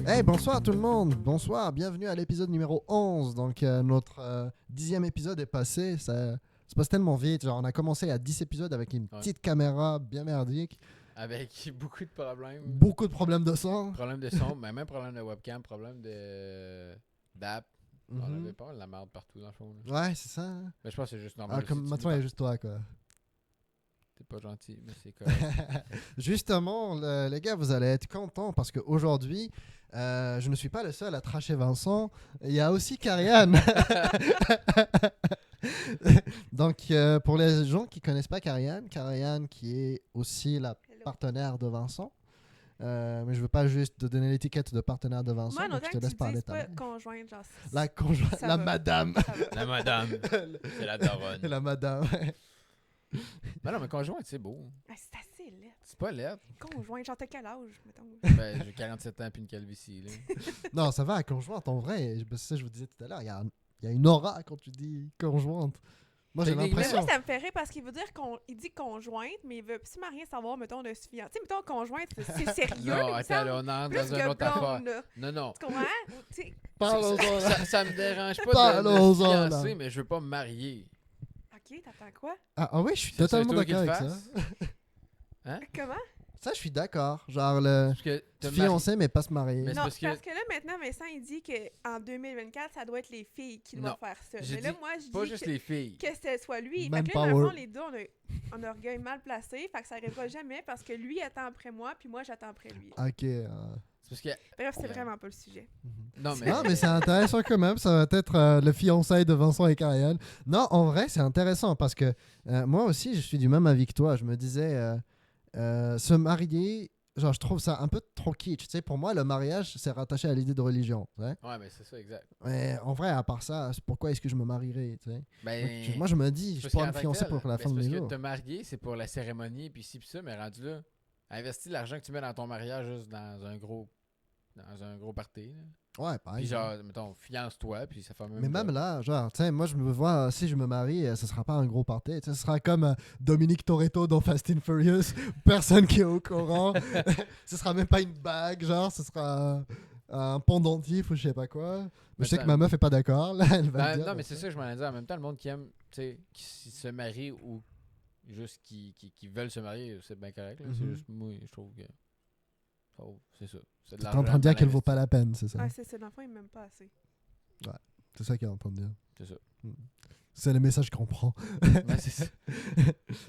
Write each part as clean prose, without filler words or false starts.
Hey, bonsoir tout le monde, bonsoir, bienvenue à l'épisode numéro 11. Donc notre 10e épisode est passé, ça se passe tellement vite, genre on a commencé à 10 épisodes avec une petite caméra bien merdique. Avec beaucoup de problèmes. Beaucoup de problèmes de son. Problème de son, mais même problème de webcam, problème d'app. On avait pas mal de la merde partout dans le fond. Là. Ouais, c'est ça. Hein? Mais je pense que c'est juste normal. Comme maintenant, il y a juste toi, quoi. T'es pas gentil, mais c'est correct. Justement, les gars, vous allez être contents parce qu'aujourd'hui, je ne suis pas le seul à tracher Vincent. Il y a aussi Karianne. Donc, pour les gens qui connaissent pas Karianne qui est aussi la partenaire de Vincent. Mais je veux pas juste te donner l'étiquette de partenaire de Vincent. Moi, donc je te laisse parler. Pas conjointe, genre. La conjointe, la madame. La madame. C'est la daronne. La madame. Ben non, mais conjointe, c'est beau. Ah, c'est assez laid. C'est pas laid. Conjointe, genre, t'as quel âge, mettons? Ben, j'ai 47 ans puis une calvitie, là. Non, ça va, conjointe, en vrai. C'est ça que je vous disais tout à l'heure. Il y a une aura quand tu dis conjointe. Moi, j'ai Techniquement, l'impression. Moi, ça me fait rire parce qu'il veut dire il dit conjointe, mais il veut absolument rien savoir, mettons, de suffisant. Tu sais, mettons, conjointe, c'est sérieux. Non, il me attends, semble. là, on entre Plus dans une que autre affaire. blonde, là. Non. Tu comprends? Tu sais, Parlons-en là. Ça me dérange pas de Parlons-en, là. fiancer, mais je veux pas me marier. ok, t'attends quoi? Ah oui, je suis Ça, totalement c'est toi qui d'accord le avec ça. fasses. Hein? Comment? Ça, je suis d'accord. Genre, le Parce que te fiancé, mais pas se marier. Mais c'est Non, parce parce que- que là, maintenant, Vincent, il dit qu'en 2024, ça doit être les filles qui Non. doivent faire ça. J'ai Mais là, dit moi, je pas dis juste que, les filles. que ce soit lui. Man Fait que là, dans le power. fond, les deux, on a orgueil mal placé. Fait que ça arrivera jamais parce que lui attend après moi, puis moi, j'attends après lui. Ok. C'est parce que. Bref, c'est Ouais. vraiment pas le sujet. Non, mais. Non, mais c'est intéressant quand même. Ça va être le fiançailles de Vincent et Karianne. Non, en vrai, c'est intéressant parce que moi aussi, je suis du même avis que toi. Je me disais, se marier, genre, je trouve ça un peu trop kitsch. Tu sais, pour moi, le mariage, c'est rattaché à l'idée de religion. Tu sais. Ouais, mais c'est ça, exact. Mais en vrai, à part ça, pourquoi est-ce que je me marierais, tu sais? Ben. Moi, je me dis, je parce pourrais qu'en me tant que fiancer tel, pour la ben, fin de mes c'est jours. parce que te marier, c'est pour la cérémonie, puis ci, puis ça, mais rendu là, investis l'argent que tu mets dans ton mariage juste dans un gros party. Là. Ouais, pareil. Puis genre, mettons, fiance-toi, puis ça fait même. Mais même là, genre, tu sais, moi, je me vois, si je me marie, ce sera pas un gros party. Tu sais, ce sera comme Dominique Toretto dans Fast and Furious. Personne qui est au courant. Ce sera même pas une bague, genre, ce sera un pendentif ou je sais pas quoi. Mais Mais je sais ça- que ma meuf est pas d'accord, là. Elle va Ben, le dire, non, mais donc, c'est ça que je m'en ai dit. En même temps, le monde qui aime, tu sais, qui se marie ou juste qui veulent se marier, c'est bien correct. Là. C'est Mhm. juste, moi, je trouve que. Oh, c'est ça. C'est de T'es l'argent en train de dire mal qu'elle vaut investi. pas la peine, c'est ça? Ah, c'est ça. Dans le fond, il m'aime pas assez. C'est ça qu'elle est en train de dire. C'est ça. C'est le message qu'on prend. Ben, c'est ça.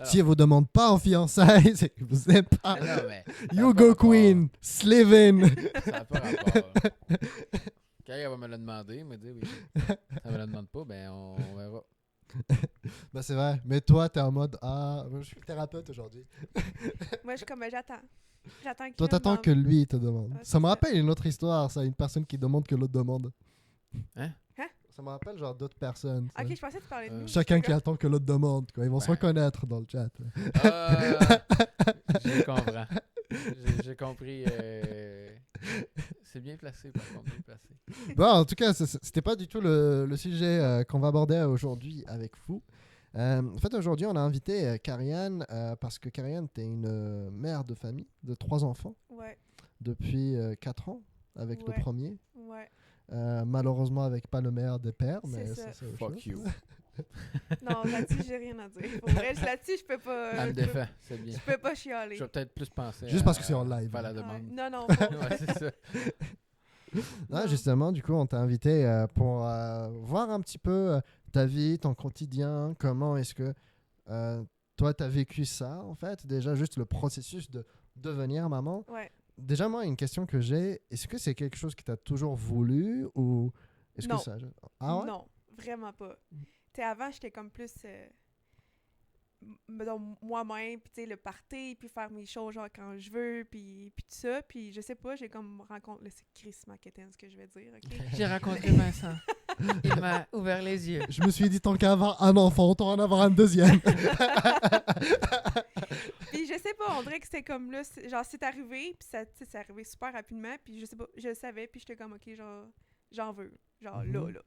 Si elle vous demande pas en fiançailles, c'est que vous êtes pas. Ah, non, mais. You go queen, Slivin. Ça n'a pas rapport. Quand elle va me le demander, elle me dit oui. Si elle me le demande pas, ben on verra. Bah c'est vrai, mais toi t'es en mode je suis thérapeute aujourd'hui. Moi, je suis comme, j'attends. J'attends qu'il Toi me t'attends demande. que lui il te demande. Ouais, Ça c'est me ça. rappelle une autre histoire, ça, une personne qui demande que l'autre demande. Hein? Ça me rappelle genre d'autres personnes. ça. Ok, je pensais que tu parlais de nous. Chacun qui J'étais attend que l'autre demande, quoi. Ils vont se Ouais. reconnaître dans le chat. Je comprends. J'ai compris. C'est bien placé, par contre, bien placé. Bon, en tout cas, c'était pas du tout le sujet qu'on va aborder aujourd'hui avec vous. En fait, aujourd'hui, on a invité Karianne parce que Karianne, t'es une mère de famille de 3 enfants comme- Ouais, depuis 4 ans avec le Ouais. premier. ouais. Malheureusement, avec pas le meilleur des pères, mais C'est ça, ça. c'est autre Fuck chose. you. Non, là-dessus, j'ai rien à dire. Pour vrai, là-dessus, je peux pas. Elle me je peux- défend, c'est bien. Je peux pas chialer. Je vais peut-être plus penser. Juste parce que c'est en live. Faire la Ouais. demande. Non, non, pas- Ouais, c'est ça. Ah, Non. justement, du coup, on t'a invité pour voir un petit peu ta vie, ton quotidien, comment est-ce que toi, tu as vécu ça, en fait, déjà juste le processus de devenir maman. Ouais. Déjà, moi, une question que j'ai, est-ce que c'est quelque chose que tu as toujours voulu ou est-ce Non. que ça... Ah ouais? Non, vraiment pas. Tu sais, avant, j'étais comme plus. Mettons, moi-même, puis tu sais, le party, puis faire mes choses genre quand je veux, puis tout ça. Puis je sais pas, j'ai comme rencontré. Là, c'est Chris Maquetaine, ce que je vais dire, ok? J'ai rencontré Vincent. Il m'a ouvert les yeux. Je me suis dit, tant qu'à avoir un enfant, autant en avoir un deuxième. Puis je sais pas, on dirait que c'était comme là, genre c'est arrivé, puis ça, tu sais, c'est arrivé super rapidement, puis je sais pas, je le savais, puis j'étais comme, ok, genre, j'en veux. Genre Mhm. là.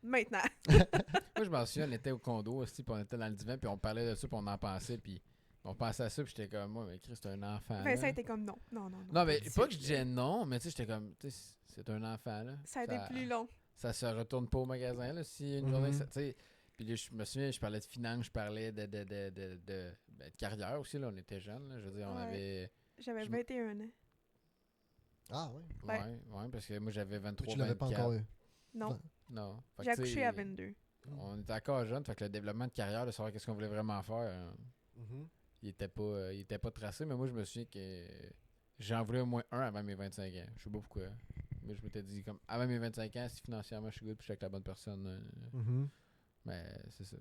Maintenant. Moi, je m'en souviens, on était au condo aussi, puis on était dans le divan, puis on parlait de ça, puis on en pensait, puis On pensait à ça, puis j'étais comme, moi, mais Chris, c'est un enfant. Vincent là. était comme non. Non, mais Pas pas que je de disais suite, non, mais tu sais, j'étais comme, tu sais, c'est un enfant, là. Ça a été plus long. Ça se retourne pas au magasin, là, si une Mhm. journée, tu sais. Puis là, je me souviens, je parlais de finances, je parlais de carrière aussi, là, on était jeunes, là. Je veux dire, on Ouais. avait... J'avais je- 21 ans. Ah oui. Ouais. Ouais, parce que moi, j'avais 23, Tu l'avais pas 24. encore eu. Non. Enfin, Non. Fait que, J'ai tu sais, accouché à 22. On était encore jeunes, fait que le développement de carrière, de savoir qu'est-ce qu'on voulait vraiment faire, Mhm. il était pas tracé, mais moi, je me souviens que j'en voulais au moins un avant mes 25 ans. Je sais pas pourquoi. Mais je m'étais dit, comme, avant mes 25 ans, si financièrement je suis good puis je suis avec la bonne personne, Mhm. mais c'est ça.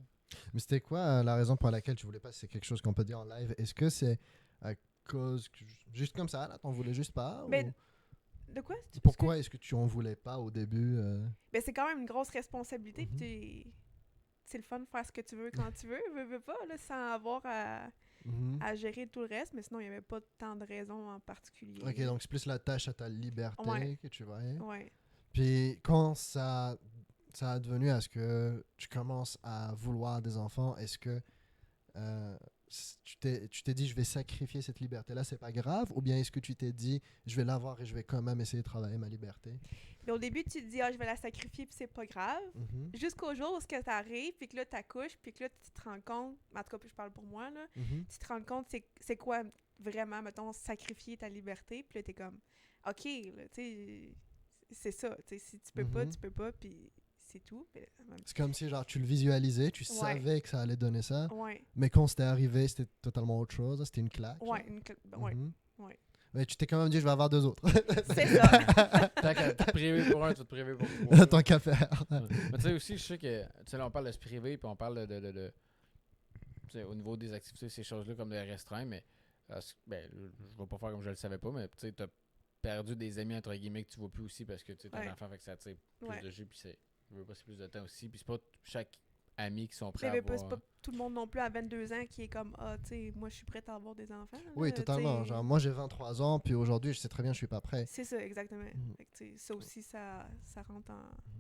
Mais c'était quoi la raison pour laquelle tu voulais pas? C'est quelque chose qu'on peut dire en live. Est-ce que c'est à cause juste comme ça, là, t'en voulais juste pas? Mais ou de quoi? pourquoi est-ce que tu en voulais pas au début? Ben, c'est quand même une grosse responsabilité. Mhm. Puis c'est le fun de faire ce que tu veux quand tu veux pas, là, sans avoir Mhm. à gérer tout le reste. Mais sinon, il n'y avait pas tant de raisons en particulier. Ok, là. donc c'est plus la tâche à ta liberté Ouais. que tu voyais. Ouais. Puis quand ça a devenu à ce que tu commences à vouloir des enfants, est-ce que tu t'es dit je vais sacrifier cette liberté-là, c'est pas grave? Ou bien est-ce que tu t'es dit je vais l'avoir et je vais quand même essayer de travailler ma liberté? Mais au début, tu te dis, je vais la sacrifier, puis c'est pas grave. Mhm. Jusqu'au jour où tu arrives, puis que là, tu accouches, puis que là, tu te rends compte, en tout cas, je parle pour moi, là, Mhm. tu te rends compte c'est quoi vraiment, mettons, sacrifier ta liberté, puis là, t'es comme, OK, là, tu sais, c'est ça, tu sais, si tu peux pas, Mhm. tu peux pas, puis c'est tout. Mais, C'est comme si genre tu le visualisais, tu savais que ça allait donner ça, ouais, mais quand c'était arrivé, c'était totalement autre chose, c'était une claque. ouais, genre. ouais, Mhm. ouais. Mais tu t'es quand même dit je vais avoir deux autres. C'est ça. Tant qu'à te priver pour un, tu vas te priver pour trois. Tant qu'à faire. Ouais. Mais tu sais aussi, je sais que, tu sais, là, on parle de se priver, puis on parle tu sais, au niveau des activités, ces choses-là, comme de restreindre, mais, ben, je vais pas faire comme je le savais pas, mais tu sais, t'as perdu des amis, entre guillemets, que tu vois plus aussi parce que tu es un Ouais. enfant, fait que ça tire plus Ouais. de jus, puis je veux pas, c'est plus de temps aussi, puis c'est pas chaque ami qui sont prêts Mais à c'est avoir. pas tout le monde non plus à 22 ans qui est comme, tu sais, moi, je suis prête à avoir des enfants. Oui, là, totalement. tu sais. Genre, moi j'ai 23 ans, puis aujourd'hui je sais très bien que je suis pas prêt. C'est ça, exactement. Mhm. Fait que, tu sais, ça aussi, ça rentre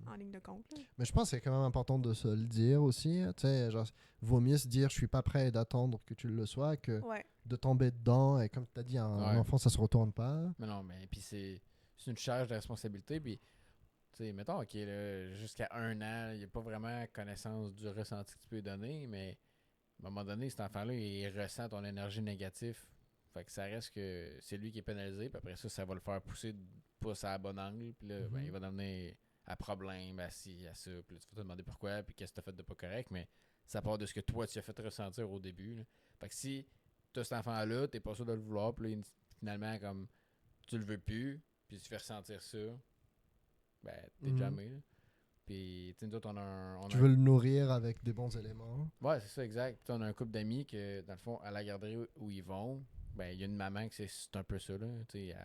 en ligne de compte. Là. Mais je pense que c'est quand même important de se le dire aussi. Tu sais, genre, vaut mieux se dire je suis pas prêt et d'attendre que tu le sois que Ouais, de tomber dedans. Et comme tu as dit, un Ouais. enfant ça se retourne pas. Mais non, mais puis c'est une charge de responsabilité, puis tu sais, mettons, ok, là, jusqu'à 1 an, il n'y a pas vraiment connaissance du ressenti que tu peux lui donner, mais à un moment donné, cet enfant-là, il ressent ton énergie négative. Fait que ça reste que c'est lui qui est pénalisé, puis après ça va le faire pousser pas à la bonne angle, puis là, ben, Mhm. il va devenir à problème, à ci, à ça, puis là, tu vas te demander pourquoi, puis qu'est-ce que tu as fait de pas correct, mais ça part de ce que toi, tu as fait ressentir au début. Là. Fait que si tu as cet enfant-là, t'es pas sûr de le vouloir, puis là, finalement, comme tu le veux plus, puis tu fais ressentir ça, ben, t'es Mhm. jamais. Là. Puis, tu sais, nous autres, Tu veux le nourrir avec des bons éléments. Ouais, c'est ça, exact. Puis, on a un couple d'amis que, dans le fond, à la garderie où ils vont, ben, il y a une maman que c'est un peu ça, là. Tu sais,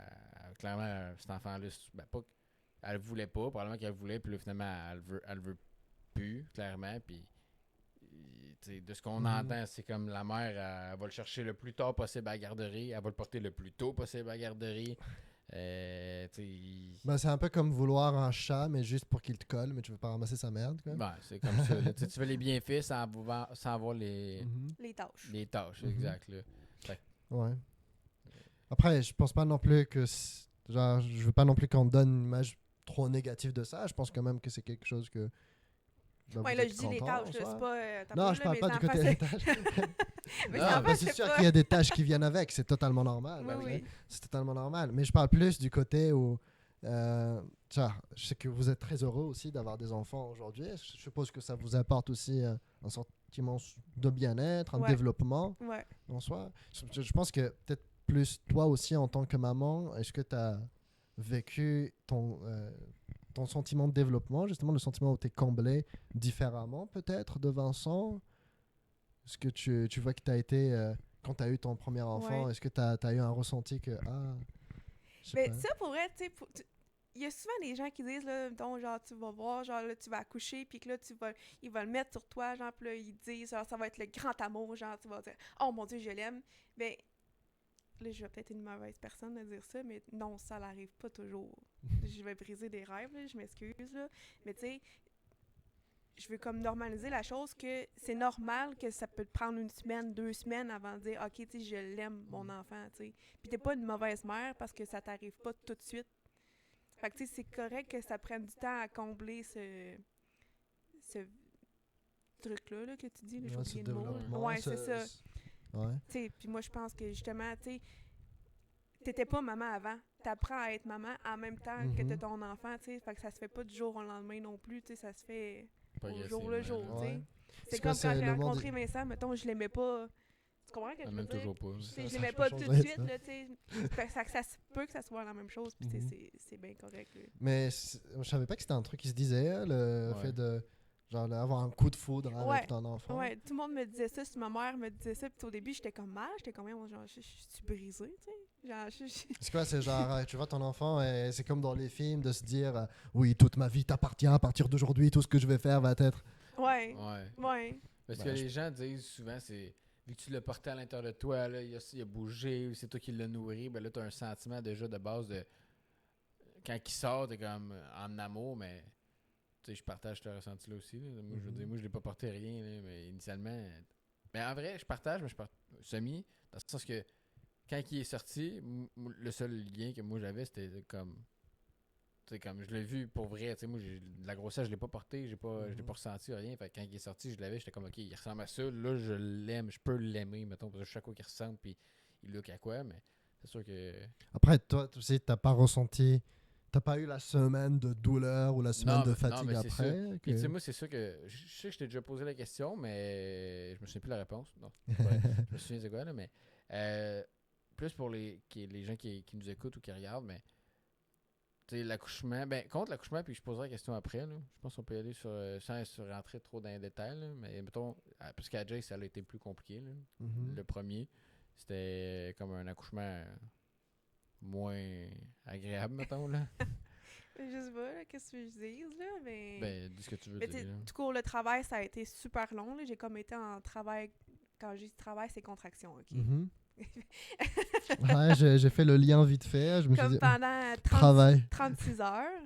clairement, cet enfant-là, ben, pas elle voulait pas, probablement qu'elle voulait, puis là, finalement, elle veut plus, clairement. Puis, tu sais, de ce qu'on Mhm. entend, c'est comme la mère, elle va le chercher le plus tard possible à la garderie, elle va le porter le plus tôt possible à la garderie. Tu sais, Ben, c'est un peu comme vouloir un chat, mais juste pour qu'il te colle, mais tu veux pas ramasser sa merde. Quoi. ben, c'est comme ça. Là. Tu sais, tu veux les bienfaits sans avoir Mhm. les tâches. les tâches, Mhm. exact. Là. Ouais. Après, je pense pas non plus que. Genre, je veux pas non plus qu'on donne une image trop négative de ça. Je pense quand même que c'est quelque chose que. Ouais, vous là, êtes je dis les content, tâches, en là, soi. c'est pas. Non, je parle pas du côté héritage. Mais Non, enfants, ben, c'est c'est sûr pas- qu'il y a des tâches qui viennent avec, c'est totalement normal. Oui, Ben, oui. c'est totalement normal. Mais je parle plus du côté où. Genre, je sais que vous êtes très heureux aussi d'avoir des enfants aujourd'hui. Je suppose que ça vous apporte aussi un sentiment de bien-être, un Ouais. développement Ouais. en soi. Je pense que peut-être plus toi aussi en tant que maman, est-ce que tu as vécu ton sentiment de développement, justement le sentiment où tu es comblé différemment peut-être de Vincent? Est-ce que tu vois que tu as été, quand tu as eu ton premier enfant, Ouais. est-ce que tu as eu un ressenti que, je sais Mais pas. ça, pour vrai, tu sais, il y a souvent des gens qui disent, là, mettons, genre, tu vas voir, genre, là, tu vas accoucher, puis que là, ils vont le mettre sur toi, genre, puis là, ils disent, genre, ça va être le grand amour, genre, tu vas dire, oh mon Dieu, je l'aime. Ben, là, je vais peut-être être une mauvaise personne à dire ça, mais non, ça n'arrive pas toujours. Je vais briser des rêves, là, je m'excuse, là. Mais tu sais, je veux comme normaliser la chose que c'est normal que ça peut te prendre 1 semaine, 2 semaines avant de dire « Ok, tu sais, je l'aime, mon enfant, tu sais. » Puis t'es pas une mauvaise mère parce que ça t'arrive pas tout de suite. Fait que tu sais, c'est correct que ça prenne du temps à combler ce truc-là là, que tu dis, là, j'ai Ouais, ce oublié le mot. développement. Ouais, c'est ça. Ouais. Tu sais, puis moi, je pense que justement, tu sais, t'étais pas maman avant. T'apprends à être maman en même temps que t'as ton enfant, tu sais. Fait que ça se fait pas du jour au lendemain non plus, tu sais. Ça se fait au jour le jour, tu sais. Ouais. C'est quoi, comme quand c'est j'ai le monde rencontré Vincent, mettons, je l'aimais pas. Tu comprends ce que je veux Même dire? toujours pas. Tu sais, je Ça l'aimais peut pas tout de changer, suite, ça. là, tu sais. Fait que ça se peut que ça soit la même chose, puis tu sais, c'est bien correct, là. Mais je savais pas que c'était un truc qui se disait, hein, le Ouais. fait de genre avoir un coup de foudre Ouais. avec ton enfant. Ouais, tout le monde me disait ça, ma mère me disait ça, puis au début, j'étais comme mal, j'étais comme, genre, je suis brisée, tu sais. Genre, C'est quoi, c'est genre, tu vois ton enfant et c'est comme dans les films de se dire oui, toute ma vie t'appartient, à partir d'aujourd'hui, tout ce que je vais faire va être. Ouais, Ouais. ouais. Parce Ben, que les gens disent souvent, c'est vu que tu l'as porté à l'intérieur de toi, là, il a bougé, c'est toi qui l'as nourri, ben là, tu as un sentiment déjà de base de. Quand il sort, t'es comme en amour, mais. Tu sais, je partage ce ressenti-là aussi. Là. Moi, je veux dire, moi, je l'ai pas porté rien, là, mais initialement. Mais en vrai, je partage, mais je partage semi, dans le sens que quand il est sorti, le seul lien que moi j'avais, c'était comme. Tu sais, comme je l'ai vu pour vrai, tu sais, moi, la grossesse, je l'ai pas porté, je l'ai pas ressenti, rien. Fait que quand il est sorti, je l'avais, j'étais comme, ok, il ressemble à ça, là, je l'aime, je peux l'aimer, mettons, parce que chaque fois qu'il ressemble, puis il look à quoi, mais c'est sûr que. Après, toi, tu sais, t'as pas ressenti. T'as pas eu la semaine de douleur ou la semaine de Non, fatigue mais c'est après. ça. Puis, tu sais, moi, c'est sûr que. Je sais que je t'ai déjà posé la question, mais je me souviens plus de la réponse. Non, c'est pas vrai. Je me souviens c'est quoi, là, mais. Plus pour les gens qui nous écoutent ou qui regardent, mais. Tu sais, l'accouchement. Ben, contre l'accouchement, puis je poserai la question après, là. Je pense qu'on peut y aller sur. Sans se rentrer trop dans les détails, là, mais mettons. Parce qu'à Jay, ça a été plus compliqué, là. Mhm. Le premier, c'était comme un accouchement moins agréable, mettons, là. Je sais pas, là, qu'est-ce que je dise, là, mais... Ben, dis ce que tu veux Mais dire, là. tout court, le travail, ça a été super long, là. J'ai comme été en travail... Quand je dis travail, c'est contraction, OK? Mhm. Ouais, j'ai fait le lien vite fait. Je me suis Comme dit, pendant travail. 36 heures.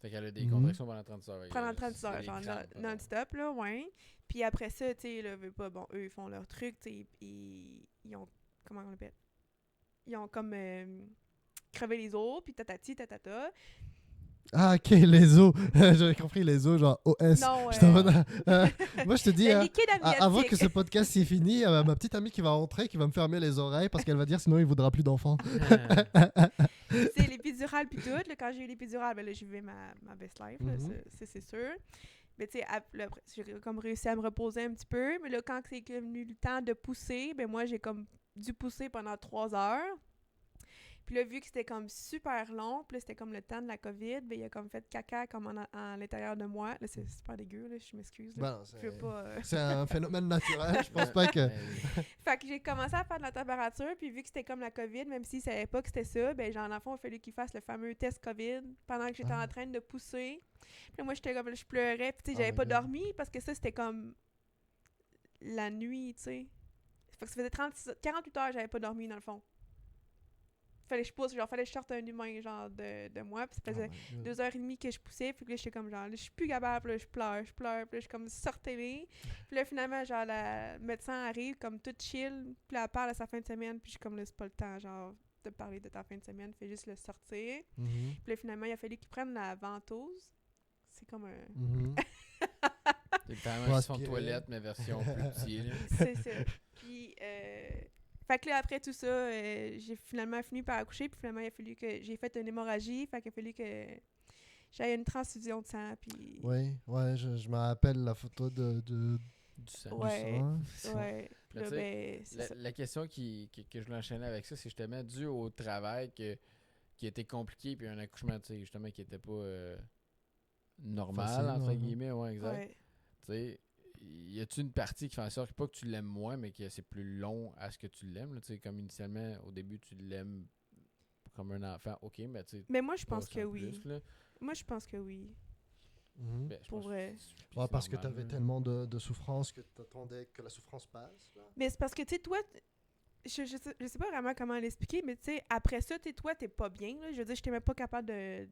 Fait qu'elle a des Mhm. contractions pendant 30 heures. Pendant 36 heures, C'est genre des crampes, mettons. non-stop, là, ouais. Puis après ça, tu sais, là, veux pas, bon, eux, ils font leur truc, tu sais, ils ont... Comment on l'appelle? Ils ont comme... crevé les os, puis tatati, tatata. Ah, ok, les os. J'avais compris les os, genre OS. Non, J'étais en mode, moi, je te dis, le liquide avant que amniotique. ce podcast s'est fini, ma petite amie qui va rentrer, qui va me fermer les oreilles parce qu'elle va dire sinon il voudra plus d'enfants. C'est l'épidural puis tout. Là, quand j'ai eu l'épidural, ben là, j'ai vu ma best life, là, Mhm. c'est sûr. Mais tu sais, j'ai comme réussi à me reposer un petit peu. Mais là, quand c'est venu le temps de pousser, ben moi, j'ai comme dû pousser pendant 3 heures. Puis là, vu que c'était comme super long, puis là, c'était comme le temps de la COVID, ben il a comme fait caca comme à l'intérieur de moi. Là, c'est super dégueu, là, je m'excuse. là. Ben non, Je veux pas... c'est un phénomène naturel. Je pense pas que. Fait que j'ai commencé à faire de la température, puis vu que c'était comme la COVID, même s'ils savaient pas que c'était ça, ben genre, en enfant, il a fallu qu'ils fassent le fameux test COVID pendant que j'étais en train de pousser. Puis là, moi, j'étais comme, je pleurais, puis tu sais, Oh j'avais my pas God. dormi parce que ça, c'était comme la nuit, tu sais. Fait que ça faisait 48 heures que j'avais pas dormi, dans le fond. Fallait que je pousse, genre, fallait que je sorte un humain, genre, de moi, puis ça faisait Oh my God. 2h30 que je poussais, puis là, j'étais comme, genre, là, je suis plus capable, puis là, je pleure, puis là, je suis comme, sortez-les. Puis là, finalement, genre, le médecin arrive, comme, tout chill, puis là, elle parle à sa fin de semaine, puis je suis comme, là, c'est pas le temps, genre, de parler de ta fin de semaine, fais juste le sortir. Mhm. Puis là, finalement, il a fallu qu'il prenne la ventouse. C'est comme un... Mhm. C'est littéralement Pour un siphon de aspirer. toilette, mais version plus petit. Là. C'est ça. Puis, fait que là, après tout ça, j'ai finalement fini par accoucher, puis finalement, il a fallu que... J'ai fait une hémorragie, fait qu'il a fallu que j'aille une transfusion de sang, puis... Oui, ouais, je me rappelle la photo du Du sang. Ouais. sang. Ouais. Puis Mais là, tu sais, ben, c'est ça. La question que je voulais enchaîner avec ça, c'est justement dû au travail qui était compliqué, puis un accouchement, tu sais, justement, qui était pas normal, Facile, entre ouais. guillemets, ouais, exact. Ouais. Tu sais, y a-tu une partie qui fait en sorte pas que tu l'aimes moins, mais que c'est plus long à ce que tu l'aimes, là, tu sais, comme initialement, au début, tu l'aimes comme un enfant, ok, mais tu sais, Mais moi, je pas pense que sans oui. plus, là. Moi, je pense que oui. Mhm. Ben, je Pour pense vrai. c'est Ouais, parce que normal, t'avais là. tellement de souffrance que t'attendais que la souffrance passe. là. Mais c'est parce que, tu sais, toi, je sais pas vraiment comment l'expliquer, mais tu sais, après ça, tu sais, toi, t'es pas bien, là. Je veux dire, j'étais même pas capable de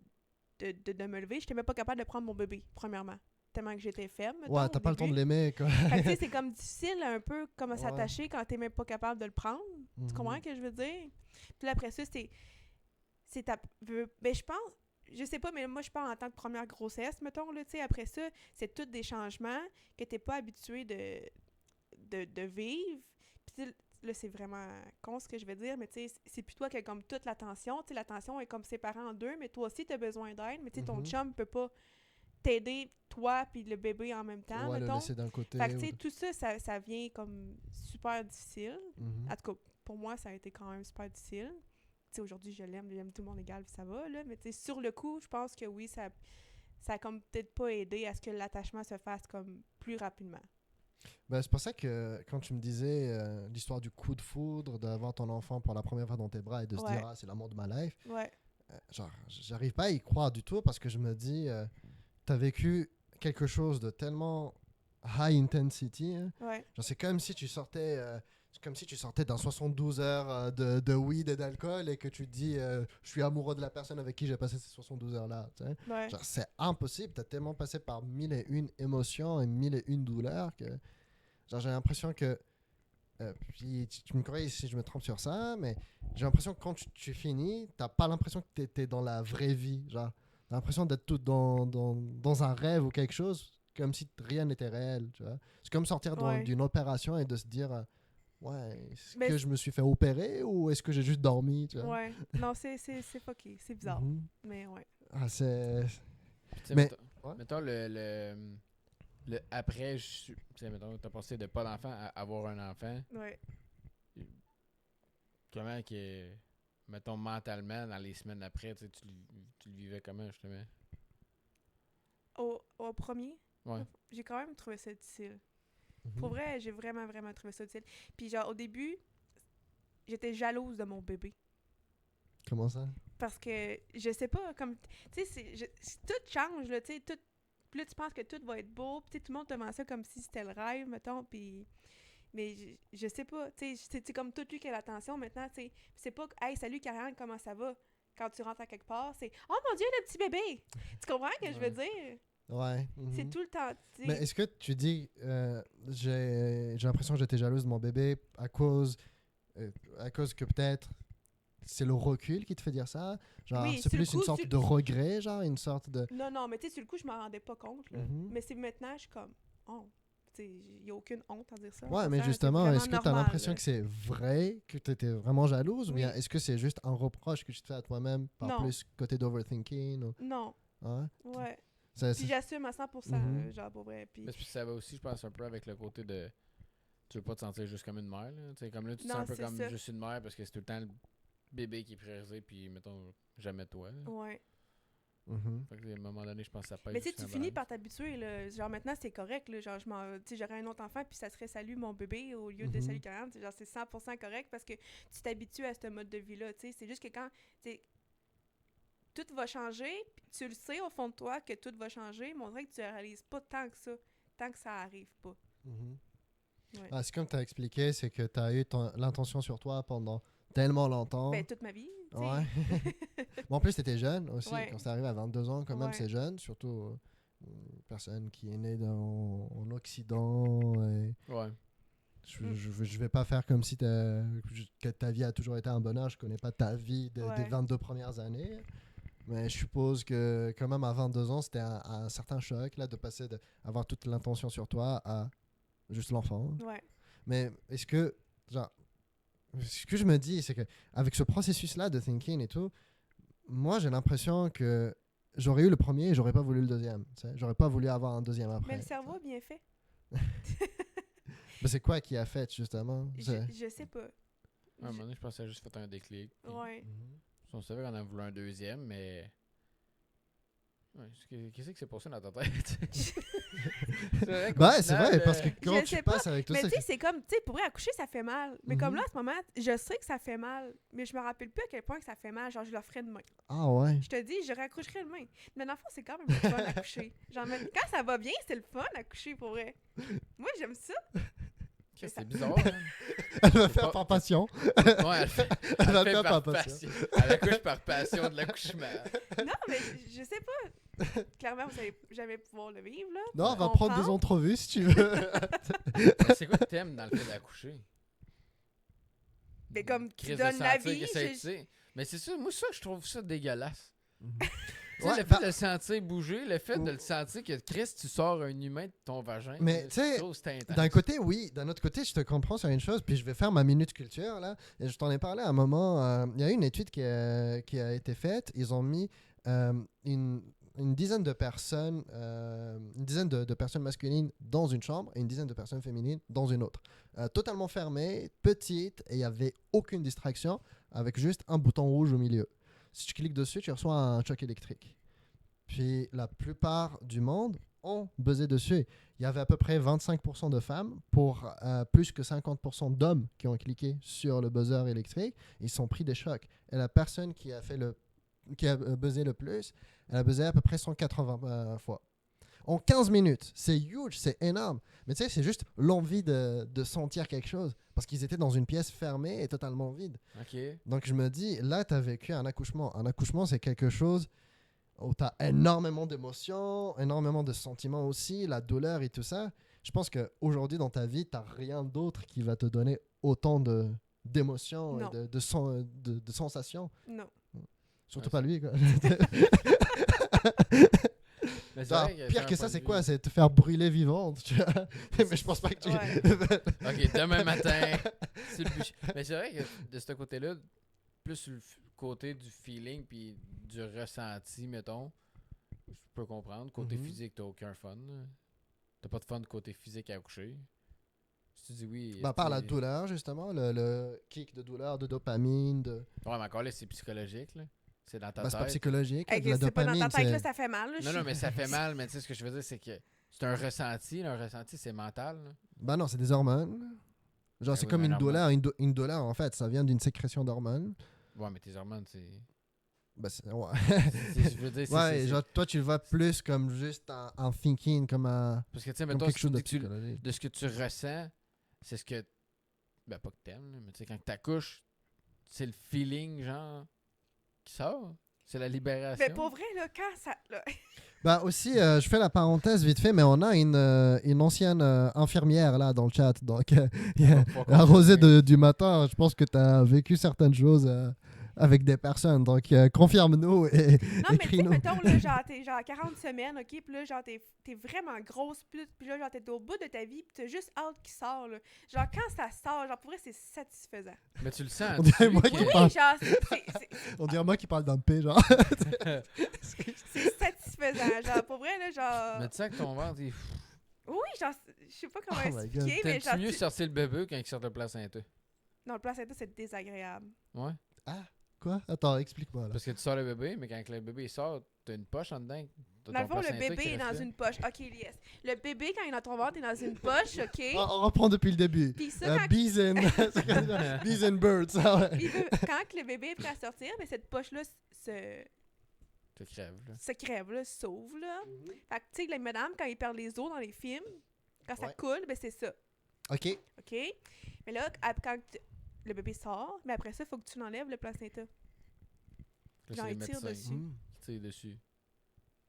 me lever. J'étais même pas capable de prendre mon bébé, premièrement. tellement que j'étais faible. mettons, Ouais, au t'as pas le temps de début. l'aimer, quoi. Fait que, tu sais, c'est comme difficile un peu comme Ouais. s'attacher quand t'es même pas capable de le prendre. Mhm. Tu comprends ce que je veux dire? Puis là, après ça, c'est ta... Ben, je pense... Je sais pas, mais moi, je parle en tant que première grossesse, mettons, là, tu sais. Après ça, c'est tous des changements que t'es pas habitué de vivre. Puis là, c'est vraiment con ce que je vais dire, mais tu sais, c'est plus toi qui as comme toute l'attention. Tu sais, l'attention est comme séparée en deux, mais toi aussi, t'as besoin d'aide. Mais tu sais, ton Mhm. chum peut pas t'aider, toi puis le bébé en même temps, Ouais, le mettons. laisser d'un côté. Fait que, tu ou sais, de- tout ça, ça vient comme super difficile. Mhm. En tout cas, pour moi, ça a été quand même super difficile. Tu sais, aujourd'hui, j'aime tout le monde égal, puis ça va, là. Mais tu sais, sur le coup, je pense que oui, ça a comme peut-être pas aidé à ce que l'attachement se fasse comme plus rapidement. Ben, c'est pour ça que quand tu me disais l'histoire du coup de foudre, d'avoir ton enfant pour la première fois dans tes bras et de se Ouais. dire, ah, c'est l'amour de ma life, Ouais, genre, j'arrive pas à y croire du tout parce que je me dis, t'as vécu quelque chose de tellement high intensity, hein. ouais, Genre, c'est comme si tu sortais. C'est comme si tu sortais dans 72 heures de weed et d'alcool et que tu te dis je suis amoureux de la personne avec qui j'ai passé ces 72 heures-là. Tu sais. ouais. Genre, c'est impossible. Tu as tellement passé par 1001 émotions et 1001 douleurs que genre, j'ai l'impression que. Puis tu me corriges si je me trompe sur ça, mais j'ai l'impression que quand tu finis, t'as pas l'impression que tu étais dans la vraie vie. Genre, t'as l'impression d'être tout dans un rêve ou quelque chose, comme si rien n'était réel. Tu vois. C'est comme sortir Ouais. d'une opération et de se dire ouais, est-ce Mais que je me suis fait opérer ou est-ce que j'ai juste dormi, tu vois? Ouais. Non, c'est fucké. C'est bizarre. Mhm. Mais ouais. Ah, c'est. Tu sais, Mais- mettons, ouais. mettons le après, tu sais, mettons, t'as passé de pas d'enfant à avoir un enfant. Ouais. Comment que, mettons, mentalement, dans les semaines après, tu sais, tu le vivais comment, justement? Au premier, Ouais. j'ai quand même trouvé ça difficile. Mhm. Pour vrai, j'ai vraiment, vraiment trouvé ça difficile. Puis genre, au début, j'étais jalouse de mon bébé. Comment ça? Parce que, je sais pas, comme... Tu sais, tout change, là, tu sais, tout... Puis là, tu penses que tout va être beau, puis tu sais, tout le monde te vend ça comme si c'était le rêve, mettons, puis... Mais je sais pas, tu sais, c'est comme tout lui qui a l'attention maintenant, tu sais. C'est pas « Hey, salut Karen, comment ça va? » Quand tu rentres à quelque part, c'est « Oh mon Dieu, le petit bébé! » Tu comprends ce que je veux Ouais. dire? Ouais. C'est mhm. tout le temps, tu sais. Mais est-ce que tu dis j'ai l'impression que j'étais jalouse de mon bébé à cause que peut-être c'est le recul qui te fait dire ça? Genre, Oui, c'est sur le plus une coup, sorte sur- de regret, genre une sorte de. Non, mais tu sais, sur le coup, je m'en rendais pas compte, là. Mhm. Mais c'est maintenant, je suis comme « Oh! » Tu sais, il y a aucune honte à dire ça. Ouais, Au mais contraire, justement, c'est est-ce que vraiment tu as normal, l'impression là. que c'est vrai, que tu étais vraiment jalouse, ou bien Oui. est-ce que c'est juste un reproche que tu te fais à toi-même par Non. plus côté d'overthinking? Ou... Non, Ouais? ouais. Ça- Puis j'assume à 100%, Mhm. genre, pour vrai. Puis... Mais c'est- ça va aussi, je pense, un peu avec le côté de. Tu veux pas te sentir juste comme une mère, là. Tu sais, comme là, tu te Non, sens un peu c'est comme ça. juste une mère parce que c'est tout le temps le bébé qui est priorisé, puis mettons, jamais toi. Là. Ouais. Mhm. Fait que, à un moment donné, je pense que ça pèse. Mais tu sais, aussi tu en finis balance. par t'habituer, là. Genre, maintenant, c'est correct, là. Genre, tu sais, j'aurais un autre enfant, puis ça serait salut mon bébé au lieu de Mhm. salut Karen. Genre, c'est 100% correct parce que tu t'habitues à ce mode de vie-là, tu sais. C'est juste que quand, tu sais, tout va changer, puis tu le sais au fond de toi que tout va changer, mais on dirait que tu réalises pas tant que ça arrive pas. Mhm. Ouais. Ah, c'est comme tu as expliqué, c'est que tu as eu l'intention sur toi pendant tellement longtemps. Ben, toute ma vie, tu sais. Ouais. Mais en plus, tu étais jeune aussi. Ouais. Quand c'est arrivé à 22 ans, quand même, Ouais. c'est jeune. Surtout une personne qui est née en Occident. Et Ouais. je vais pas faire comme si que ta vie a toujours été un bonheur. Je connais pas ta vie des Ouais. 22 premières années. Mais je suppose que quand même à 22 ans, c'était un certain choc là, de passer d'avoir toute l'intention sur toi à juste l'enfant. Ouais. Mais est-ce que, genre, ce que je me dis, c'est que avec ce processus-là de thinking et tout, moi j'ai l'impression que j'aurais eu le premier et j'aurais pas voulu le deuxième. Tu sais. J'aurais pas voulu avoir un deuxième après. Mais le cerveau a bien fait. Mais c'est quoi qui a fait justement? Je sais pas. À un moment donné, je pense que ça a juste fait un déclic. puis Ouais. Mhm. On savait qu'on en voulait un deuxième, mais. Ouais, qu'est-ce que c'est pour ça dans ta tête? Bah, c'est vrai, parce que Je quand tu sais passes avec tout Mais ça. tu sais, c'est comme, tu sais, pour vrai, accoucher, ça fait mal. Mais comme Mhm. là, en ce moment, je sais que ça fait mal, mais je me rappelle plus à quel point que ça fait mal. Genre, je le ferais demain. Ah ouais. Je te dis, je raccoucherai demain. Mais dans le fond, c'est quand même le fun à coucher. Genre, quand ça va bien, c'est le fun à coucher, pour vrai. Moi, j'aime ça. C'est bizarre. Hein? Elle va C'est faire pas- par passion. Ouais, elle fait, Elle va elle fait faire par par passion. passion. Elle accouche par passion de l'accouchement. Non, mais je sais pas. clairement, vous allez jamais pouvoir le vivre, là. Non, on va On prendre prend. des entrevues si tu veux. Mais c'est quoi que t'aimes dans le fait d'accoucher? Mais comme tu Crise de donnes la sentir vie, que c'est, j'ai- tu sais. Mais c'est ça, moi, ça, je trouve ça dégueulasse. Mhm. Tu sais, Ouais, le fait bah- de le sentir bouger, le fait de le sentir que Chris, tu sors un humain de ton vagin. Mais, je tu sais, trouve que c'est intense. D'un côté, oui. D'un autre côté, je te comprends sur une chose. Puis je vais faire ma minute culture, là. Et je t'en ai parlé à un moment. Il y a eu une étude qui a été faite. Ils ont mis une dizaine de personnes, de personnes masculines dans une chambre et une dizaine de personnes féminines dans une autre. Totalement fermée, petite, et il n'y avait aucune distraction, avec juste un bouton rouge au milieu. Si tu cliques dessus, tu reçois un choc électrique. Puis la plupart du monde ont buzzé dessus. Il y avait à peu près 25% de femmes pour plus que 50% d'hommes qui ont cliqué sur le buzzer électrique. Ils se sont pris des chocs. Et la personne qui a buzzé le plus, elle a buzzé à peu près 180 fois. En 15 minutes. C'est huge, c'est énorme. Mais tu sais, c'est juste l'envie de sentir quelque chose. Parce qu'ils étaient dans une pièce fermée et totalement vide. Ok. Donc je me dis, là, tu as vécu un accouchement. Un accouchement, c'est quelque chose où tu as énormément d'émotions, énormément de sentiments aussi, la douleur et tout ça. Je pense qu'aujourd'hui, dans ta vie, tu n'as rien d'autre qui va te donner autant d'émotions Non. et de sensations. Non. Surtout Ouais, pas lui, quoi. Mais c'est Ah, vrai pire faire que un ça, point c'est de quoi? vue- C'est te faire brûler vivante. Tu vois. Mais je pense pas que tu... Ouais. Ok, demain matin, c'est le bûcher. Mais c'est vrai que de ce côté-là, plus sur le côté du feeling puis du ressenti, mettons, je peux comprendre. Côté Mhm. physique, t'as aucun fun. Là. T'as pas de fun de côté physique à accoucher. Si tu dis oui. Bah, par la esti- douleur, justement, le kick de douleur, de dopamine, Ouais, mais encore là, c'est psychologique. Là. C'est dans ta bah, c'est pas tête. psychologique. Hey, De la c'est pas dans dopamine, ta tête, là, c'est... ça fait mal. Là, Non, non, mais ça fait mal, mais tu sais, ce que je veux dire, c'est que c'est un ressenti. Là, un ressenti, c'est mental. Là. Bah non, c'est des hormones. Genre, Ben c'est oui, comme mais une un hormone. douleur. Une douleur, en fait, ça vient d'une sécrétion d'hormones. Ouais, mais tes hormones, c'est. Bah, ouais. Je veux dire, Ouais, genre, toi, tu le vois plus comme juste un thinking, comme Parce que, tu sais, comme mettons, quelque si chose tu de dis que tu- psychologique. de ce que tu ressens, c'est ce que. Ben, pas que t'aimes, là, mais tu sais, quand t'accouches, c'est le feeling, genre, qui sort. C'est la libération. Mais pour vrai, là, quand ça. Là, Bah aussi, je fais la parenthèse vite fait, mais on a une ancienne infirmière là dans le chat. Donc, Pourquoi à Rosée continuer? du matin, je pense que tu as vécu certaines choses avec des personnes. Donc, confirme-nous et non, mais tu sais, écris-nous. mettons, là, genre, t'es genre à 40 semaines, OK, puis là, genre, t'es vraiment grosse, puis là, genre, t'es au bout de ta vie, puis t'as juste hâte qu'il sort, là. Genre, quand ça sort, genre, pour vrai, c'est satisfaisant. Mais tu le sens. On dirait moi que- qui Oui, parle. genre, On dirait moi qui parle d'un P, genre. c'est satisfaisant. Genre, pour vrai, là, genre. Mais tu sens que ton ventre, il. Oui, genre, je sais pas comment Oh my expliquer, mais T'aimes-tu genre. mieux sortir le bébé quand il sort le placenta? Non, le placenta, c'est désagréable. Ouais. Quoi? Attends, explique-moi là. Parce que tu sors le bébé, mais quand le bébé sort, t'as une poche en dedans. t'as Dans le ton fond, le placenta bébé qui est dans reste là. une poche. OK, yes. Le bébé, quand il est dans ton ventre, est dans une poche, OK? On reprend depuis le début. Puis ça, quand, Bees and... c'est comme ça. Bees and birds. Ah ouais. quand que le bébé est prêt à sortir, mais cette poche-là Tu crèves, là. se crève, là, s'ouvre, là. Fait que, tu sais, les madames, quand ils perdent les os dans les films, quand ça Ouais. coule, ben c'est ça, OK. OK? Mais là, quand le bébé sort, mais après ça, il faut que tu l'enlèves, le placenta. Là, Genre, c'est les il tire médecins dessus. Mm. qui tirent dessus.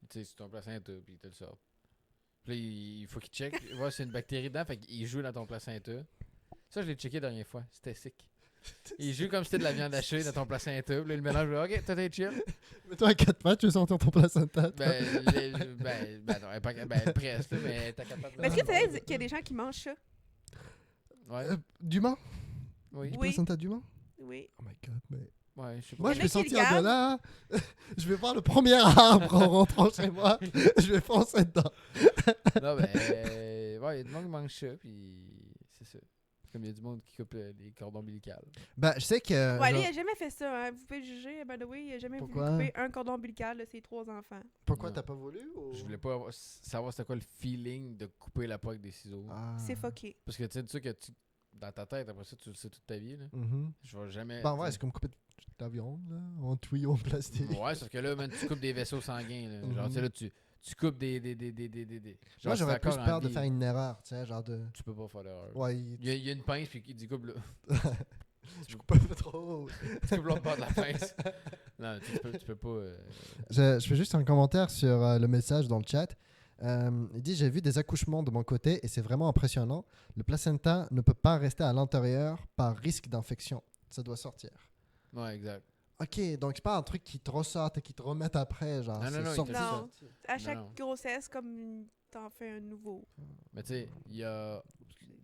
Tu sais, c'est ton placenta, puis ils te le sortent. Puis là, il faut qu'il check, voir s'il y a une bactérie dedans, fait qu'il joue dans ton placenta. Ça, je l'ai checké la dernière fois, c'était sick. Il joue comme si c'était de la viande hachée dans ton placenta, puis là, le mélange, ok, toi t'es chill. Mets-toi à 4 pattes, tu veux sortir ton placenta. toi. Non, presque, là, mais t'as capable de. Mais est-ce que tu sais qu'il y a des gens qui mangent ça? Ouais, D'humain? oui. Oui. Placenta d'humain? Oui. Oh my god, mais... Ouais, je sais pas. Moi, Il je y en a vais qui le sortir de gardent. là. Je vais voir le premier arbre en rentrant chez moi. Je vais foncer dedans. Non, ben, ouais, il y a du monde qui mange ça, puis c'est ça. C'est comme il y a du monde qui coupe les cordons ombilicales. Bah, je sais que... Ouais, lui, genre, il a jamais fait ça, hein. Vous pouvez juger, by the way, il a jamais voulu Pourquoi? couper un cordon ombilical de ses 3 enfants. pourquoi Non. t'as pas voulu? Ou... Je voulais pas savoir c'était quoi le feeling de couper la peau avec des ciseaux. Ah. C'est fucké. Parce que tu sais que dans ta tête, après ça, tu le sais toute ta vie. Là. Mhm. Je vais jamais. Bah ouais, c'est comme couper de la viande, là, en tuyau en plastique. Ouais, sauf que là, man, tu coupes des vaisseaux sanguins. Là. Genre, Mhm. tu sais, là, tu coupes des. Moi, Genre, j'aurais c'est plus encore en peur de vie, faire là. une erreur, tu sais, genre de... Tu peux pas faire l'erreur. Ouais, Il y a une pince, puis il dit coupe là. je coupe un peu trop haut. Tu coupes l'autre bord de la pince. Non, tu peux pas. Je fais juste un commentaire sur le message dans le chat. Il dit j'ai vu des accouchements de mon côté et c'est vraiment impressionnant. Le placenta ne peut pas rester à l'intérieur par risque d'infection. Ça doit sortir. Ouais, exact. Ok, donc c'est pas un truc qui te ressort et qui te remettent après, genre. Non, non, c'est non, il sorti. te Non. À Non, chaque non. grossesse, comme t'en fais un nouveau. Mais tu sais, il y a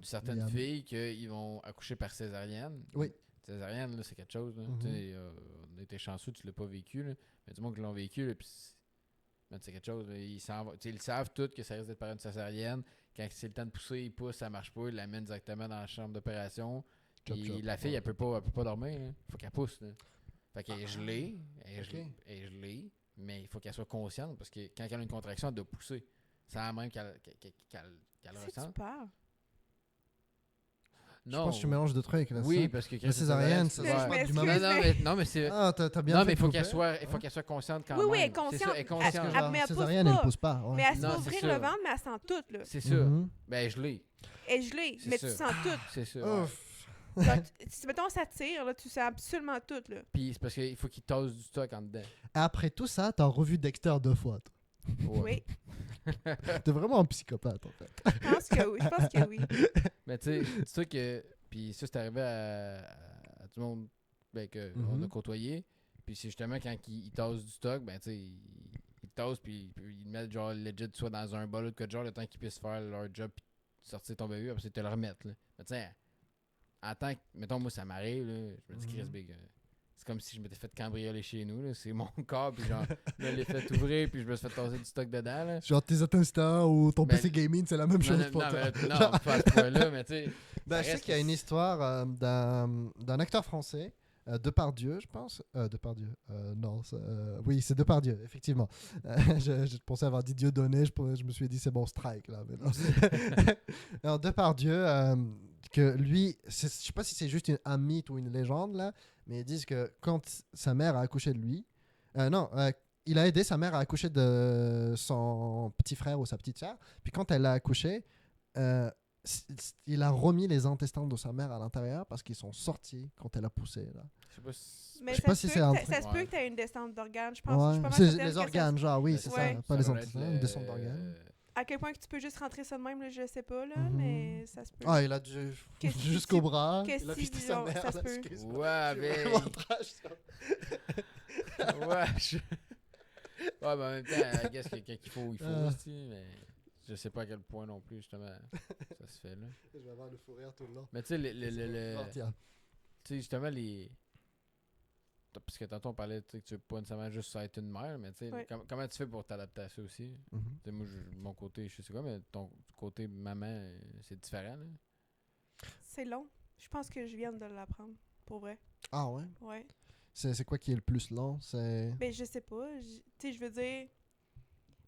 certaines Liam. filles qui vont accoucher par césarienne. Oui. Césarienne, là, c'est quelque chose. Là. Mhm. Tu sais, on a été chanceux, tu l'as pas vécu. Là. Mais du monde qui l'ont vécu, là, puis c'est quelque chose. Là, ils savent tous que ça risque d'être par une césarienne. Quand c'est le temps de pousser, ils poussent, ça marche pas, ils l'amènent directement dans la chambre d'opération. Chop, Puis chop. la fille, Ouais. elle peut pas dormir. Il faut qu'elle pousse. Là. Fait qu'elle est gelée, ok. elle est gelée, mais il faut qu'elle soit consciente parce que quand elle a une contraction, elle doit pousser. C'est la même qu'elle Si tu ressent. parles. Je pense que tu mélanges de trucs là. Oui, ça. parce que La césarienne, c'est Mais ouais. je pas du m'excuse, moment. Non, mais c'est. Ah, t'as bien Non, fait mais il de faut couper. qu'elle soit consciente quand Oui, même. oui, elle est C'est ça, elle est consciente. consciente. Elle met Césarienne, pousse elle pas. pousse pas. ouais. Mais elle se Non, fait c'est ouvrir ça. le ventre, mais elle sent tout, là. C'est ça. Mhm. Ben, je l'ai. Elle est gelée, C'est mais ça. tu sens tout. C'est ça. Ouais. Ouf. Genre, si, mettons, ça tire, là, tu sens absolument tout, là. Puis c'est parce qu'il faut qu'il tasse du stock en dedans. Après tout ça, t'as revu Dexter 2 fois. toi. Ouais. Oui, T'es vraiment un psychopathe en fait. je pense que oui. Je pense que oui. Mais tu sais, c'est sûr que. Puis ça, c'est arrivé à tout le monde ben, qu'on a Mhm. côtoyé. Puis c'est justement quand ils tassent du stock, ben tu sais, ils tassent puis ils mettent genre legit soit dans un bol ou de quoi de genre le temps qu'ils puissent faire leur job puis sortir ton bébé, après c'est te le remettre. Là. Mais tu sais, en tant que. Mettons, moi, ça m'arrive, là, je me dis, Mhm. Chris Big. C'est comme si je m'étais fait cambrioler chez nous. Là. C'est mon corps, puis genre, je l'ai fait ouvrir, puis je me suis fait tasser du stock dedans. Là. Genre tes intestins ou ton Ben, PC gaming, c'est la même Non, chose non, pour non, toi. non, pas à ce point-là, mais tu sais. Ben, ça je sais reste qu'il y a que une histoire d'un acteur français, Depardieu, je pense. Depardieu. Non, oui, c'est Depardieu, effectivement. Je pensais avoir dit Dieudonné, je me suis dit c'est bon, strike là. Mais non. Alors, Depardieu, que lui, je sais pas si c'est juste un mythe ou une légende là, mais ils disent que quand sa mère a accouché de lui, non, il a aidé sa mère à accoucher de son petit frère ou sa petite sœur, puis quand elle a accouché, euh, il a remis les intestins de sa mère à l'intérieur parce qu'ils sont sortis quand elle a poussé. Là. Je sais pas si. Mais Je sais pas ça si se c'est peut un que truc- ça se peut Ouais. que tu aies une descente d'organes. Je pense. Je suis pas mal C'est certaine les que ça- organes, genre, oui, c'est Ouais. ça. Pas les doit être intestins, une descente d'organes. À quel point que tu peux juste rentrer ça de même, là, je sais pas, là, Mhm. mais ça se peut. Ah, il a dû Qu'est-ce que jusqu'au tu- bras. qu'est-ce Il a que pisté tu- sa genre, mère. ça se là, peut. excuse-moi. Ouais, Je suis mais. vraiment trash, ça. Ouais, ouais, mais en même temps, qu'est-ce que quand il faut, il faut aussi, mais je sais pas à quel point non plus, justement, ça se fait là. Je vais avoir le fou rire tout le long. Mais tu sais, Oh, tiens. tu sais, justement, parce que tantôt on parlait, tu sais, que tu veux pas nécessairement juste être une mère, mais tu sais, Ouais. comment tu fais pour t'adapter à ça aussi? Mhm. Tu sais, moi, de mon côté, je sais quoi, mais ton côté maman, c'est différent, là. C'est long. Je pense que je viens de l'apprendre, pour vrai. Ah ouais? Ouais. C'est quoi qui est le plus long? C'est... Ben, je sais pas. Tu sais, je veux dire,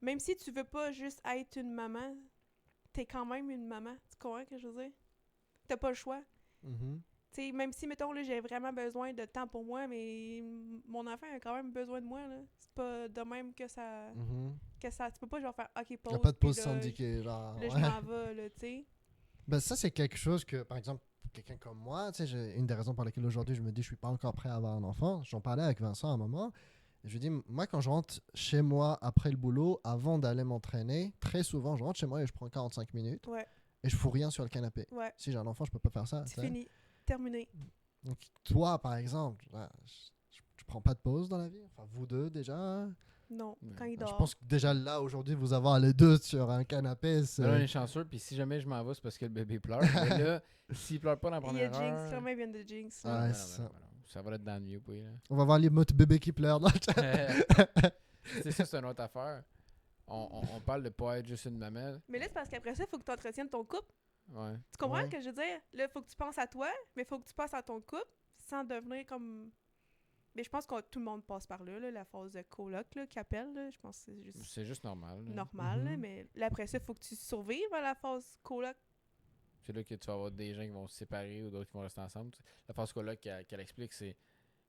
même si tu veux pas juste être une maman, t'es quand même une maman. Tu comprends ce que je veux dire? T'as pas le choix. Mhm. Tu sais, même si, mettons, là, j'ai vraiment besoin de temps pour moi, mais mon enfant a quand même besoin de moi, là. C'est pas de même que ça... Mhm. Tu peux pas, genre, faire « OK, Il pause. n'y a pas de puis pause là, syndiquée, genre. Là, je ouais. m'en vais, là, tu sais. Ben, ça, c'est quelque chose que, par exemple, quelqu'un comme moi, tu sais, une des raisons pour lesquelles aujourd'hui je me dis je suis pas encore prêt à avoir un enfant. J'en parlais avec Vincent à un moment. Et je lui dis, moi, quand je rentre chez moi après le boulot, avant d'aller m'entraîner, très souvent, je rentre chez moi et je prends 45 minutes Ouais, et je fous rien sur le canapé. ouais. Si j'ai un enfant, je peux pas faire ça. tu C'est sais. fini. Terminé. Donc, toi, par exemple, tu prends pas de pause dans la vie? Enfin, vous deux, déjà? Non, Ouais. quand il Je dort. pense que déjà là, aujourd'hui, vous avoir les deux sur un canapé, c'est... Mais là, on est chanceux, puis si jamais je m'en vais, c'est parce que le bébé pleure. Mais là, s'il pleure pas dans la Il y a première heure... Jinx, comment ils viennent de Jinx. Ah, là. ouais, non, c'est ça. non, ça va être dans le mieux, oui, là. On va voir les mots de bébé qui pleurent dans le chat. C'est ça, c'est une autre affaire. On parle de pas être juste une maman. Mais là, c'est parce qu'après ça, il faut que tu entretiennes ton couple. Ouais. Tu comprends Ouais. ce que je veux dire? Là, il faut que tu penses à toi, mais il faut que tu passes à ton couple sans devenir comme... Mais je pense que tout le monde passe par là, la phase de coloc là, qui appelle. Là. Je pense que c'est juste C'est juste normal. là. normal. Là, Mhm. mais là, après ça, il faut que tu survives à la phase coloc. C'est là que tu vas avoir des gens qui vont se séparer ou d'autres qui vont rester ensemble. La phase là qu'elle explique, c'est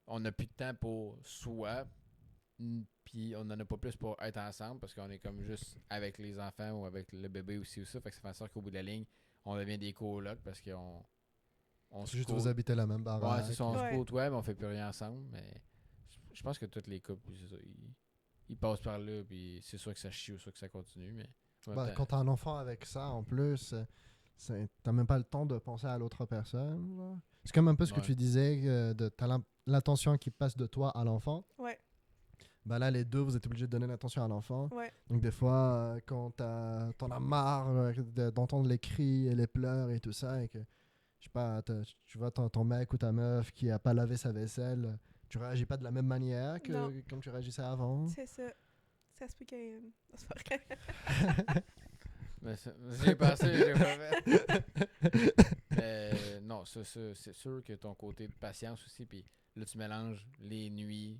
on n'a plus de temps pour soi, puis on n'en a pas plus pour être ensemble parce qu'on est comme juste avec les enfants ou avec le bébé aussi ou ça. Fait que ça fait en sorte qu'au bout de la ligne, on devient des colocs parce qu'on C'est juste vous habitez la même baraque. Ouais, c'est ça, on Ouais. se côtoie, mais on fait plus rien ensemble. Mais Je pense que tous les couples, c'est ça, ils passent par là, puis c'est soit que ça chie ou soit que ça continue, mais... en même Bah, temps, quand t'as un enfant avec ça, en plus, t'as même pas le temps de penser à l'autre personne. Là. C'est comme un peu ce que Ouais. tu disais, t'as l'attention qui passe de toi à l'enfant. Ouais, Bah là, les deux, vous êtes obligés de donner l'attention à l'enfant. ouais. Donc des fois, quand t'en as marre d'entendre les cris et les pleurs et tout ça, et que, je sais pas, tu vois ton mec ou ta meuf qui a pas lavé sa vaisselle, tu réagis pas de la même manière que Non. comme tu réagissais avant. C'est ça. Ça se peut qu'il y ait... C'est pas vrai. mais j'ai pensé, j'ai pas fait. Mais non, ça, c'est sûr que ton côté de patience aussi, puis là, tu mélanges les nuits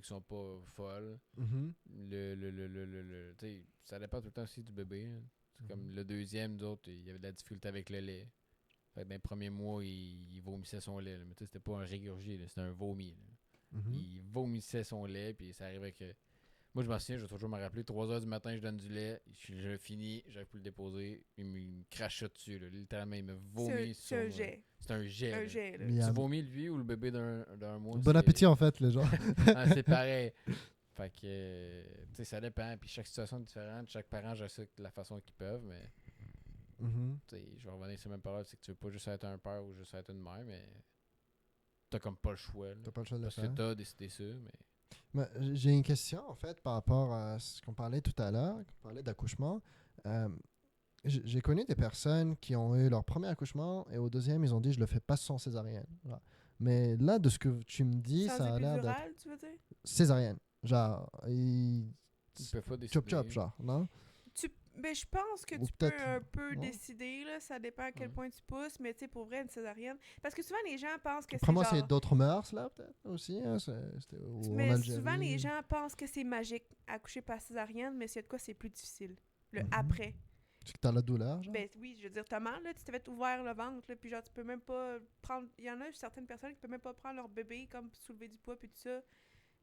qui sont pas folles. Mhm. Tu sais, ça dépend tout le temps aussi du bébé. Hein. C'est comme le deuxième, d'autres, il y avait de la difficulté avec le lait. Fait que dans les premiers mois, il vomissait son lait. Là. Mais tu sais, c'était pas un régurgie, là, c'était un vomi. Là. Mhm. Il vomissait son lait, puis ça arrivait que... Moi, je m'en souviens, je vais toujours me rappeler, 3 heures du matin, je donne du lait, je finis, j'arrive plus le déposer, il me crache ça dessus, là. Littéralement, il me vomit sur C'est un moi. jet. C'est un jet. Un là. jet, là. Miam. Tu vomis lui ou le bébé d'un mois? Bon c'est- appétit en fait, les gens. Ah, c'est pareil. Fait que, tu sais, ça dépend. Puis chaque situation est différente. Chaque parent gère ça de la façon qu'ils peuvent. Mais, Mhm. tu sais, je vais revenir sur la même parole. C'est que tu veux pas juste être un père ou juste être une mère, mais t'as comme pas le choix. Là, T'as pas le choix de le parce que faire. t'as décidé ça. Mais... J'ai une question en fait par rapport à ce qu'on parlait tout à l'heure, qu'on parlait d'accouchement. J'ai connu des personnes qui ont eu leur premier accouchement et au deuxième ils ont dit je le fais pas sans césarienne. Voilà. Mais là de ce que tu me dis, Sans ça a l'air d'être épidural, tu veux dire? césarienne. Genre, Ils peuvent pas décider. chop chop genre, non? Ben, je pense que Ou tu peux peut-être- un peu non. décider, là. Ça dépend à quel Ouais. point tu pousses, mais tu sais, pour vrai, une césarienne. Parce que souvent, les gens pensent que Après c'est moi genre... c'est d'autres mœurs là peut-être aussi. Hein, ou en Mais Algérie. souvent, les gens pensent que c'est magique accoucher par césarienne, mais c'est de quoi c'est plus difficile. Le Mhm. après. C'est que t'as la douleur genre. Ben oui, je veux dire, t'as mal, là, tu t'es fait ouvert le ventre, là, puis genre, tu peux même pas prendre... Il y en a certaines personnes qui peuvent même pas prendre leur bébé, comme soulever du poids, puis tout ça.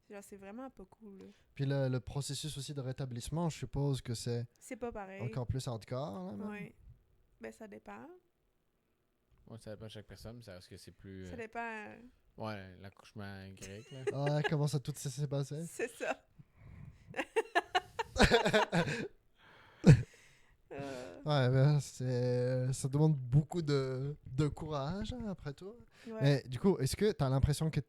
Genre, c'est vraiment pas cool, là. Puis le processus aussi de rétablissement, je suppose que c'est C'est pas pareil. encore plus hardcore. Là, même. Ouais. Ben, ça dépend. Ouais, ça dépend de chaque personne. Mais ça reste que c'est plus. Ça dépend... Ouais, l'accouchement grec. Là. Ah, comment ça tout s'est passé? C'est ça. Ouais, ben, ça demande beaucoup de courage, hein, après tout. Ouais. Mais du coup, est-ce que tu as l'impression que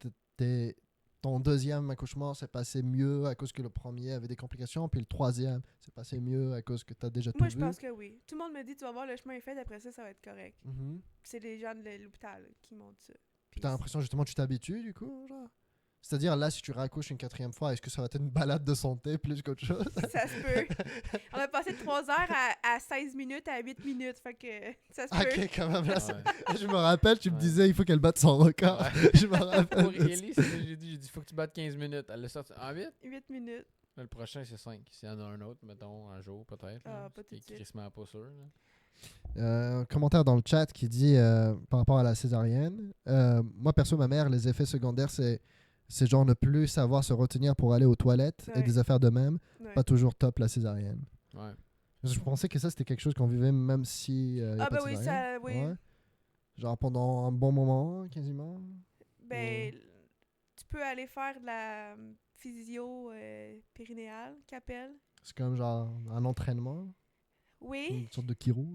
ton deuxième accouchement s'est passé mieux à cause que le premier avait des complications, puis le troisième s'est passé mieux à cause que tu as déjà tout Moi, vu? je pense que oui. Tout le monde me dit, tu vas voir, le chemin est fait, après ça, ça va être correct. Mhm. C'est les gens de l'hôpital qui m'ont dit ça. Puis tu as l'impression justement que tu t'habitues, du coup, genre? C'est-à-dire, là, si tu raccouches une quatrième fois, est-ce que ça va être une balade de santé plus qu'autre chose? Ça se peut. On a passé de 3 heures à 16 minutes à 8 minutes, fait que ça se peut. Ok, quand même, là, Ouais. je me rappelle, tu me Ouais. disais, il faut qu'elle batte son record. Ouais. Je me rappelle. Pour Ellie, c'est ce que j'ai dit. J'ai dit, faut que tu battes 15 minutes. Elle l'a sorti en 8. 8 minutes. Là, le prochain, c'est 5. S'il y en a un autre, mettons, un jour, peut-être. Ah, là, pas ce tout de qui suite. est crissement pas sûr. Là. Un commentaire dans le chat qui dit par rapport à la césarienne, moi perso ma mère les effets secondaires c'est genre ne plus savoir se retenir pour aller aux toilettes et Ouais. des affaires de même, Ouais. pas toujours top la césarienne. Ouais. Je pensais que ça c'était quelque chose qu'on vivait même si y a Ah, pas ben de oui, césarienne. ça, oui. Ouais. Genre pendant un bon moment quasiment. Ben, tu peux aller faire de la physio périnéale, qu'appelle. C'est comme genre un entraînement, Oui, une sorte de chiro.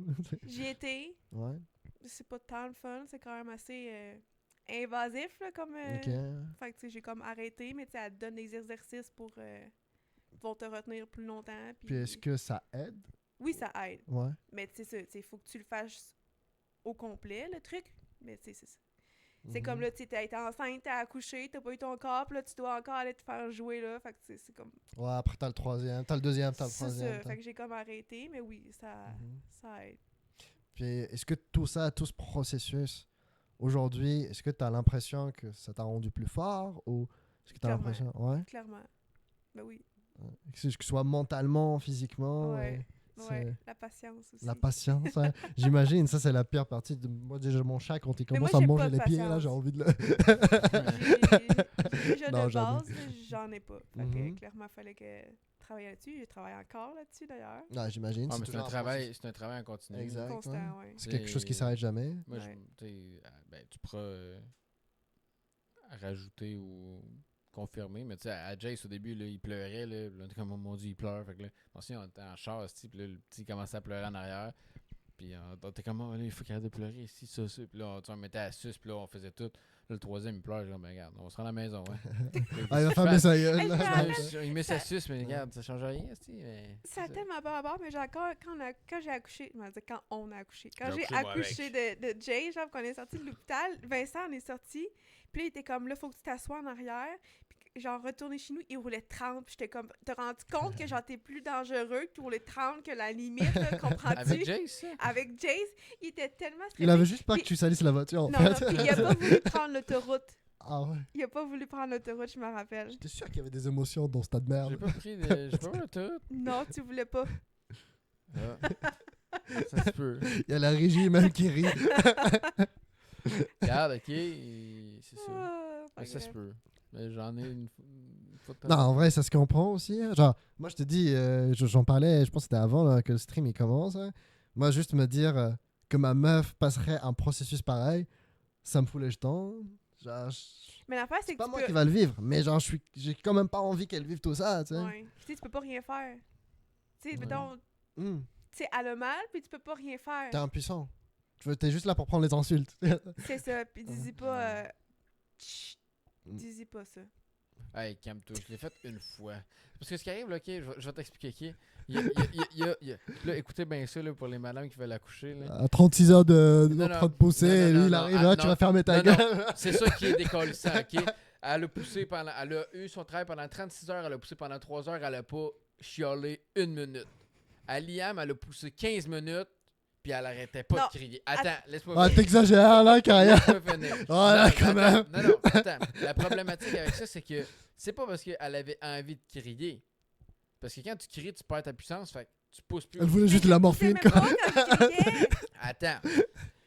j'y étais. Ouais. C'est pas tant le fun, c'est quand même assez invasif, là, comme... OK. Fait que, tu sais, j'ai comme arrêté, mais tu sais, elle te donne des exercices pour te retenir plus longtemps. Puis est-ce que ça aide? Oui, ça aide. Ouais. Mais tu sais, il faut que tu le fasses au complet, le truc. Mais tu sais, c'est ça. C'est Mhm. comme là, tu sais, t'as été enceinte, t'as accouché, t'as pas eu ton corps, puis là, tu dois encore aller te faire jouer, là. Fait que tu sais, c'est comme... Ouais, après t'as le troisième, t'as le deuxième, t'as le C'est troisième. ça. Fait que j'ai comme arrêté, mais oui, Mhm. ça aide. Puis est-ce que tout ça, tout ce processus, aujourd'hui, est-ce que tu as l'impression que ça t'a rendu plus fort ou est-ce que tu as Clairement. l'impression. Ouais. Clairement. Ben oui. Que ce soit mentalement, physiquement. Ouais. c'est Ouais. La patience aussi. La patience, hein. J'imagine, ça c'est la pire partie. Moi, déjà, mon chat, quand il Mais moi, commence à me j'ai manger pas de les pieds, là, patience. j'ai envie de le. J'ai déjà Non, de j'avoue. base, là, j'en ai pas. Fait Mhm. que clairement, il fallait que je travaille là-dessus. Je travaille encore là-dessus, d'ailleurs. Non, j'imagine. Ah, mais c'est toujours un travail, c'est un travail en continu. Exact. Constant, ouais. C'est quelque chose qui s'arrête jamais. Moi, Ouais. tu pourras rajouter ou confirmé. Mais tu sais, à Jace, au début, là, il pleurait. Là, on était comme, oh mon Dieu, il pleure. Fait que là, aussi, on était en char, puis là, le petit commençait à pleurer en arrière. Puis on était comme, oh, là, il faut qu'il arrête de pleurer ici, ça. Puis là, on mettait à sus, puis là, on faisait tout. Là, le troisième, il pleure. Genre, ben, regarde, on se rend à la maison. Ouais. Ah, il va fermer sa gueule. Hey, là. Il met sa suce, mais regarde, ça change rien, mais... Ça a tellement pas rapport, mais genre, quand j'ai accouché, je me disais quand on a accouché. Quand J'ai j'ai accouché, moi, accouché de Jay, genre, qu'on est sorti de l'hôpital, Vincent en est sorti, puis là, il était comme, là, faut que tu t'assoies en arrière. Puis, genre, retourner chez nous, il roulait 30. Puis j'étais comme, t'as rendu compte que, genre, t'es plus dangereux que tu roulais 30 que la limite, là, comprends-tu? Avec Jace, ça? Avec Jace, il était tellement stressé. Il avait juste pas Puis- que tu salisses la voiture, en Non, fait. non, puis il a pas voulu prendre l'autoroute. Ah ouais. Il a pas voulu prendre l'autoroute, je me rappelle. J'étais sûr qu'il y avait des émotions dans ce tas de merde. J'ai pas pris de... J'ai pas pris tout. Non, tu voulais pas. Ah. Ça se peut. Il y a la régie même qui rit. Regarde, ok, c'est ça. Ah, Mais ça se grave. peut. Mais j'en ai une fois de temps. Non, en vrai, ça se comprend aussi. Hein. Genre, moi, je te dis, j'en parlais, je pense que c'était avant là, que le stream il commence. Hein. Moi, juste me dire que ma meuf passerait un processus pareil, ça me fout les jetons. Genre, Mais l'affaire, c'est c'est que pas tu moi peux... qui va le vivre, mais genre, j'ai quand même pas envie qu'elle vive tout ça, tu sais. Ouais. Puis, tu sais, tu peux pas rien faire. Tu sais, Ouais. mettons, Hmm. tu sais, elle a mal, puis tu peux pas rien faire. T'es impuissant. T'es juste là pour prendre les insultes. C'est ça. Puis dis-y pas... Chut, Mm. dis-y pas ça. Hey, calme-toi, je l'ai fait une fois. Parce que ce qui arrive, là, ok, je vais t'expliquer, ok. Il y a- Là, écoutez bien ça, là, pour les madames qui veulent accoucher, là. À 36 heures Non, en train de non. pousser, Non, non, et lui, non, il non. arrive, Ah, là, tu non. vas fermer ta Non, non. gueule. C'est ça qui est décollissant, ok. Elle a poussé pendant... Elle a eu son travail pendant 36 heures, elle a poussé pendant 3 heures, elle a pas chiolé 1 minute. À Liam, elle a poussé 15 minutes, puis elle arrêtait pas Non. de crier. Attends, laisse-moi Ah, finir. t'exagères, là, carrière. Laisse-moi finir. Oh, là, Non, quand attends, même. Non, attends. La problématique avec ça, c'est que c'est pas parce qu'elle avait envie de crier. Parce que quand tu cries, tu perds ta puissance, fait que tu pousses plus. Elle voulait juste de la morphine, C'est quoi. même pas quand il criait. Attends.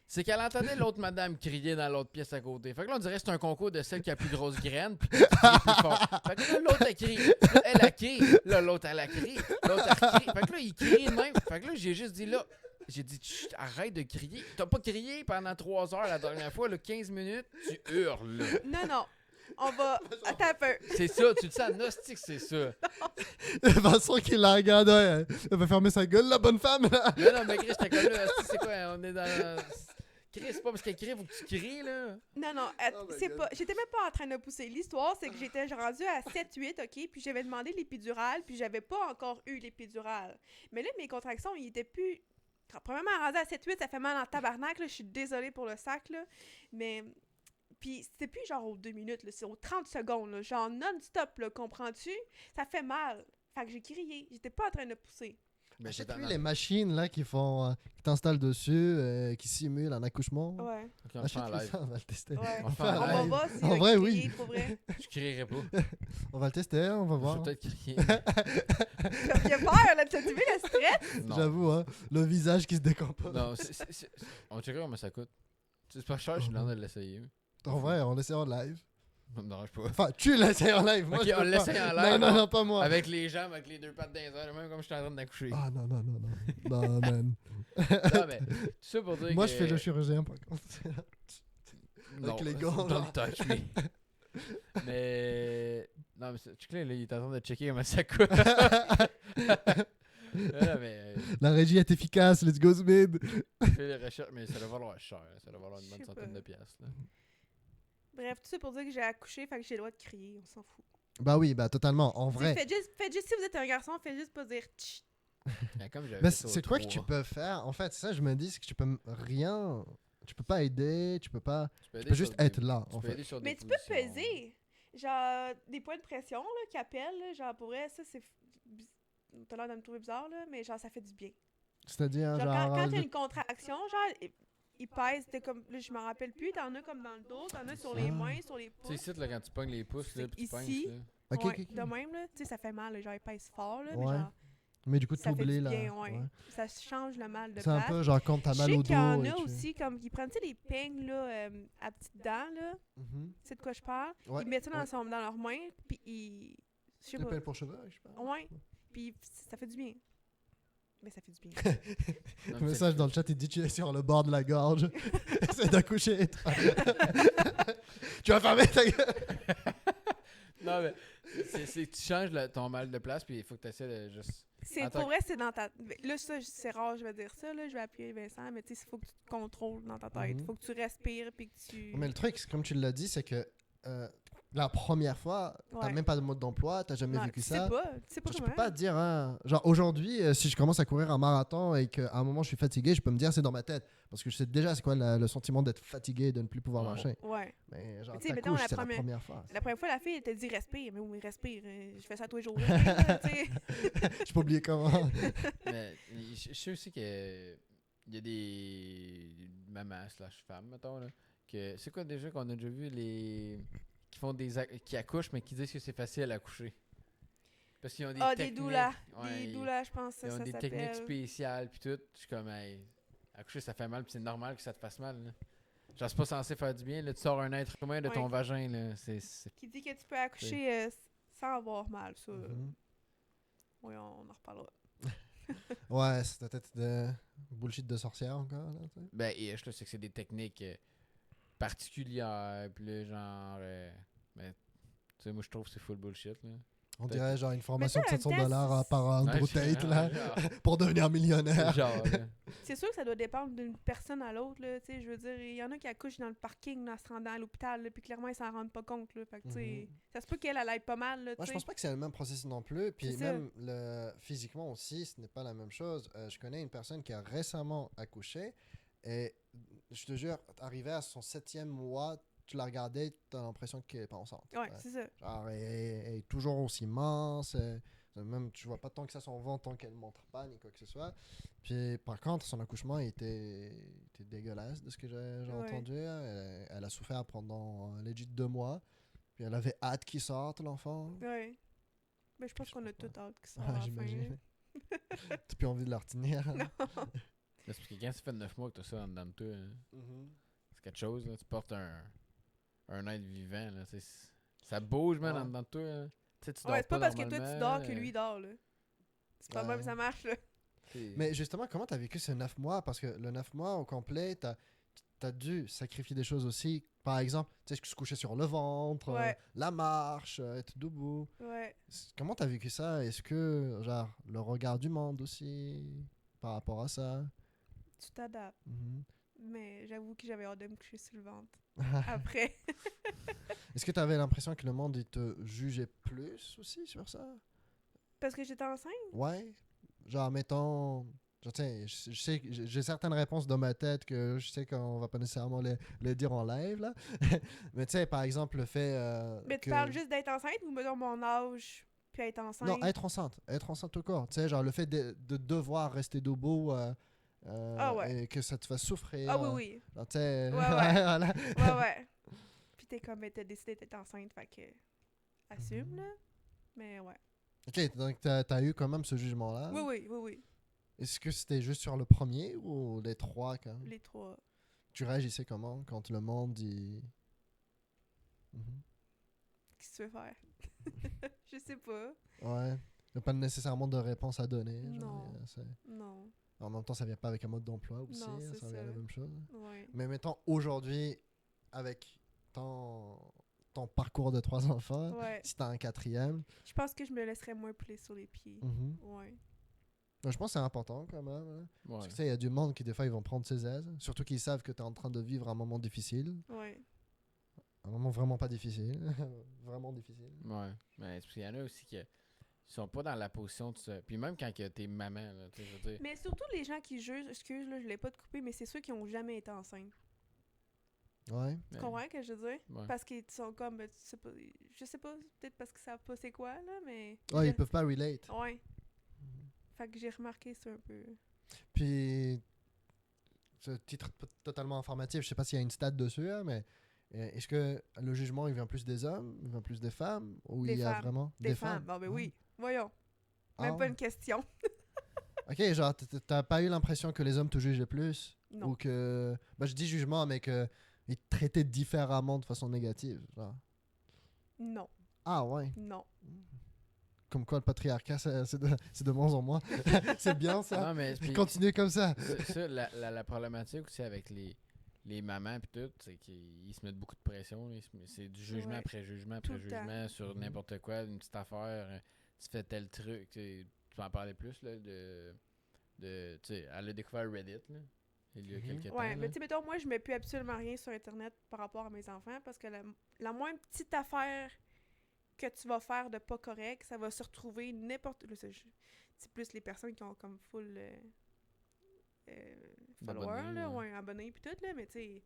C'est qu'elle entendait l'autre madame crier dans l'autre pièce à côté. Fait que là, on dirait que c'est un concours de celle qui a la plus grosse graine, puis qui crie plus fort. Fait que là, l'autre, elle crie. Là, elle a crié. Là, l'autre, elle a crié. L'autre, elle crie. Fait que là, il crie de même. Fait que là, j'ai juste dit là. J'ai dit, chut, arrête de crier. T'as pas crié pendant 3 heures la dernière fois, là, 15 minutes, tu hurles. Là. Non, non. On va... Attends un peu. C'est ça, tu te sens agnostique, c'est ça. Vincent qui la regarde, ouais, elle va fermer sa gueule, la bonne femme. Là. Non, mais Chris, j'étais comme là, c'est quoi, on est dans... Chris, c'est pas parce qu'elle crie, faut que tu cries, là. Non, non, Oh my c'est God. pas... J'étais même pas en train de pousser. L'histoire, c'est que j'étais rendue à 7-8, OK? Puis j'avais demandé l'épidurale, puis j'avais pas encore eu l'épidurale. Mais là, mes contractions, ils étaient plus... Premièrement, rendu à 7-8, ça fait mal en tabarnak, là. Je suis désolée pour le sac, là. Mais... Puis c'était plus genre aux 2 minutes, là. C'est aux 30 secondes, là. Genre non-stop, là. Comprends-tu? Ça fait mal. Fait que j'ai crié. J'étais pas en train de pousser. Mais J'ai j'étais vu dans- les machines là qui font, qui t'installes dessus, qui simulent un accouchement. Ouais. Ok, on le fait en Achète-le live. ça, on va le tester. Ouais. On le fait On en va live. voir si En vrai, oui. crier, pour vrai. Je crierai pas. On va le tester, on va Je voir. vais peut-être crier. J'ai peur, là. T'as vu le stress? Non. J'avoue, hein, le visage qui se décompose. Non, on checkera comment ça coûte. C'est pas cher, je suis dans de l'essayer. En vrai, on l'essaie en live. Ça me dérange pas. Enfin, tu l'essayes en live. Moi, Ok, je on peux pas. l'essaye en live. Non, non, pas moi. Avec les jambes, avec les deux pattes dans les airs, même comme je suis en train d'accoucher. Ah non, non, non, non. Non, man. Non, mais tout ça pour dire Moi, que... je fais le chirurgien, par contre. Non, avec les gants, Don't là. touch me. Mais... Non, mais check là, il est en train de checker comment ça coûte. Non, mais... La régie est efficace, let's go Smith. Fais les recherches, mais ça doit valoir cher. Ça doit valoir une Je bonne sais centaine pas. de piastres. Là. Bref, tout ça pour dire que j'ai accouché, fait que j'ai le droit de crier, on s'en fout. Bah oui, bah totalement, en vrai. Faites juste si vous êtes un garçon, faites juste pas dire tch. Mais comme j'avais Bah, fait ça c'est au quoi que tu 3, peux faire? En fait, ça, je me dis, c'est que tu peux rien. Tu peux pas aider, tu peux pas. aider Tu peux sur juste des- être là, tu en peux fait. aider sur Mais des tu peux positions. peser. Genre, des points de pression, là, qui appellent, là, genre, pour vrai, ça, c'est... T'as l'air de me trouver bizarre, là, mais genre, ça fait du bien. C'est-à-dire, Genre, genre. quand t'as une contraction, genre, il pèse, t'es comme... Là, je m'en rappelle plus, t'en as comme dans le dos, t'en as sur les Ah. mains, sur les Tu sais, pouces. ici, là, quand tu pognes les pouces, là, C'est puis tu ici. pinces, là. Ok, Ouais, ok, ok. de même, là, tu sais, ça fait mal, là, genre, il pèse fort, là, mais Ouais. genre, Mais du coup, ça fait t'oublies du là. bien, ouais. ouais. Ça change le mal de C'est un place. peu genre quand t'as Je mal sais au qu'il y en dos. et a tu- aussi, comme, qui prennent, tu sais, les peignes, là, à petites dents, là. Mhm. Tu sais de quoi je parle? Ouais, Ils mettent ça ouais. dans leurs mains, puis ils... Je sais Des pas. pelles pour cheveux, je sais pas. Ouais. Puis ça fait du bien. Mais ça fait du bien. Non, Le mais message c'est- dans le chat, il dit tu es sur le bord de la gorge. Essaie d'accoucher. Tu vas fermer ta gueule. Non, mais tu changes ton mal de place, puis il faut que tu essaies de juste. C'est, Attends. pour vrai, c'est dans ta... Là, ça, c'est rare, je vais dire ça, là, je vais appuyer Vincent, mais tu sais, il faut que tu te contrôles dans ta tête. Il faut que tu respires, puis que tu... Mais le truc, comme tu l'as dit, c'est que la première fois, t'as Ouais. même pas de mode d'emploi, t'as jamais Non, vécu tu ça. sais pas, tu sais pas Je comment. peux pas te dire, hein, genre aujourd'hui, si je commence à courir un marathon et qu'à un moment je suis fatigué, je peux me dire c'est dans ma tête. Parce que je sais déjà c'est quoi le sentiment d'être fatigué et de ne plus pouvoir Ouais. marcher. Ouais. Mais genre, Mais tu sais, mettons, t'accouches, la c'est la première- première fois. La première fois, la fille, elle t'a dit respire. Mais oui, respire. Je fais ça tous les jours. Respire, là, tu sais. Je peux oublier comment. Mais je sais aussi que il y a des mamans / femmes, mettons, là, que c'est quoi déjà qu'on a déjà vu les qui font qui accouchent mais qui disent que c'est facile à accoucher. Parce qu'ils ont des Ah, techniques. des doulas. Ouais, Des doulas, je pense que ils ont ça des s'appelle. techniques spéciales puis tout. Je suis comme hey, accoucher ça fait mal puis c'est normal que ça te fasse mal. Là. Genre c'est pas censé faire du bien. Là, tu sors un être humain de ton Ouais. vagin. Là. C'est... Qui dit que tu peux accoucher sans avoir mal, ça. Mhm. Oui, on en reparlera. Ouais, c'est peut-être de bullshit de sorcière encore. Là, tu sais. Ben, ish, là, c'est que c'est des techniques particulières. Puis là, genre. Ben, tu sais, moi, je trouve que c'est full bullshit. Là. On Peut-être. dirait genre une formation de ça, en 700 même temps, dollars par Andrew Ouais, Tate là, genre, pour devenir millionnaire. genre, là. C'est sûr que ça doit dépendre d'une personne à l'autre, là, tu sais, je veux dire, il y en a qui accouchent dans le parking en se rendant à l'hôpital, là, puis clairement, ils s'en rendent pas compte, là, fait que, tu sais, ça se peut qu'elle aille pas mal, là, tu Moi, je sais. pense pas que c'est le même processus non plus. Puis C'est ça. même physiquement aussi, ce n'est pas la même chose. Je connais une personne qui a récemment accouché et je te jure, arrivé à son 7e mois, tu la regardais, tu as l'impression qu'elle n'est pas enceinte. Ouais, c'est ça. Genre, elle est toujours aussi mince. Même, tu vois pas tant que ça son ventre tant qu'elle ne montre pas ni quoi que ce soit. Puis par contre, son accouchement était dégueulasse de ce que j'ai Ouais. entendu. Elle a souffert pendant legit 2 mois. Puis elle avait hâte qu'il sorte, l'enfant. Ouais. Ben, je pense Je qu'on a comprends. tout hâte que ça Ah, à la fin, j'imagine. là. T'as plus envie de la retenir. Non. C'est parce que quand ça fait 9 mois que t'as ça en dedans de toi, hein, Mhm. c'est quelque chose. Là. Tu portes un être vivant. Là, tu sais, ça bouge, man, Ouais. en dedans de toi. Hein. Tu sais, tu dors Ouais, c'est pas parce que toi, tu normalement, dors que lui dort, là. C'est pas Ouais. même ça marche, là. t'sais, Mais justement, comment t'as vécu ces 9 mois? Parce que le 9 mois au complet, t'as dû sacrifier des choses aussi. Par exemple, tu sais, se coucher sur le ventre, Ouais. la marche, être debout. Ouais. Comment t'as vécu ça? Est-ce que, genre, le regard du monde aussi, par rapport à ça? Tu t'adaptes. Mhm. Mais j'avoue que j'avais hâte de me coucher sur le ventre. Après. Est-ce que t'avais l'impression que le monde, il te jugeait plus aussi sur ça? Parce que j'étais enceinte. Ouais. Genre, mettons. Genre, tiens, je sais que j'ai certaines réponses dans ma tête que je sais qu'on va pas nécessairement les dire en live, là. Mais tu sais, par exemple, le fait. Mais tu que... parles juste d'être enceinte ou mettons mon âge puis être enceinte? Non, être enceinte. Être enceinte tout court. Tu sais, genre, le fait de devoir rester debout. Ah ouais. Et que ça te fasse souffrir. Ah oui, oui. Genre, tu sais. Ouais, ouais. voilà. Ouais, ouais. Puis t'es comme, t'as décidé d'être enceinte, fait que. Assume, là. Mais ouais. Ok, donc t'as eu quand même ce jugement-là. Oui, oui, oui, oui. Est-ce que c'était juste sur le premier ou les 3 quand même? Les 3. Tu réagissais comment quand le monde dit. Mhm. Qu'est-ce que tu veux faire? Je sais pas. Ouais. Il n'y a pas nécessairement de réponse à donner. Non. C'est- Non. En même temps, ça vient pas avec un mode d'emploi aussi. Non, c'est Ça revient à ça. la même chose. Ouais. Mais mettons, aujourd'hui, avec ton parcours de 3 enfants, Ouais. si t'as un 4e, Je pense que je me laisserais moins plier sur les pieds. mhm. Ouais. Je pense que c'est important quand même. Hein. ouais. Parce que tu sais, il y a du monde qui, des fois, ils vont prendre ses aises. Surtout qu'ils savent que tu es en train de vivre un moment difficile. Ouais. Un moment vraiment pas difficile. Vraiment difficile. Ouais. Mais il y en a aussi qui sont pas dans la position de ça. Puis même quand que t'es maman, là, tu sais, je veux dire. Mais surtout les gens qui jugent, excuse, là, je l'ai pas te couper, mais c'est ceux qui ont jamais été enceintes. Ouais. Tu ben, comprends ce que je veux dire? ouais. Parce qu'ils sont comme, tu sais pas, je sais pas, peut-être parce qu'ils savent pas c'est quoi, là, mais. Ouais, ils peuvent pas relate. Ouais. Fait que j'ai remarqué ça un peu. Puis, ce titre totalement informatif, je sais pas s'il y a une stat dessus, hein, mais est-ce que le jugement, il vient plus des hommes, il vient plus des femmes, ou Des il y a femmes. vraiment Des femmes. Bon, ben oui. Voyons. Même Ah pas ouais. une question. Ok, genre, t'as pas eu l'impression que les hommes te jugeaient plus? Non. Ou que... Bah, je dis jugement, mais que ils te traitaient différemment de façon négative, genre. Non. Ah ouais. Non. Comme quoi, le patriarcat, c'est de moins en moins. C'est bien, ça. Non, mais puis, Continuez comme ça. ça, la problématique aussi avec les les mamans pis tout, c'est qu'ils se mettent beaucoup de pression. Là. C'est du jugement Ouais. après jugement Tout après le temps. jugement sur Mhm. n'importe quoi, une petite affaire, tu fais tel truc. Tu peux en parler plus là, tu sais, elle a découvert Reddit là, il y a Mhm. quelques temps. Ouais, mais là. tu sais, mettons, moi, je mets plus absolument rien sur Internet par rapport à mes enfants parce que la moindre petite affaire que tu vas faire de pas correct, ça va se retrouver n'importe... là, c'est plus les personnes qui ont comme full followers, D'abonnés, là, ouais. ouais, abonnés puis tout, là, mais tu sais,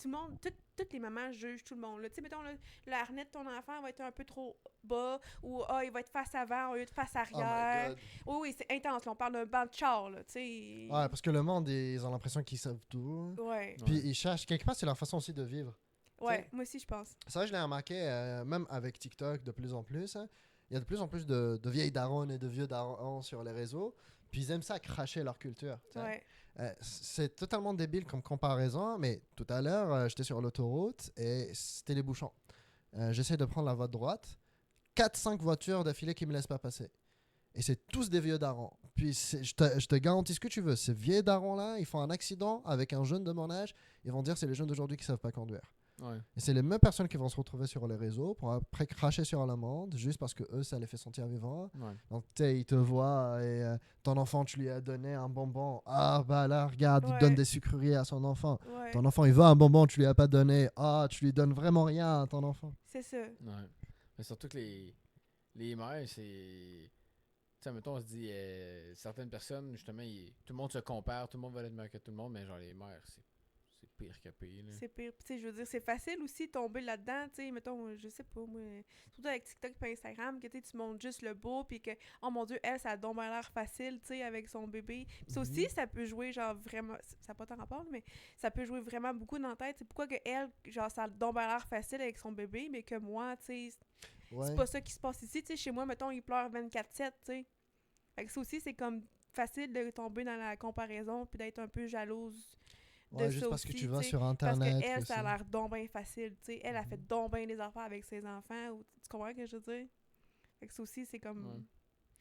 tout le monde, toutes les mamans jugent tout le monde, là. Tu sais, mettons, là, la harnais de ton enfant va être un peu trop bas ou il va être face avant au lieu de face Oh my arrière. god. Oui, oui, c'est intense, là, on parle d'un banc de char, là, tu sais. Ouais, parce que le monde, ils ont l'impression qu'ils savent tout. Ouais, Puis Ouais. ils cherchent, quelque part, c'est leur façon aussi de vivre. ouais, T'sais. moi aussi, je pense. Ça, je l'ai remarqué, même avec TikTok de plus en plus. Hein. Il y a de plus en plus de vieilles darons et de vieux darons sur les réseaux. Puis ils aiment ça cracher leur culture. T'sais. Ouais, C'est totalement débile comme comparaison, mais tout à l'heure, j'étais sur l'autoroute et c'était les bouchons. J'essaie de prendre la voie de droite. 4-5 voitures d'affilée qui me laissent pas passer. Et c'est tous des vieux darons. Puis je te garantis ce que tu veux. Ces vieux darons-là, ils font un accident avec un jeune de mon âge. Ils vont dire c'est les jeunes d'aujourd'hui qui savent pas conduire. Ouais. Et c'est les mêmes personnes qui vont se retrouver sur les réseaux pour après cracher sur la monde juste parce que eux, ça les fait sentir vivants. Ouais. Donc, tu sais, ils te voient et ton enfant, tu lui as donné un bonbon. Ah, bah là, regarde, il Ouais. donne des sucreries à son enfant. ouais, Ton enfant, il veut un bonbon, tu lui as pas donné. Ah, tu lui donnes vraiment rien à ton enfant. c'est ça. Ouais. Mais surtout que les mères, c'est. Tu sais, mettons, on se dit, certaines personnes, justement, tout le monde se compare, tout le monde veut être meilleur que tout le monde, mais genre les mères, c'est pire que pire. Là. C'est pire. Puis, tu sais, je veux dire, c'est facile aussi de tomber là-dedans, tu sais, mettons, je sais pas, moi, surtout avec TikTok et Instagram, que tu montres juste le beau, puis que, oh mon Dieu, elle, ça a donc bien l'air facile, tu sais, avec son bébé. Puis ça aussi, ça peut jouer, genre, vraiment, ça n'a pas tant rapport, mais ça peut jouer vraiment beaucoup dans la tête. C'est pourquoi que elle, genre, ça a donc bien l'air facile avec son bébé, mais que moi, tu sais, Ouais. c'est pas ça qui se passe ici, tu sais, chez moi, mettons, il pleure 24/7, tu sais. Fait que ça aussi, c'est comme facile de tomber dans la comparaison, puis d'être un peu jalouse de Ouais, juste ça parce que aussi, tu vas tu sais. sur Parce que Internet. elle, que ça a c'est- l'air donc bien facile, tu sais. Elle a fait donc bien des affaires avec ses enfants. Tu comprends ce que je veux dire? Fait que ça aussi, c'est comme Ouais.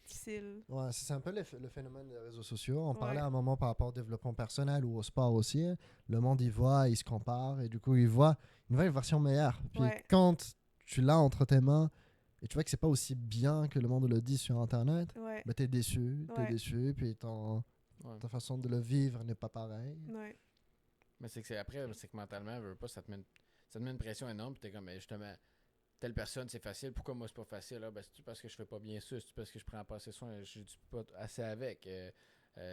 difficile. Ouais, c'est un peu le phénomène des réseaux sociaux. On parlait Ouais. à un moment par rapport au développement personnel ou au sport aussi. Le monde, il voit, il se compare et du coup, il voit une nouvelle version meilleure. Puis Ouais. quand tu l'as entre tes mains et tu vois que c'est pas aussi bien que le monde le dit sur Internet, Ouais. bah, t'es déçu, Ouais. puis Ouais. ta façon de le vivre n'est pas pareille. Ouais. Mais après, c'est que mentalement, veux pas, ça te met une pression énorme, pis t'es comme, mais justement, telle personne, c'est facile, pourquoi moi c'est pas facile? Ah, ben, c'est-tu parce que je fais pas bien ça? C'est-tu parce que je prends pas assez soin? Je dis pas assez avec?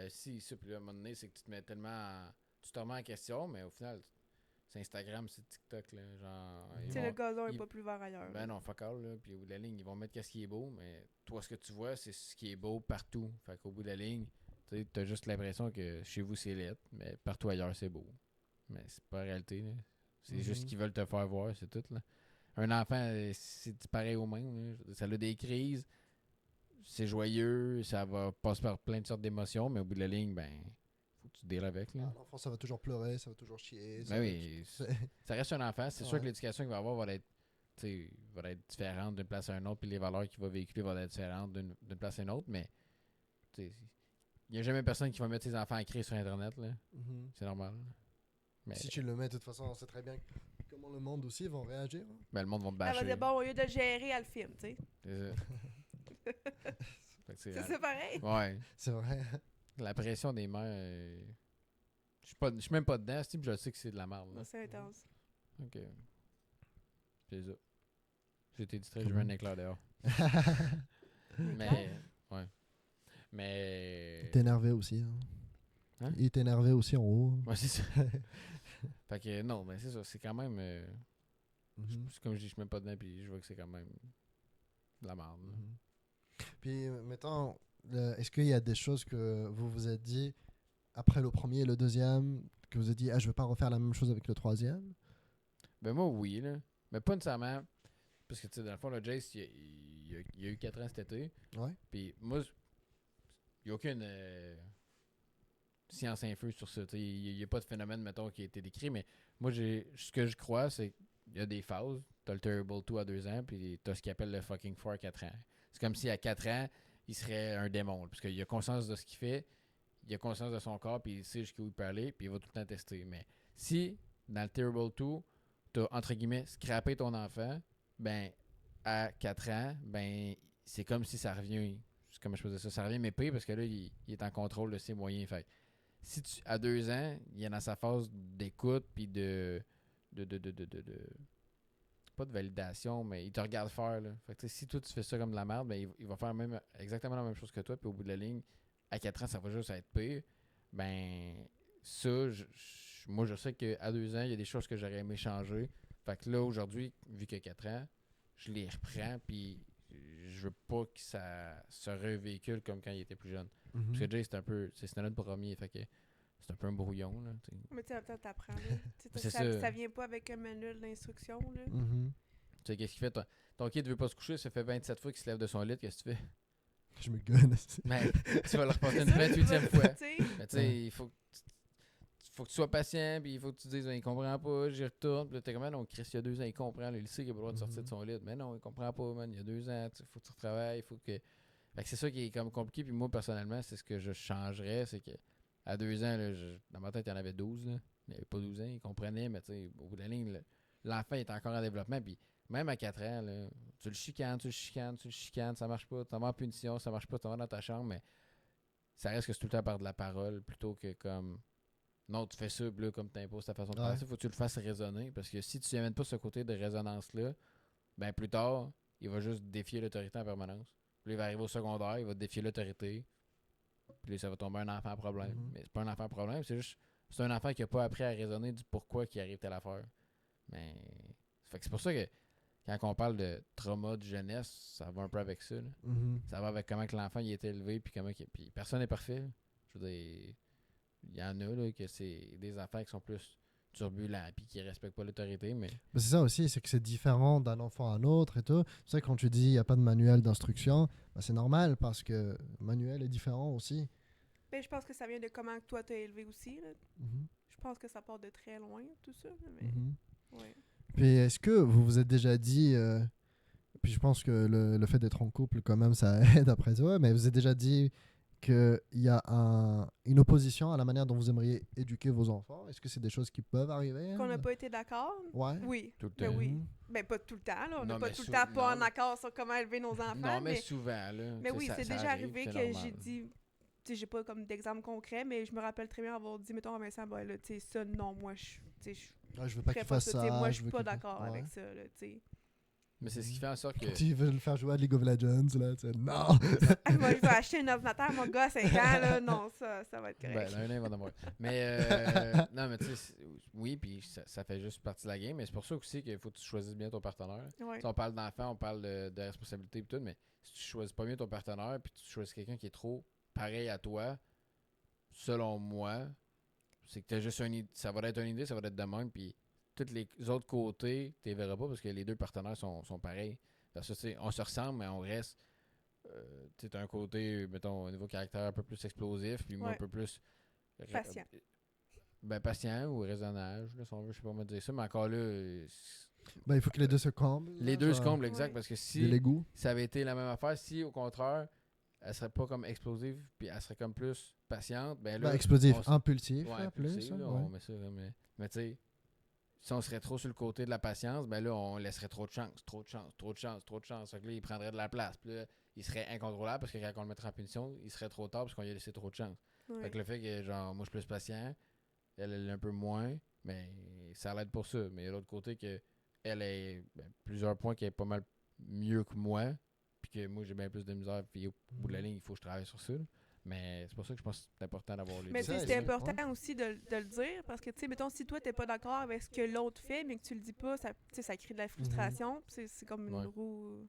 Si, ça, puis là, à un moment donné, c'est que tu te mets tu te remets en question, mais au final, c'est Instagram, c'est TikTok, là, genre... Tu ils sais, vont- le gazon est ils- pas plus vert ailleurs. Ben là. non, fuck all, là, puis au bout de la ligne, ils vont mettre qu'est-ce qui est beau, mais toi, ce que tu vois, c'est ce qui est beau partout. Fait qu'au bout de la ligne, tu sais, t'as juste l'impression que chez vous, c'est laid, mais partout ailleurs, c'est beau. Mais c'est pas la réalité, là. C'est juste Mhm. qu'ils veulent te faire voir, c'est tout, là. Un enfant, c'est pareil au même, là. Ça a des crises, c'est joyeux, ça va passer par plein de sortes d'émotions, mais au bout de la ligne, ben, faut que tu deals avec, là. Ah, l'enfant, ça va toujours pleurer, ça va toujours chier. ça Ben va- oui, c'est- ça reste un enfant. C'est sûr Ouais. que l'éducation qu'il va avoir va être, tu sais, va être différente d'une place à une autre, puis les valeurs qu'il va véhiculer vont être différentes d'une place à une autre, mais tu sais, il n'y a jamais personne qui va mettre ses enfants à crier sur Internet, là. Mhm. C'est normal. Mais Si tu le mets, de toute façon, on sait très bien comment le monde aussi vont réagir. hein. ben, le monde va te Elle va bâcher. dire, bon, au lieu de le gérer, elle le filme, tu sais. C'est ça. Fait que C'est ça pareil. Ouais. C'est vrai. La pression des mères, je suis même pas dedans, puis je sais que c'est de la merde, là. C'est intense. Ok. C'est ça. J'ai été distrait, je veux un éclair dehors. Mais, ouais. Mais. T'es énervé aussi. Hein. Hein? Il est énervé aussi en haut. Ouais, c'est ça. Fait que non, mais c'est ça. C'est quand même. Mhm. Comme je dis, je suis même pas dedans, puis je vois que c'est quand même de la merde. là. Mhm. Puis, mettons, est-ce qu'il y a des choses que vous vous êtes dit après le premier et le deuxième, que vous avez dit, ah, je veux pas refaire la même chose avec le troisième? Ben, moi, oui, là. Mais pas nécessairement. Parce que, tu sais, dans le fond, le Jace, il y a eu 4 ans cet été. Ouais. Puis, moi, il n'y a aucune science infuse sur ça. Il n'y a pas de phénomène, mettons, qui a été décrit. Mais moi, ce que je crois, c'est qu'il y a des phases. T'as le Terrible 2 à 2 ans, puis t'as ce qu'il appelle le fucking 4 à 4 ans. C'est comme si à 4 ans, il serait un démon. Parce qu'il a conscience de ce qu'il fait, il a conscience de son corps, puis il sait jusqu'où il peut aller, puis il va tout le temps tester. Mais si dans le Terrible 2, t'as, entre guillemets, scrappé ton enfant, ben, à 4 ans, ben, c'est comme si ça revient, comment je faisais ça, ça revient mais pire parce que là, il est en contrôle de ses moyens. Fait si tu, à 2 ans, il est dans sa phase d'écoute puis de pas de validation, mais il te regarde faire. Là. Fait que, tu sais, si toi tu fais ça comme de la merde, ben, il va faire même, exactement la même chose que toi, puis au bout de la ligne, à 4 ans, ça va juste être pire. Ben, ça, moi je sais qu'à 2 ans, il y a des choses que j'aurais aimé changer. Fait que là, aujourd'hui, vu qu'il y a 4 ans, je les reprends, puis je veux pas que ça se revéhicule comme quand il était plus jeune. Parce que Jay, c'est un peu. C'était notre premier, fait que c'est un peu un brouillon, là. T'sais. Mais tu sais, en même temps, t'apprends, là. Tu sais, C'est ça ça. vient pas avec un manuel d'instruction, là. Mhm. Tu sais, qu'est-ce qu'il fait? Ton kid veut pas se coucher, ça fait 27 fois qu'il se lève de son lit, qu'est-ce que tu fais? Je me gonne. Mais tu vas le reporter une C'est ça, 28e fois. Tu sais, Mais tu sais, il faut que tu sois patient, puis il faut que tu dises, il comprend pas, j'y retourne. Puis là, t'es comme, non, Chris, il y a 2 ans, il comprend. Là, il sait qu'il a pas le droit de sortir de son lit. Mais non, il comprend pas, man. Il y a 2 ans, il faut que tu retravailles, il faut que. Fait que c'est ça qui est comme compliqué. Puis moi, personnellement, c'est ce que je changerais, c'est que à 2 ans, là, dans ma tête, il y en avait 12. Là. Il n'y avait pas 12 ans, il comprenait, mais tu sais, au bout de la ligne, l'enfant est encore en développement. Puis même à 4 ans, là, tu le chicanes, ça marche pas, tu t'en vas en punition, ça marche pas, tu vas dans ta chambre, mais ça reste que c'est tout le temps par de la parole plutôt que comme. Non, tu fais ça, puis là, comme tu imposes ta façon de Ouais. penser, faut que tu le fasses résonner. Parce que si tu n'amènes pas ce côté de résonance-là, ben plus tard, il va juste défier l'autorité en permanence. Puis là, il va arriver au secondaire, il va défier l'autorité. Puis là, ça va tomber un enfant à problème. Mhm. Mais c'est pas un enfant à problème, c'est juste. C'est un enfant qui a pas appris à raisonner du pourquoi qui arrive telle affaire. Mais. Fait que c'est pour ça que quand on parle de trauma de jeunesse, ça va un peu avec ça. Là. Mhm. Ça va avec comment que l'enfant il a été élevé, puis comment. Puis personne n'est parfait. Là. Je veux dire. Il y en a là, que c'est des enfants qui sont plus turbulents puis qui respectent pas l'autorité, mais Mais c'est ça aussi, c'est que c'est différent d'un enfant à un autre et tout. C'est ça, quand tu dis il n'y a pas de manuel d'instruction, ben, c'est normal parce que le manuel est différent aussi. ben, je pense que ça vient de comment toi t'as élevé aussi, là. Mhm. Je pense que ça part de très loin, tout ça, là, mais... Mhm. Ouais. Puis est-ce que vous vous êtes déjà dit, puis je pense que le fait d'être en couple quand même ça aide après toi, mais vous vous êtes déjà dit qu'il y a une opposition à la manière dont vous aimeriez éduquer vos enfants? Est-ce que c'est des choses qui peuvent arriver? Qu'on n'a pas été d'accord? Ouais. Oui. tout le Ben temps. oui. Mhm. Ben pas tout le temps, là. On Non, n'est pas mais tout le temps pas non, en accord sur comment élever nos enfants, Non, mais mais... souvent, là. Mais tu sais, oui, ça- c'est ça déjà arrive, arrivé c'est que normal. j'ai dit... Tu sais, j'ai pas comme d'exemple concret, mais je me rappelle très bien avoir dit, mettons, à Vincent, ben là, tu sais, ça, non, moi, tu sais, je Ouais, je veux pas ferais qu'il pas fasse ça. Tu ça. sais, moi, je je suis veux pas qu'il fasse- d'accord Ouais. avec ça, là, tu sais. Mais c'est ce qui fait en sorte que. Tu veux le faire jouer à League of Legends, là, tu sais, non! Moi, je vais acheter un ordinateur, mon gars, à 5 ans, là, non, ça va être Ben, correct. l'un va en avoir. Mais, non, mais tu sais, oui, puis ça fait juste partie de la game, mais c'est pour ça aussi qu'il faut que tu choisisses bien ton partenaire. Ouais. Si on parle d'enfant, on parle de responsabilité et tout, mais si tu choisis pas bien ton partenaire, puis tu choisis quelqu'un qui est trop pareil à toi, selon moi, c'est que t'as juste ça va être une idée, ça va être de même, puis tous les autres côtés, tu les verras pas parce que les deux partenaires sont pareils. Parce que, tu sais, on se ressemble, mais on reste. Tu sais, un côté, mettons, au niveau caractère un peu plus explosif, puis moi un Ouais. peu plus. Patient. Ben, patient ou raisonnage, là, si on veut, je sais pas comment dire ça, mais encore là, Ben, il faut que les deux se comblent. les là, deux se genre, comblent, exact, Ouais. parce que de si l'égout. ça avait été la même affaire, si au contraire, elle serait pas comme explosive, puis elle serait comme plus patiente, ben là. Ben, explosif, on s- impulsif, Ouais, là, plus. impulsif, hein, là, ouais. on met ça, là, mais tu sais, si on serait trop sur le côté de la patience, ben là, on laisserait trop de chance. Fait que là, il prendrait de la place. Puis là, il serait incontrôlable parce que quand on le mettrait en punition, il serait trop tard parce qu'on lui a laissé trop de chance. Ouais. Fait que le fait que, genre, moi, je suis plus patient, elle est un peu moins, mais ça l'aide pour ça. Mais il y a l'autre côté que elle est plusieurs points qui est pas mal mieux que moi, puis que moi, j'ai bien plus de misère, puis au bout de la ligne, il faut que je travaille sur ça. là. Mais c'est pour ça que je pense que c'est important d'avoir les Mais deux. tu sais, Ça, c'est c'est- important aussi de le dire parce que, tu sais, mettons, si toi, t'es pas d'accord avec ce que l'autre fait, mais que tu le dis pas, ça, tu sais, ça crée de la frustration. Puis c'est comme une Ouais. roue.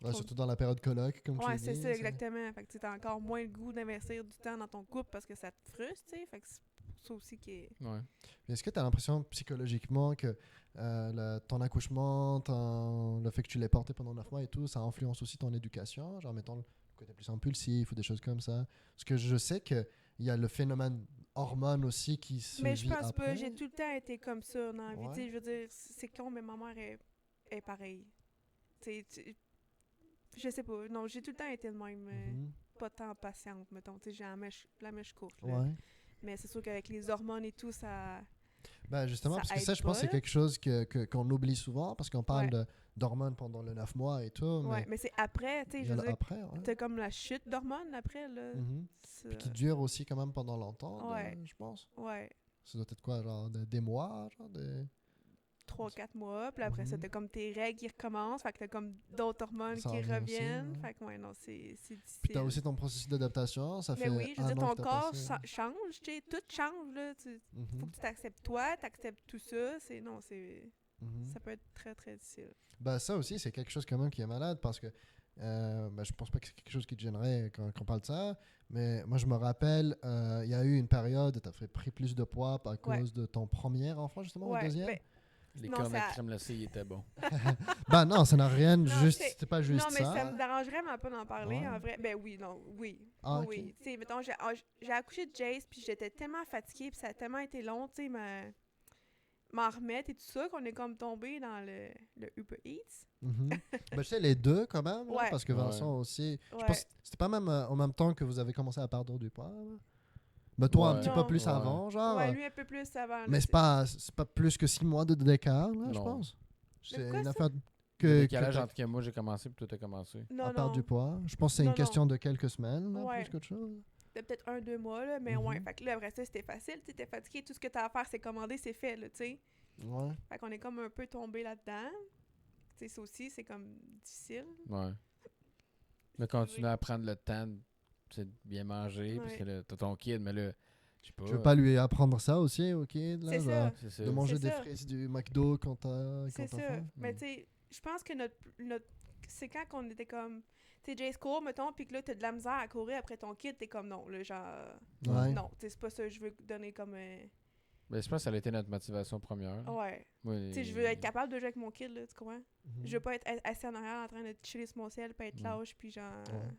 Ouais, surtout dans la période colloque, comme tu Ouais, dis. c'est ça, exactement. Fait que tu as encore moins le goût d'investir du temps dans ton couple parce que ça te frustre, tu sais. Fait que c'est ça aussi qui est. Ouais. Mais est-ce que tu as l'impression psychologiquement que ton accouchement, le fait que tu l'aies porté pendant 9 mois et tout, ça influence aussi ton éducation? Genre, mettons, le côté plus impulsif ou des choses comme ça. Parce que je sais qu'il y a le phénomène hormone aussi qui se Mais je vit pense pas, après. j'ai tout le temps été comme ça dans la vie. Ouais. Tu sais, je veux dire, c'est con, mais ma mère est pareille. Tu sais, je sais pas. Non, j'ai tout le temps été de même. Mhm. Pas tant patiente, mettons. Tu sais, j'ai la mèche courte. Là. Ouais. Mais c'est sûr qu'avec les hormones et tout, ça Ben justement, Ça parce que aide ça, je pense que c'est pas, là. quelque chose qu'on oublie souvent, parce qu'on parle Ouais. d'hormones pendant le 9 mois et tout, Ouais, mais mais c'est après, tu sais, il y je a veux dire, après, ouais. t'as comme la chute d'hormones après, là. Mhm. Puis qui C'est- dure aussi quand même pendant longtemps, Ouais, je pense. ouais. Ça doit être quoi, genre des mois, genre de... 3-4 mois, puis après ça, Mhm. t'as comme tes règles qui recommencent, fait que t'as comme d'autres hormones Ça qui revient aussi, reviennent, ouais. fait que ouais, non, c'est Puis t'as difficile. aussi ton processus d'adaptation, ça Mais fait oui, je veux dire, un an que ton t'as corps passé. change, tu sais, tout change, là. Faut Mhm. que tu t'acceptes toi, t'acceptes tout ça, non, Mhm. ça peut être très, très difficile. Ben, ça aussi, c'est quelque chose quand même qui est malade parce que ben, je pense pas que c'est quelque chose qui te gênerait quand on parle de ça. Mais moi, je me rappelle, il y a eu une période où tu as pris plus de poids à Ouais. cause de ton premier enfant, justement, ou Ouais, deuxième. ben, Les Non, cornes ça- à crème glacée, ils étaient bons. Ben non, ça n'a rien, Non, juste, c'est- c'était pas juste non, mais ça ça. me dérange vraiment pas d'en parler, Ouais. en vrai. Ben oui, non, oui. Ah, Oui, ok. oui. Tu sais, mettons, j'ai accouché de Jace, puis j'étais tellement fatiguée, puis ça a tellement été long, tu sais, m'en remettre et tout ça, qu'on est comme tombé dans le Uber Eats. Mhm. Ben, je sais, les deux quand même, là, Ouais. parce que Ouais. Vincent aussi. Je Ouais. pense que c'était pas même en même temps que vous avez commencé à perdre du poids. Là. Ben, toi, un Ouais. petit peu Non. plus Ouais. avant, genre. Ouais, lui un peu plus avant. là, Mais c'est pas plus que 6 mois d'écart, là, je Non. pense. De C'est quoi, une ça? affaire Le que décalage t'as- entre que moi j'ai commencé et toi t'as commencé. Non, à perdre non. du poids. Je pense que c'est Non, une question de quelques semaines, là, Ouais. plus qu'autre chose. C'était peut-être 1-2 mois, là, mais Mhm. ouais. Fait que là, après ça, c'était facile, tu sais, t'es fatigué, tout ce que t'as à faire, c'est commander, c'est fait, là, tu sais. Ouais. Fait qu'on est comme un peu tombé là-dedans. Tu sais, ça aussi, c'est comme difficile. Ouais. Mais continuer à prendre le temps de bien manger, parce Ouais. que là, t'as ton kid, mais là, je sais pas. Tu veux pas lui apprendre ça aussi au kid, là, C'est genre, ça. C'est ça. de manger C'est des ça. frites du McDo quand t'as C'est ça. faim? Mais Mm. tu sais, je pense que notre c'est quand qu'on était comme tu sais Jace court mettons puis que là t'as de la misère à courir après ton kid, t'es comme non là genre Ouais. non, tu sais c'est pas ça que je veux donner comme Ben, je pense que ça a été notre motivation première. ouais. Oui. Tu sais je veux être capable de jouer avec mon kid là, tu comprends? Mhm. Je veux pas être assis en arrière en train de chiller sur mon ciel, pas être Mm. lâche puis genre Ouais.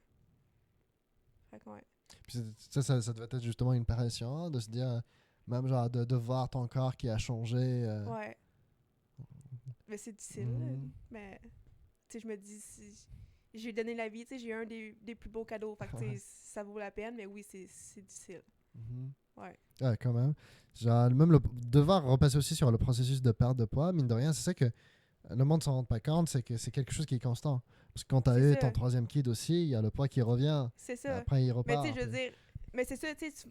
fait que ouais. Puis ça devait être justement une pression de se dire, même genre de voir ton corps qui a changé. Ouais. Mais c'est difficile là. Mhm. Mais tu sais je me dis si j'ai donné la vie, tu sais j'ai eu un des plus beaux cadeaux, fait que tu sais Ouais. ça vaut la peine mais oui c'est difficile. Mhm. Ouais. Ouais, quand même. Genre, même devoir repasser aussi sur le processus de perte de poids, mine de rien, c'est ça que le monde s'en rend pas compte, c'est que c'est quelque chose qui est constant. Parce que quand tu as C'est eu ça. ton troisième kid aussi, il y a le poids qui revient. C'est Et ça. après, il Mais repart. tu sais, je veux puis- dire, mais c'est ça, tu sais,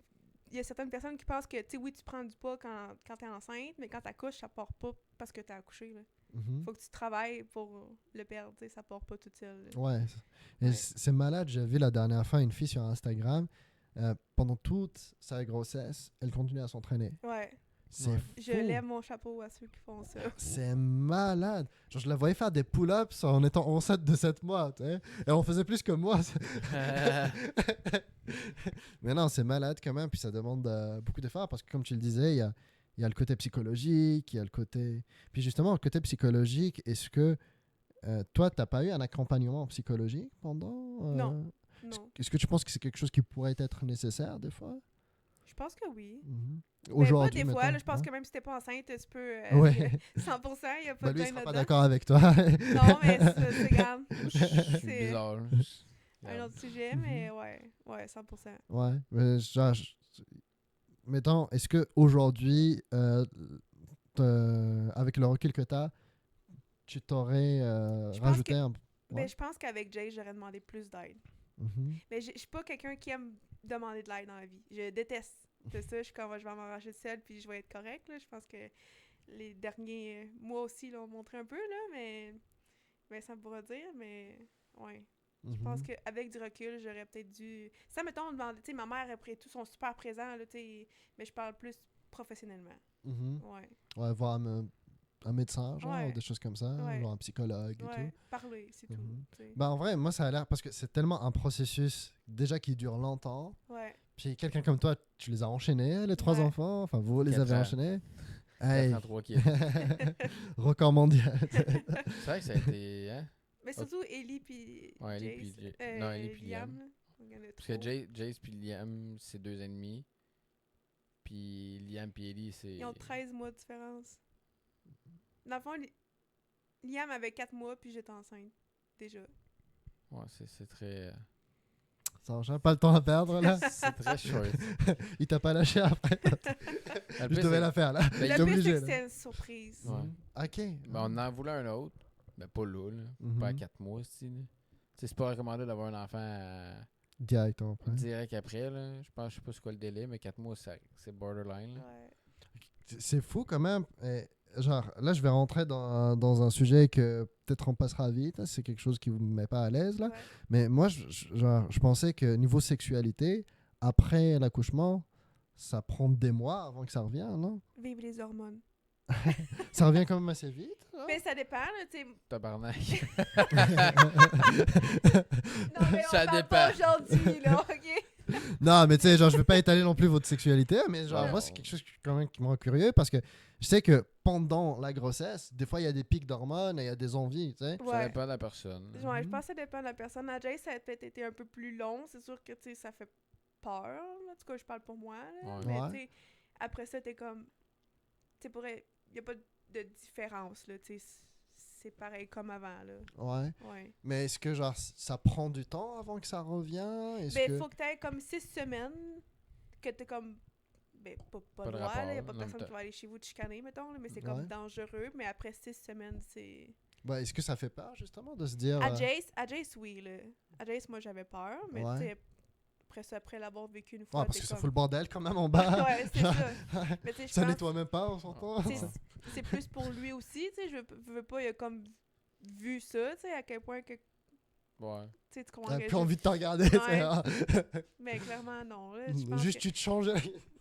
il y a certaines personnes qui pensent que, tu sais, oui, tu prends du poids quand t'es enceinte, mais quand t'accouches, ça part pas parce que t'as accouché, là. Mhm. Faut que tu travailles pour le perdre, tu sais, ça part pas toute seule. là. Ouais. Et Ouais. c'est malade. J'ai vu la dernière fois une fille sur Instagram. Pendant toute sa grossesse, elle continue à s'entraîner. Ouais. C'est Ouais. Je fou. lève mon chapeau à ceux qui font ça. C'est malade. Genre, je la voyais faire des pull-ups en étant enceinte de 7 mois. Tu sais. Et on faisait plus que moi. Mais non, c'est malade quand même. Puis ça demande beaucoup d'efforts parce que, comme tu le disais, il y a le côté psychologique, il y a le côté. Puis justement, le côté psychologique, est-ce que toi, tu n'as pas eu un accompagnement psychologique pendant Non. Non. Est-ce que tu penses que c'est quelque chose qui pourrait être nécessaire des fois? Je pense que oui. Mhm. Ben, Aujourd'hui, pas des fois, mettons, là, je pense hein? que même si t'es pas enceinte, tu peux. Ouais. 100%, il n'y a pas Ben, de lui, il gêne sera pas là-dedans. d'accord avec toi. Non, mais c'est grave. Je suis C'est bizarre. là. un autre sujet, Mhm. mais ouais. Ouais, 100%. Ouais. Mais genre, mettons, est-ce que aujourd'hui, avec le recul que tu as, tu t'aurais Je pense rajouté que- un. Ben, Ouais. je pense qu'avec Jay, j'aurais demandé plus d'aide. Mhm. Mais je suis pas quelqu'un qui aime demander de l'aide dans la vie. Je déteste de ça. Je suis comme, je vais m'arranger seule puis je vais être correcte. Là. Je pense que les derniers mois aussi l'ont montré un peu, là, mais ça me pourra dire. Mais ouais, je pense Mhm. qu'avec du recul, j'aurais peut-être dû... Ça, mettons, demander... Tu sais, ma mère, après tout, sont super présents, là, tu sais, mais je parle plus professionnellement. Mhm. Ouais, Ouais, voir un médecin, genre, Ouais. ou des choses comme ça, Ouais. genre un psychologue et ouais, tout. parler, c'est Mhm. tout. tu sais. Ben, en vrai, moi, ça a l'air parce que c'est tellement un processus déjà qui dure longtemps. Ouais, Puis quelqu'un comme toi, tu les as enchaînés, les 3 Ouais. enfants. Enfin, vous les avez 4 ans. enchaînés. Hey, 4 kids. record mondial. C'est vrai que ça a été. Hein? mais surtout Ellie puis Ouais, Ellie Jace, puis non, Ellie puis Liam. là. Il y en a Parce que trop. Jace puis Liam, c'est 2 ans et demi. Puis Liam puis Ellie, c'est. Ils ont 13 mois de différence. Dans le fond, Liam avait 4 mois, puis j'étais enceinte. Déjà. Ouais, c'est très. Sacha, pas le temps à perdre, là. C'est très short. Il t'a pas lâché après. Je devais la faire, là. Ben, Le il est pire, obligé, c'est que là. c'était une surprise. Ouais. OK. Ben, on en voulait un autre. Mais pas là, là. Mhm. Pas à 4 mois, aussi. C'est pas recommandé d'avoir un enfant Directement après. direct après, là. Je sais pas c'est quoi le délai, mais 4 mois, c'est borderline. Là. Ouais. C'est fou quand même. Genre, là, je vais rentrer dans un sujet que peut-être on passera vite. Hein, c'est quelque chose qui vous met pas à l'aise, là. Ouais. Mais moi, je pensais que niveau sexualité, après l'accouchement, ça prend des mois avant que ça revienne, non? Vive les hormones. Ça revient quand même assez vite. Hein? Mais ça dépend, là, tu sais. Tabarnak. Non, mais on Ça parle dépend. pas aujourd'hui, là, OK? Non, mais tu sais, genre, je vais pas étaler non plus votre sexualité, mais genre, Ouais. moi, c'est quelque chose quand même qui me rend curieux parce que je sais que pendant la grossesse, des fois, il y a des pics d'hormones et il y a des envies, tu sais. Ça Ouais. dépend de la personne. Ouais, je Mhm. pense que ça dépend de la personne. À Jay, ça a peut-être été un peu plus long. C'est sûr que, tu sais, ça fait peur. Là. En tout cas, je parle pour moi. Là. Ouais. Mais, Ouais. tu sais, après ça, t'es comme... Tu sais, il n'y a pas de différence, là. Tu sais, c'est pareil comme avant, là. Ouais. Ouais. Mais est-ce que, genre, ça prend du temps avant que ça revienne? Est-ce Ben, que... faut que t'aies comme 6 semaines que t'es comme... Ben, pas Pas de droit, rapport, là. Il n'y a pas non, personne mais qui va aller chez vous te chicaner, mettons, là, mais c'est Ouais. comme dangereux. Mais après 6 semaines, c'est... Bah, est-ce que ça fait peur, justement, de se dire... À Jace, oui, là. À Jace, moi, j'avais peur, mais Ouais. tu sais, après l'avoir vécu une fois, Ouais, parce t'es que ça comme... fout le bordel quand même en bas. Ouais, c'est ça. Mais tu sais, je Ça pense nettoie même pas, on s'entend. tu sais, c'est plus pour lui aussi, tu sais, je veux pas, il a comme vu ça, tu sais, à quel point que, tu Ouais. sais, tu comprends T'as que plus envie de te regarder, tu sais, Ouais. hein. mais clairement, non, là, je pense Juste que... tu te changes.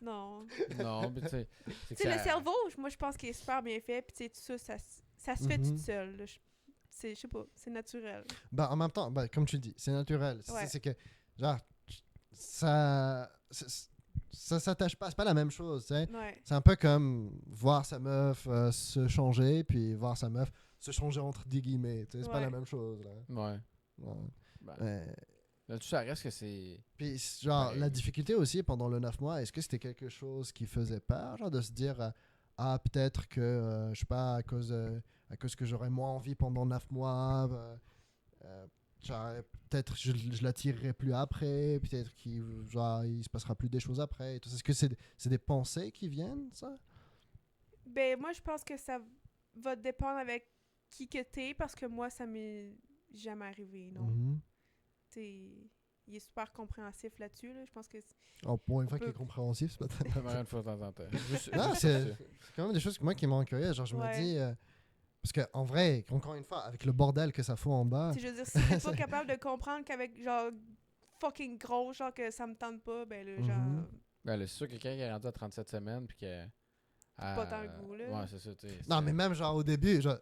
Non. Non, mais tu sais. c'est Tu sais, que le ça- cerveau, moi, je pense qu'il est super bien fait, puis tu sais, tout ça, ça se fait Mhm. tout seul, là. Je sais pas, c'est naturel. Bah, en même temps, bah, comme tu le dis, c'est naturel. Ouais. C'est que, genre, ça s'attache pas, c'est pas la même chose, tu sais. Ouais. C'est un peu comme voir sa meuf se changer, puis voir sa meuf se changer entre des guillemets, tu sais, c'est pas Ouais. la même chose, là. Ouais. Ouais. Ben, Ouais. là-dessus, ça reste que c'est. Puis, genre, Ouais. la difficulté aussi pendant le 9 mois, est-ce que c'était quelque chose qui faisait peur, genre, de se dire, ah, peut-être que, je sais pas, à cause que j'aurais moins envie pendant 9 mois, genre, peut-être je l'attirerai plus après, peut-être qu'il genre, il se passera plus des choses après. Et tout ça. Est-ce que c'est des pensées qui viennent, ça? Ben, moi, je pense que ça va dépendre avec qui que t'es, parce que moi, ça m'est jamais arrivé, non. Mhm. T'sais, il est super compréhensif là-dessus, là. Je pense que... Oh, pour une fois On qu'il est peut- compréhensif, c'est pas très... Ça m'arrête une fois de temps en temps. Juste- Non, juste c'est ça. quand même des choses que moi qui m'ont curieux. Genre, je me Ouais. dis... parce qu'en vrai, encore une fois, avec le bordel que ça fout en bas... Tu sais, je veux dire, si t'es pas capable de comprendre qu'avec, genre, fucking gros, genre, que ça me tente pas, ben là, genre... Mhm. Ben, là, c'est sûr que quelqu'un qui est rendu à 37 semaines, puis que. Pas tant le goût, là. Ouais, c'est ça, tu sais. Non, c'est- mais même genre au début, genre,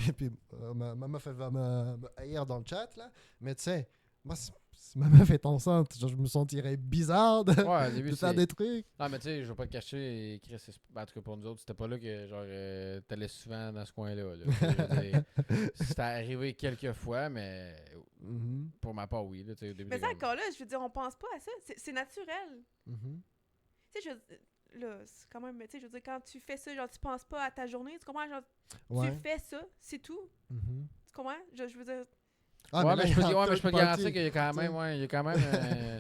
et puis ma meuf elle va me haïr dans le chat là, mais tu sais, moi si ma meuf est enceinte, genre, je me sentirais bizarre de, Ouais, au début, de faire c'est- des trucs. Non, mais tu sais, je veux pas te cacher, Chris, en tout cas pour nous autres, c'était pas là que, genre, t'allais souvent dans ce coin-là. Là. Tu sais, je veux dire, c'était arrivé quelques fois, mais Mhm, pour ma part, oui. Là, tu sais, au début, Mais t'es ça, comme- encore là, je veux dire, on pense pas à ça. C'est naturel. mhm. Tu sais, là, c'est quand même... Tu sais, je veux dire, quand tu fais ça, genre, tu penses pas à ta journée, tu comprends? Genre, Ouais. tu fais ça, c'est tout. Mhm. Tu comprends? Je veux dire... Ah, ouais, là, mais il je y peux, a un ouais, mais je peux te third garantir party. qu'il y a quand même, ouais, il y a quand même.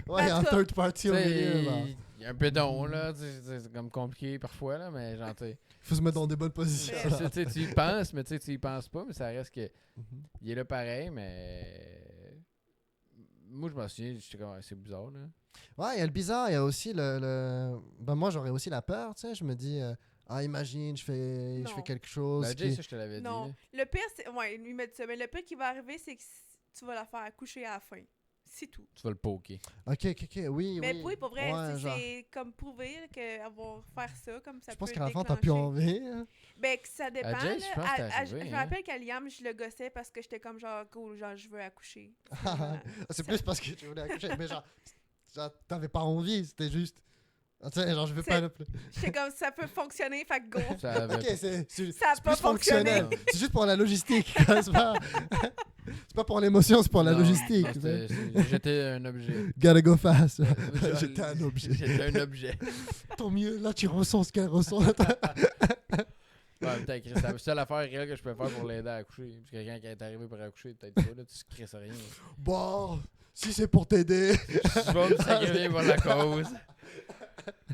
Ouais, il y a un En tout cas, third party au tu sais, milieu. Là. il y a un pédon, là. Tu sais, c'est comme compliqué parfois, là, mais genre, tu sais. Il faut se mettre dans des bonnes positions. Mais- là. tu sais, tu y penses, mais tu sais, tu y penses pas, mais ça reste que. Mhm. Il est là pareil, mais. Moi, je m'en souviens, j'étais comme, c'est bizarre, là. Ouais, il y a le bizarre, il y a aussi Ben, moi, j'aurais aussi la peur, tu sais. Je me dis, ah, imagine, je fais Non. quelque chose. Ben, qui- Jay, ça, je te l'avais dit. Non. là. Le pire, c'est... Ouais, lui met ça. Mais le pire qui va arriver, c'est que tu vas la faire accoucher à la fin. C'est tout. Tu vas le poker. Ok, oui, Mais oui. oui, pour vrai, Ouais, genre, c'est comme prouver là, qu'avoir faire ça, comme ça je pense peut qu'à la fin, t'as plus déclencher. envie. hein. Ben, que ça dépend. Jay, là. je pense que c'est arrivé, Je me hein. rappelle qu'à Liam, je le gossais parce que j'étais comme genre, cool, genre, je veux accoucher. C'est plus parce que tu voulais accoucher. Mais genre, t'avais pas envie, c'était juste. Tu sais, genre, je veux C'est- pas le. J'étais comme, ça peut fonctionner, fait que go. Ça avait Ok, c'est Ça a c'est pas plus fonctionnel. fonctionné. C'est juste pour la logistique. quoi, c'est pas... c'est pas pour l'émotion, c'est pour la Non, logistique. non, tu sais. J'étais un objet. Gotta go fast. Genre, J'étais un objet. J'étais un objet. Tant mieux, là, tu ressens ce qu'elle ressent. Ouais, putain, Chris, c'est la seule affaire réelle que je peux faire pour l'aider à accoucher. Parce que quelqu'un qui est arrivé pour accoucher, peut-être pas, là, tu se crisses rien. Bon, Si c'est pour t'aider. Je vais me sacrifier pour la cause.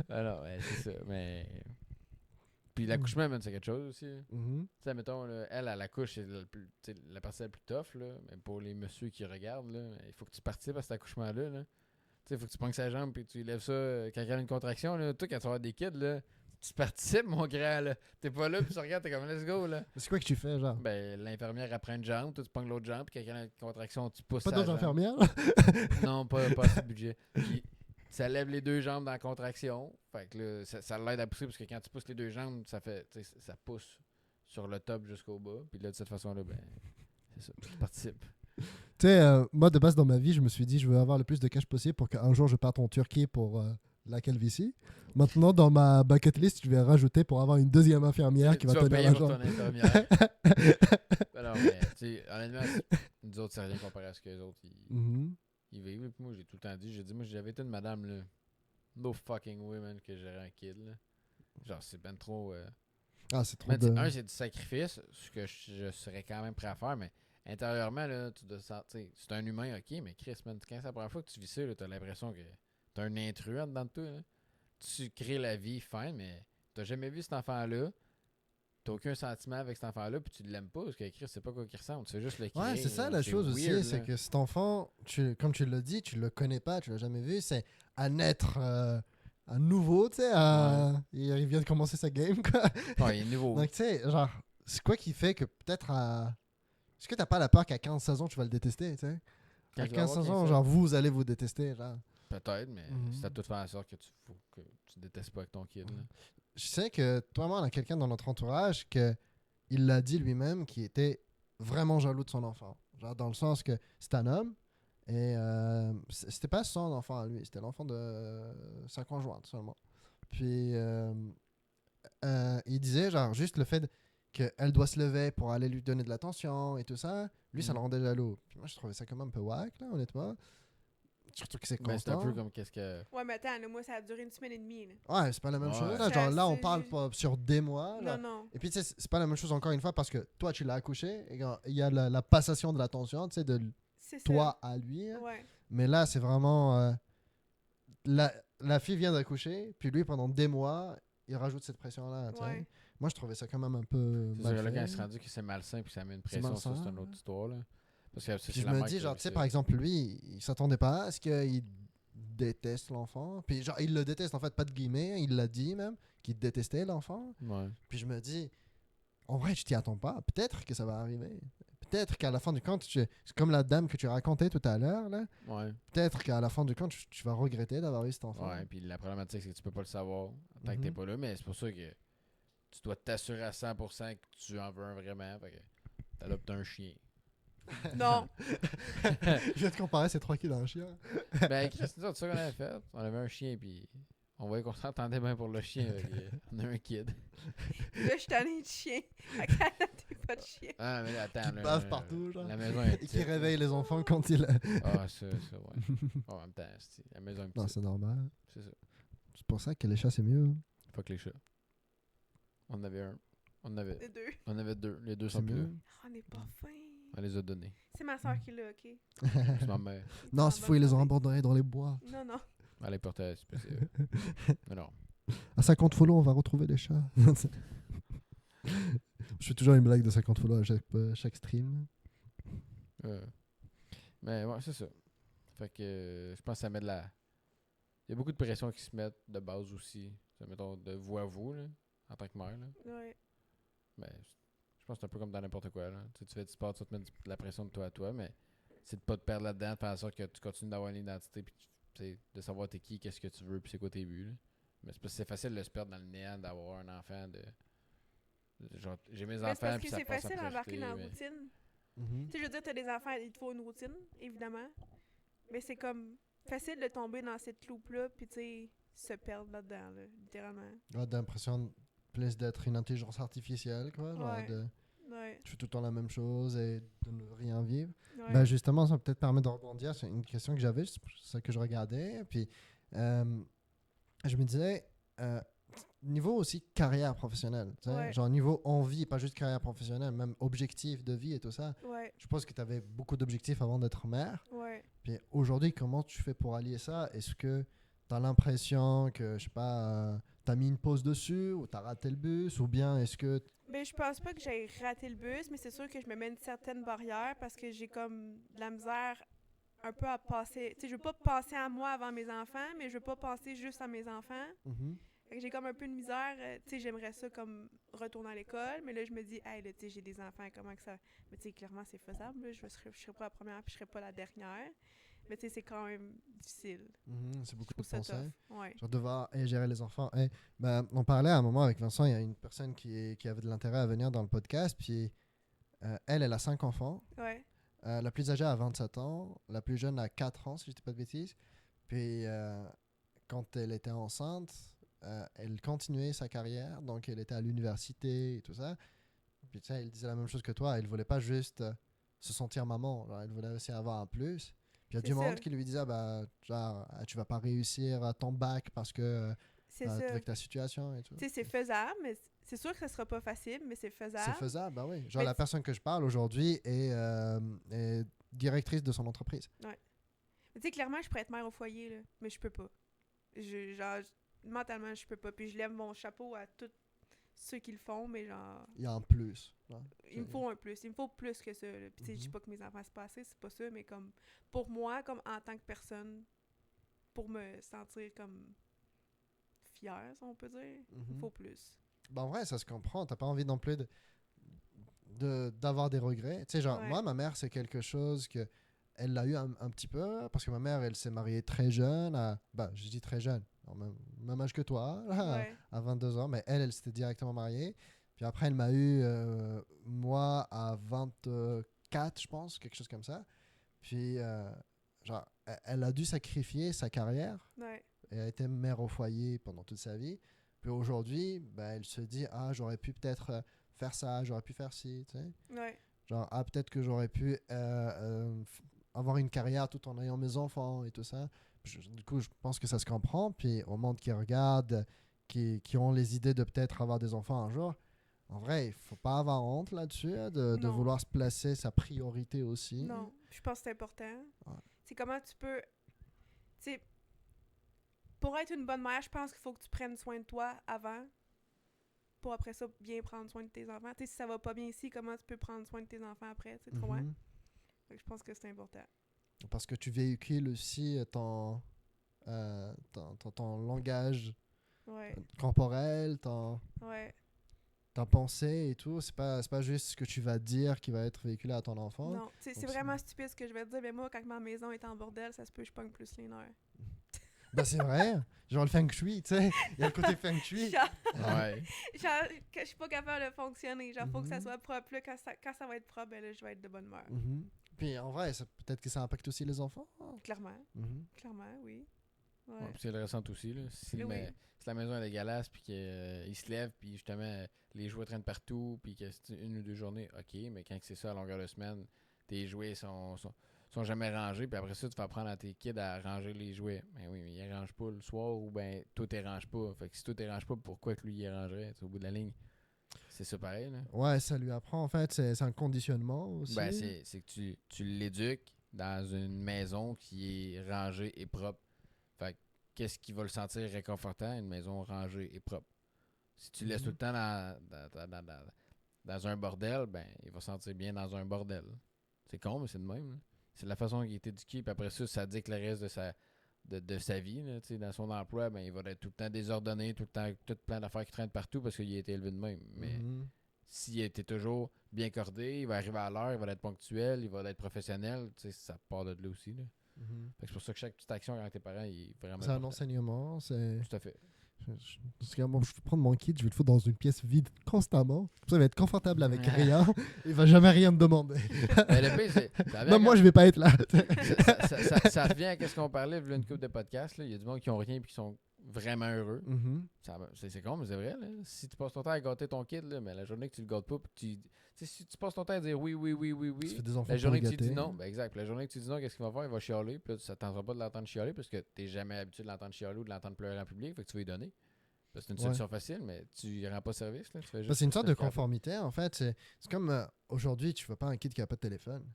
Alors, ouais, c'est ça. Mais. Puis l'accouchement, man, c'est quelque chose aussi. Mhm. Tu sais, mettons, là, elle, à l'accouche, c'est la partie la plus tough, là. Mais pour les messieurs qui regardent, là, il faut que tu participes à cet accouchement-là, là. Tu sais, il faut que tu prennes sa jambe puis tu lèves ça quand il y a une contraction, là. Toi, quand tu vas avoir des kids, là, tu participes, mon grand, là. T'es pas là, puis tu regardes, t'es comme, let's go, là. C'est quoi que tu fais, genre? Ben, l'infirmière, elle prend une jambe, toi, tu prends l'autre jambe, puis quand il y a une contraction, tu pousses Pas sa d'autres jambe. infirmières? Non, pas assez de budget. Puis, ça lève les deux jambes dans la contraction. Fait que là, ça l'aide à pousser parce que quand tu pousses les deux jambes, ça fait, ça pousse sur le top jusqu'au bas. Puis là, de cette façon-là, ben, c'est ça. Tu participes. Tu sais, moi, de base, dans ma vie, je me suis dit, je veux avoir le plus de cash possible pour qu'un jour, je parte en Turquie pour la calvitie. Maintenant, dans ma bucket list, je vais rajouter pour avoir une deuxième infirmière qui va Tu vas tenir payer la pour jambe. ton infirmière. Ben non, mais, tu sais, honnêtement, nous autres, c'est rien comparé à ce que les autres, Mhm. ils vivent. Puis moi, j'ai tout le temps dit, moi, j'avais été une madame, là. No fucking women que j'aurais un kid, là. Genre, c'est ben trop. Ah, c'est trop Mais de... un, c'est du sacrifice, ce que je serais quand même prêt à faire, mais intérieurement, là, tu dois sentir. C'est un humain, ok, mais Chris, man, quand c'est la première fois que tu vis ça, t'as l'impression que t'as un intrus en dedans de toi. Là. Tu crées la vie, fine, mais t'as jamais vu cet enfant-là, t'as aucun sentiment avec cet enfant-là, puis tu l'aimes pas, parce que Chris, c'est pas quoi qu'il ressemble, tu fais juste le créer. Ouais, c'est ça là. la chose weird, aussi, c'est là. que cet enfant, comme tu l'as dit, tu le connais pas, tu l'as jamais vu, c'est à naître un nouveau, tu sais, il vient de commencer sa game, quoi. Ouais, il est nouveau. Donc, tu sais, genre, c'est quoi qui fait que peut-être à... Est-ce que t'as pas la peur qu'à 15-16 ans, tu vas le détester, tu sais? Quand À il va avoir 15-16 ans, 15 genre, vous allez vous détester, genre. Peut-être, mais Mhm. c'est à tout faire en sorte que faut que tu détestes pas avec ton kid. Là. Je sais que toi, moi, on a quelqu'un dans notre entourage que il l'a dit lui-même qui était vraiment jaloux de son enfant. Genre, dans le sens que c'est un homme et c'était pas son enfant à lui, c'était l'enfant de sa conjointe seulement. Puis il disait, genre, juste le fait qu'elle doit se lever pour aller lui donner de l'attention et tout ça, lui, ça le rendait jaloux. Puis moi, je trouvais ça quand même un peu wack, là, honnêtement. Surtout que c'est Ben, c'est un constant. peu comme qu'est-ce que. Ouais, mais attends, là, moi, ça a duré une semaine et demie. Là. Ouais, c'est pas la même Ouais. chose. Là, C'est genre, là, on assez- parle pas sur des mois. Là. Non, non. Et puis, tu sais, c'est pas la même chose encore une fois parce que toi, tu l'as accouché. Et il y a la passation de l'attention, tu sais, de C'est ça. toi à lui. Hein. Ouais. Mais là, c'est vraiment. La fille vient d'accoucher, puis lui, pendant des mois, il rajoute cette pression-là. tu sais. Ouais. Moi, je trouvais ça quand même un peu. C'est mal sûr, là, fait. quand il se rendu que c'est malsain puis ça met une C'est pression, ça, malsain, c'est une autre histoire. Là. Parce que c'est Puis je la me mère dis, qui genre, a tu sais, vu par ça. exemple, lui, il s'attendait pas à ce qu'il déteste l'enfant. Puis, genre, il le déteste, en fait, pas de guillemets. Il l'a dit même, qu'il détestait l'enfant. Ouais. Puis je me dis, en vrai, tu t'y attends pas. Peut-être que ça va arriver. Peut-être qu'à la fin du compte, c'est comme la dame que tu racontais tout à l'heure, là. Ouais. Peut-être qu'à la fin du compte, tu vas regretter d'avoir eu cet enfant. Ouais. Puis la problématique, c'est que tu peux pas le savoir tant que t'es Mhm. pas là, mais c'est pour ça que tu dois t'assurer à 100% que tu en veux un vraiment. Fait que t'adoptes un chien. Non. Je vais te comparer ces trois kids d'un chien. Ben, Chris, c'est ça qu'on avait fait. On avait un chien, puis on voyait qu'on s'entendait bien pour le chien. Fait que, on a un kid. Là, je suis tannée de chien. À quand t'es pas de chien? Ah, mais là, attends. Qui là, bave partout, genre. La maison est Et qui petite, là. réveille les enfants quand il. Ah, ça, ouais. En même temps, la maison est Non, petite. c'est normal. C'est ça. C'est pour ça que les chats, c'est mieux. Fuck les chats. On en avait un. Les deux. On avait deux. Les deux C'est sont plus là. mieux. Oh, on n'est pas fin. On les a donnés. C'est ma soeur qui l'a, ok? C'est ma mère. Non, s'il faut, ils les ont abandonnés dans les bois. Non, non. Elle est portée spéciale. Mais non. À 50 follow, on va retrouver les chats. Je fais toujours une blague de 50 follow à chaque stream. Mais ouais, c'est ça. Fait que je pense que ça met de la. Il y a beaucoup de pression qui se mettent de base aussi. Ça, mettons, de vous à vous, là, en tant que mère. Là. Ouais. Mais je pense que c'est un peu comme dans n'importe quoi. Là. Tu fais du sport, tu vas te mettre de la pression de toi à toi, mais c'est de pas te perdre là-dedans, de faire en sorte que tu continues d'avoir une identité, puis de savoir t'es qui, qu'est-ce que tu veux, puis c'est quoi tes buts. Là. Mais c'est parce que c'est facile de se perdre dans le néant, d'avoir un enfant, genre, j'ai mes Mais c'est enfants, parce puis que ça c'est passe facile en d'embarquer priorité, dans la mais- routine. Mhm. Tu sais, je veux dire, t'as des enfants, il te faut une routine, évidemment. Mais c'est comme facile de tomber dans cette loupe-là, puis tu sais, se perdre là-dedans, là, littéralement. Ouais, d'impression plus d'être une intelligence artificielle, quoi. Genre Ouais. de, Ouais. tu fais tout le temps la même chose et de ne rien vivre. Ouais. Ben justement, ça peut-être permet de rebondir sur une question que j'avais, c'est ça que je regardais. Puis je me disais, niveau aussi carrière professionnelle, tu sais, Ouais. genre niveau envie, pas juste carrière professionnelle, même objectif de vie et tout ça. Ouais, Je pense que tu avais beaucoup d'objectifs avant d'être mère. ouais. Puis aujourd'hui, comment tu fais pour allier ça? Est-ce que tu as l'impression que, je sais pas, tu as mis une pause dessus ou tu as raté le bus ou bien est-ce que... Ben, je pense pas que j'ai raté le bus, mais c'est sûr que je me mets une certaine barrière parce que j'ai comme de la misère un peu à passer. Tu sais, je veux pas penser à moi avant mes enfants, mais je veux pas penser juste à mes enfants. Mhm. Fait que j'ai comme un peu de misère. Tu sais, j'aimerais ça comme retourner à l'école, mais là, je me dis, hey, là, tu sais, j'ai des enfants, comment que ça. Mais tu sais, clairement, c'est faisable. Là. Je serai pas la première, puis je serai pas la dernière. Mais tu sais, c'est quand même difficile. Mhm, c'est Je beaucoup trouve de ça pensées. tough. Ouais. Genre devoir gérer les enfants. Ben, on parlait à un moment avec Vincent, il y a une personne qui avait de l'intérêt à venir dans le podcast, puis elle a 5 enfants. Ouais. La plus âgée a 27 ans, la plus jeune a 4 ans, si je dis pas de bêtises. Puis quand elle était enceinte, elle continuait sa carrière, donc elle était à l'université et tout ça. Puis tu sais, elle disait la même chose que toi, elle voulait pas juste se sentir maman, genre, elle voulait aussi avoir un plus. Puis il y a C'est du ça. monde qui lui disait, bah, genre, tu vas pas réussir à ton bac parce que C'est ça. avec ta situation et tout. Tu sais, c'est faisable, mais c'est sûr que ça sera pas facile, mais c'est faisable. C'est faisable, bah oui. Genre Mais la personne que je parle aujourd'hui est directrice de son entreprise. Mais tu sais, clairement, je pourrais être mère au foyer, là, mais je peux pas. Mentalement, je peux pas. Puis je lève mon chapeau à tous ceux qui le font, mais genre, Il y a un plus. Hein. il me faut un plus. Il me faut plus que ça. Là. Puis tu sais, je dis Mhm. pas que mes enfants, c'est pas assez, c'est pas ça, mais comme, pour moi, comme en tant que personne, pour me sentir comme fière, si on peut dire, il me Mhm. faut plus. Ben, en vrai, ça se comprend. T'as pas envie non plus d'avoir des regrets. Tu sais, genre, Ouais. moi, ma mère, c'est quelque chose que elle l'a eu un petit peu parce que ma mère, elle s'est mariée très jeune. Bah, je dis très jeune, même âge que toi, là, Ouais. à 22 ans. Mais elle s'était directement mariée. Puis après, elle m'a eu, moi, à 24, je pense, quelque chose comme ça. Puis, genre, elle a dû sacrifier sa carrière. Ouais. Elle a été mère au foyer pendant toute sa vie. Puis aujourd'hui, ben, elle se dit, ah, j'aurais pu peut-être faire ça, j'aurais pu faire ci, tu sais. Ouais. Genre, ah, peut-être que j'aurais pu avoir une carrière tout en ayant mes enfants et tout ça. Du coup, je pense que ça se comprend. Puis au monde qui regarde, qui ont les idées de peut-être avoir des enfants un jour, en vrai, il faut pas avoir honte là-dessus, hein, de Non. vouloir se placer sa priorité aussi. Non. Je pense que c'est important. Ouais. C'est comment tu peux. Tu sais, pour être une bonne mère, je pense qu'il faut que tu prennes soin de toi avant. Pour après ça, bien prendre soin de tes enfants. Tu sais, si ça va pas bien ici, comment tu peux prendre soin de tes enfants après? Tu sais, trop Mhm. Fait que je pense que c'est important. Parce que tu véhicules aussi ton langage Ouais. corporel, Ouais. ta pensée et tout. C'est pas juste ce que tu vas dire qui va être véhiculé à ton enfant. Non, c'est Donc, vraiment stupide ce que je vais te dire, mais moi, quand ma maison est en bordel, ça se peut que je pogne plus les nerfs. Bah, c'est vrai. Genre le feng shui, tu sais. Il y a le côté feng shui. Genre, Ouais. que je suis pas capable de fonctionner. Genre, faut que ça Mhm. soit propre. Là, quand ça va être propre, ben là, je vais être de bonne humeur. Mhm. Puis en vrai, peut-être que ça impacte aussi les enfants. Clairement. Mhm. Clairement, oui. Ouais. Ouais, puis c'est le ressentent aussi. Là. Oui. Si la maison est dégueulasse, puis qu'il se lève, puis justement, les jouets traînent partout, puis que c'est une ou deux journées, ok, mais quand c'est ça à longueur de semaine, tes jouets sont jamais rangés, puis après ça, tu vas apprendre à tes kids à ranger les jouets. Ben oui, mais ils les rangent pas le soir, ou ben, toi, t'es ranges pas. Fait que si toi, t'es ranges pas, pourquoi que lui, il les rangerait, au bout de la ligne? C'est ça pareil, là. Ouais, ça lui apprend. En fait, c'est un conditionnement aussi. Ben, c'est que tu l'éduques dans une maison qui est rangée et propre. Fait que qu'est-ce qui va le sentir réconfortant, une maison rangée et propre? Si tu le laisses tout le temps dans un bordel, ben, il va se sentir bien dans un bordel. C'est con, mais c'est de même. Là. C'est la façon qu'il est éduqué, puis après ça dicte le reste de sa vie. Là, dans son emploi, ben, il va être tout le temps désordonné, tout le temps tout plein d'affaires qui traînent partout parce qu'il a été élevé de même. Mais Mhm. s'il était toujours bien cordé, il va arriver à l'heure, il va être ponctuel, il va être professionnel, ça part de là aussi. Là. Mhm. Fait que c'est pour ça que chaque petite action avec tes parents il est vraiment C'est un important. enseignement. C'est. Tout à fait. Parce que moi, je vais prendre mon kid, je vais le foutre dans une pièce vide constamment. Comme ça, il va être confortable avec rien. Il va jamais rien me demander. Mais le pire, c'est. ça vient Même moi, quand- je vais pas être là. ça revient à ce qu'on parlait, il y a une couple de podcasts. Là. Il y a du monde qui ont rien et qui sont vraiment heureux. Mhm. C'est con, mais c'est vrai. Là. Si tu passes ton temps à gâter ton kid, là, mais la journée que tu le gâtes pas, puis si tu passes ton temps à dire oui, oui, oui, oui, Tu oui, fais des enfants la pour journée les que tu dis gâter. non, ben exact. Puis la journée que tu dis non, qu'est-ce qu'il va faire? Il va chialer. Puis là, ça ne t'entendra pas de l'entendre chialer parce que tu n'es jamais habitué de l'entendre chialer ou de l'entendre pleurer en public. Fait que tu vas lui donner. C'est une Ouais. solution facile, mais tu y rends pas service. Là. Tu fais Parce que juste c'est une sorte de le câble. conformité, en fait. C'est comme aujourd'hui, tu veux pas un kid qui a pas de téléphone.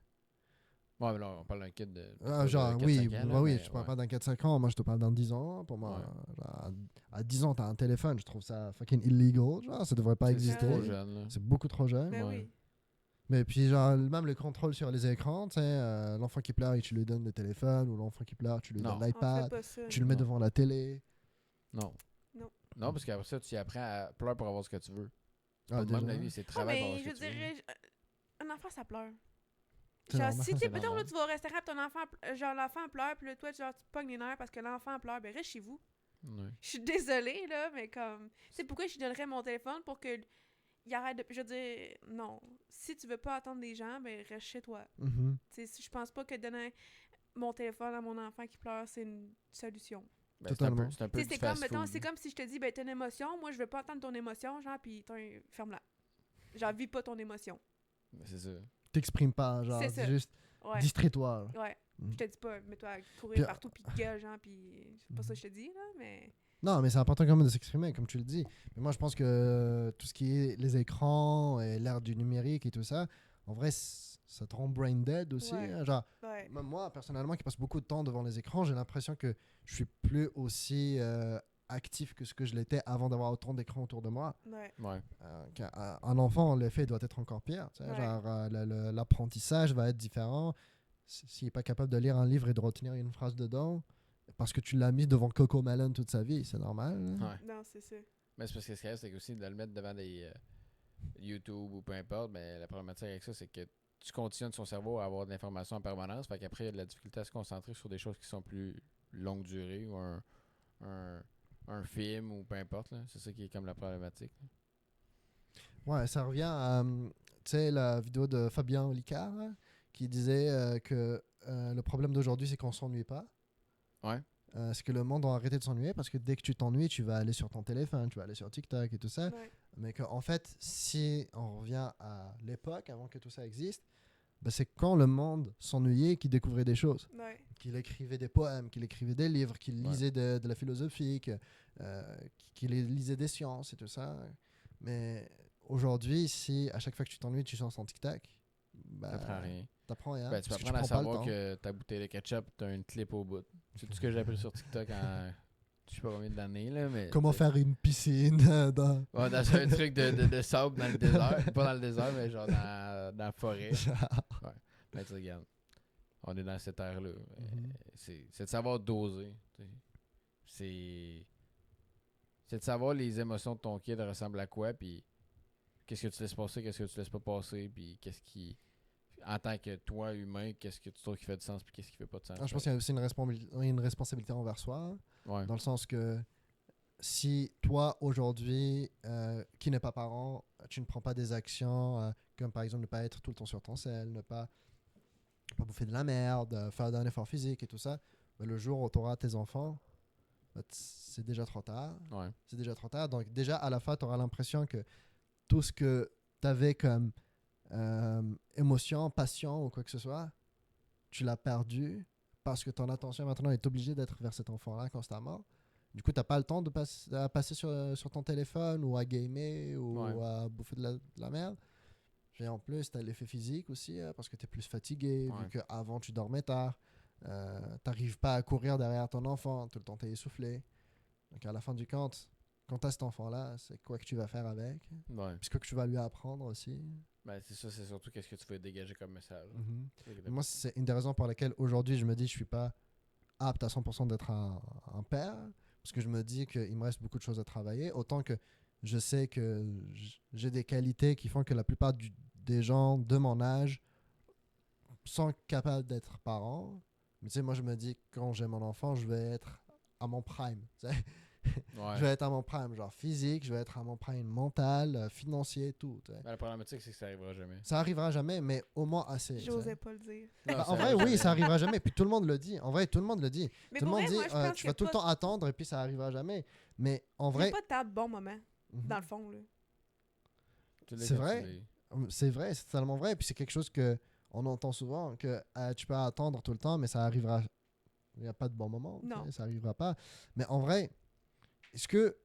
Ouais, mais là, on parle d'un kid de. Genre, 4, oui, 5 ans, bah là, oui, mais je parle ouais. pas d'un 4-5 ans, moi je te parle d'un 10 ans. Pour moi, genre, à 10 ans, t'as un téléphone, je trouve ça fucking illegal. Genre, ça devrait pas C'est exister. trop jeune. Là. C'est beaucoup trop jeune. Ben Ouais. oui. Mais puis, genre, même le contrôle sur les écrans, tu sais, l'enfant qui pleure et tu lui donnes le téléphone, ou l'enfant qui pleure, tu lui Non. donnes On fait l'iPad, pas ça. tu le non. mets Non. devant la télé. Non. Non. Non, parce qu'après ça, tu y apprends à pleurer pour avoir ce que tu veux. Ah, Comme même déjà. la vie, c'est Ah, travail pour mais avoir je ce que tu veux. dirais, un enfant, ça pleure. C'est Genre, normal. si tu C'est sais, mettons, là, normal. tu vas au restaurant, pis ton enfant, genre, l'enfant pleure, puis là, toi, genre, tu te pognes les nerfs parce que l'enfant pleure, ben reste chez vous. Ouais. Je suis désolée, là, mais comme. Tu sais, pourquoi je lui donnerais mon téléphone pour que. Il arrête de. Je veux dire, non. Si tu veux pas attendre des gens, ben reste chez toi. Mhm. Tu sais, je pense pas que donner mon téléphone à mon enfant qui pleure, c'est une solution. Ben, c'est un Totalement. peu, c'est un Tu peu sais, du c'est comme, fast mettons, food. c'est comme si je te dis, ben t'as une émotion, moi je veux pas entendre ton émotion, genre, pis ferme-la. Genre, vis pas ton émotion. Ben, c'est ça. T'exprimes pas, genre, C'est dis ça. juste Ouais. distrais-toi. là. Ouais. Mhm. Je te dis pas, mets-toi à courir Puis, partout, pis gueule, genre, pis. C'est pas ça que je te dis, là, mais. Non, mais c'est important quand même de s'exprimer, comme tu le dis. Mais moi, je pense que tout ce qui est les écrans et l'ère du numérique et tout ça, en vrai, ça te rend brain dead aussi. Ouais. Hein. Genre, Ouais. même moi, personnellement, qui passe beaucoup de temps devant les écrans, j'ai l'impression que je suis plus aussi actif que ce que je l'étais avant d'avoir autant d'écrans autour de moi. Ouais. Ouais. Un enfant, l'effet doit être encore pire. Tu sais. Ouais. Genre, l'apprentissage va être différent. S'il n'est pas capable de lire un livre et de retenir une phrase dedans, parce que tu l'as mis devant Coco Melon toute sa vie, c'est normal. Hein. Ouais. Non, c'est ça. Mais c'est parce que ce qu'il y a, c'est aussi de le mettre devant des YouTube ou peu importe, mais la problématique avec ça, c'est que tu conditionnes son cerveau à avoir de l'information en permanence, fait qu'après, il y a de la difficulté à se concentrer sur des choses qui sont plus longue durée ou un film ou peu importe. Là. C'est ça qui est comme la problématique. là. Ouais, ça revient à tu sais, la vidéo de Fabien Olicard là, qui disait que le problème d'aujourd'hui, c'est qu'on s'ennuie pas. Ouais. C'est que le monde doit arrêter de s'ennuyer parce que dès que tu t'ennuies, tu vas aller sur ton téléphone, tu vas aller sur TikTok et tout ça. Ouais. Mais qu'en fait, si on revient à l'époque, avant que tout ça existe, bah, c'est quand le monde s'ennuyait qu'il découvrait des choses. Ouais. Qu'il écrivait des poèmes, qu'il écrivait des livres, qu'il Ouais. lisait de la philosophie, qu'il lisait des sciences et tout ça. Mais aujourd'hui, si à chaque fois que tu t'ennuies, tu sens ton TikTok, bah, T'apprends rien. t'apprends rien. Ben, tu peux parce que apprendre à prends pas le savoir temps. que ta bouteille de ketchup, t'as une clip au bout. C'est tout ce que j'ai appris sur TikTok en je sais pas combien d'années. Là, mais Comment t'sais, faire une piscine dans... ouais, dans un truc de sable dans le désert. Pas dans le désert, mais genre dans la forêt. Mais tu regardes, on est dans cette ère-là. Mhm. C'est de savoir doser. t'sais. C'est de savoir les émotions de ton kid ressemblent à quoi, puis qu'est-ce que tu laisses passer, qu'est-ce que tu laisses pas passer, puis qu'est-ce qui, en tant que toi, humain, qu'est-ce que tu trouves qui fait du sens, puis qu'est-ce qui fait pas de sens. Je pense qu'il y a aussi une responsabilité envers soi, hein, Ouais. dans le sens que si toi, aujourd'hui, qui n'est pas parent, tu ne prends pas des actions comme par exemple ne pas être tout le temps sur ton sel, ne pas bouffer de la merde, faire un effort physique et tout ça, bah, le jour où tu auras tes enfants, bah, c'est déjà trop tard. Ouais. C'est déjà trop tard. Donc déjà, à la fin, tu auras l'impression que tout ce que tu avais comme émotion, passion ou quoi que ce soit, tu l'as perdu parce que ton attention maintenant est obligée d'être vers cet enfant-là constamment. Du coup, tu n'as pas le temps de passer sur ton téléphone ou à gamer ou Ouais. à bouffer de la merde. Et en plus, tu as l'effet physique aussi parce que tu es plus fatigué, Ouais. vu qu'avant tu dormais tard. Tu n'arrives pas à courir derrière ton enfant, tout le temps tu es essoufflé. Donc à la fin du compte, quand tu as cet enfant-là, c'est quoi que tu vas faire avec, Ouais. puis quoi que tu vas lui apprendre aussi. Ben, c'est ça, c'est surtout qu'est-ce que tu veux dégager comme message. Mhm. C'est ça qui est Moi, c'est une des raisons pour lesquelles aujourd'hui je me dis que je suis pas apte à 100% d'être un père, parce que je me dis qu'il me reste beaucoup de choses à travailler, autant que je sais que j'ai des qualités qui font que la plupart des gens de mon âge sont capables d'être parents. Mais tu sais, moi je me dis que quand j'ai mon enfant, je vais être à mon prime. Tu sais. Ouais. Je vais être à mon prime, genre physique, je vais être à mon prime mental, financier, tout. Tu sais. Ben, la problématique, c'est que ça arrivera jamais. Ça arrivera jamais, mais au moins assez. tu sais. J'osais pas le dire. Non, Bah, ça en vrai, arrivera oui, jamais. ça arrivera jamais. Puis tout le monde le dit. En vrai, tout le monde le dit. Mais Tout le pour monde vrai, dit, moi, je pense tu qu'il y vas a tout le pas- temps attendre et puis ça arrivera jamais. Mais en Il n'y vrai, a pas tant de bons moments, Mhm. dans le fond, là. Tu l'as c'est quand vrai. tu l'es. C'est vrai, c'est totalement vrai. Puis c'est quelque chose que on entend souvent, que tu peux attendre tout le temps, mais ça arrivera. Il n'y a pas de bon moment. tu Non. sais, ça arrivera pas. Mais en vrai, est-ce que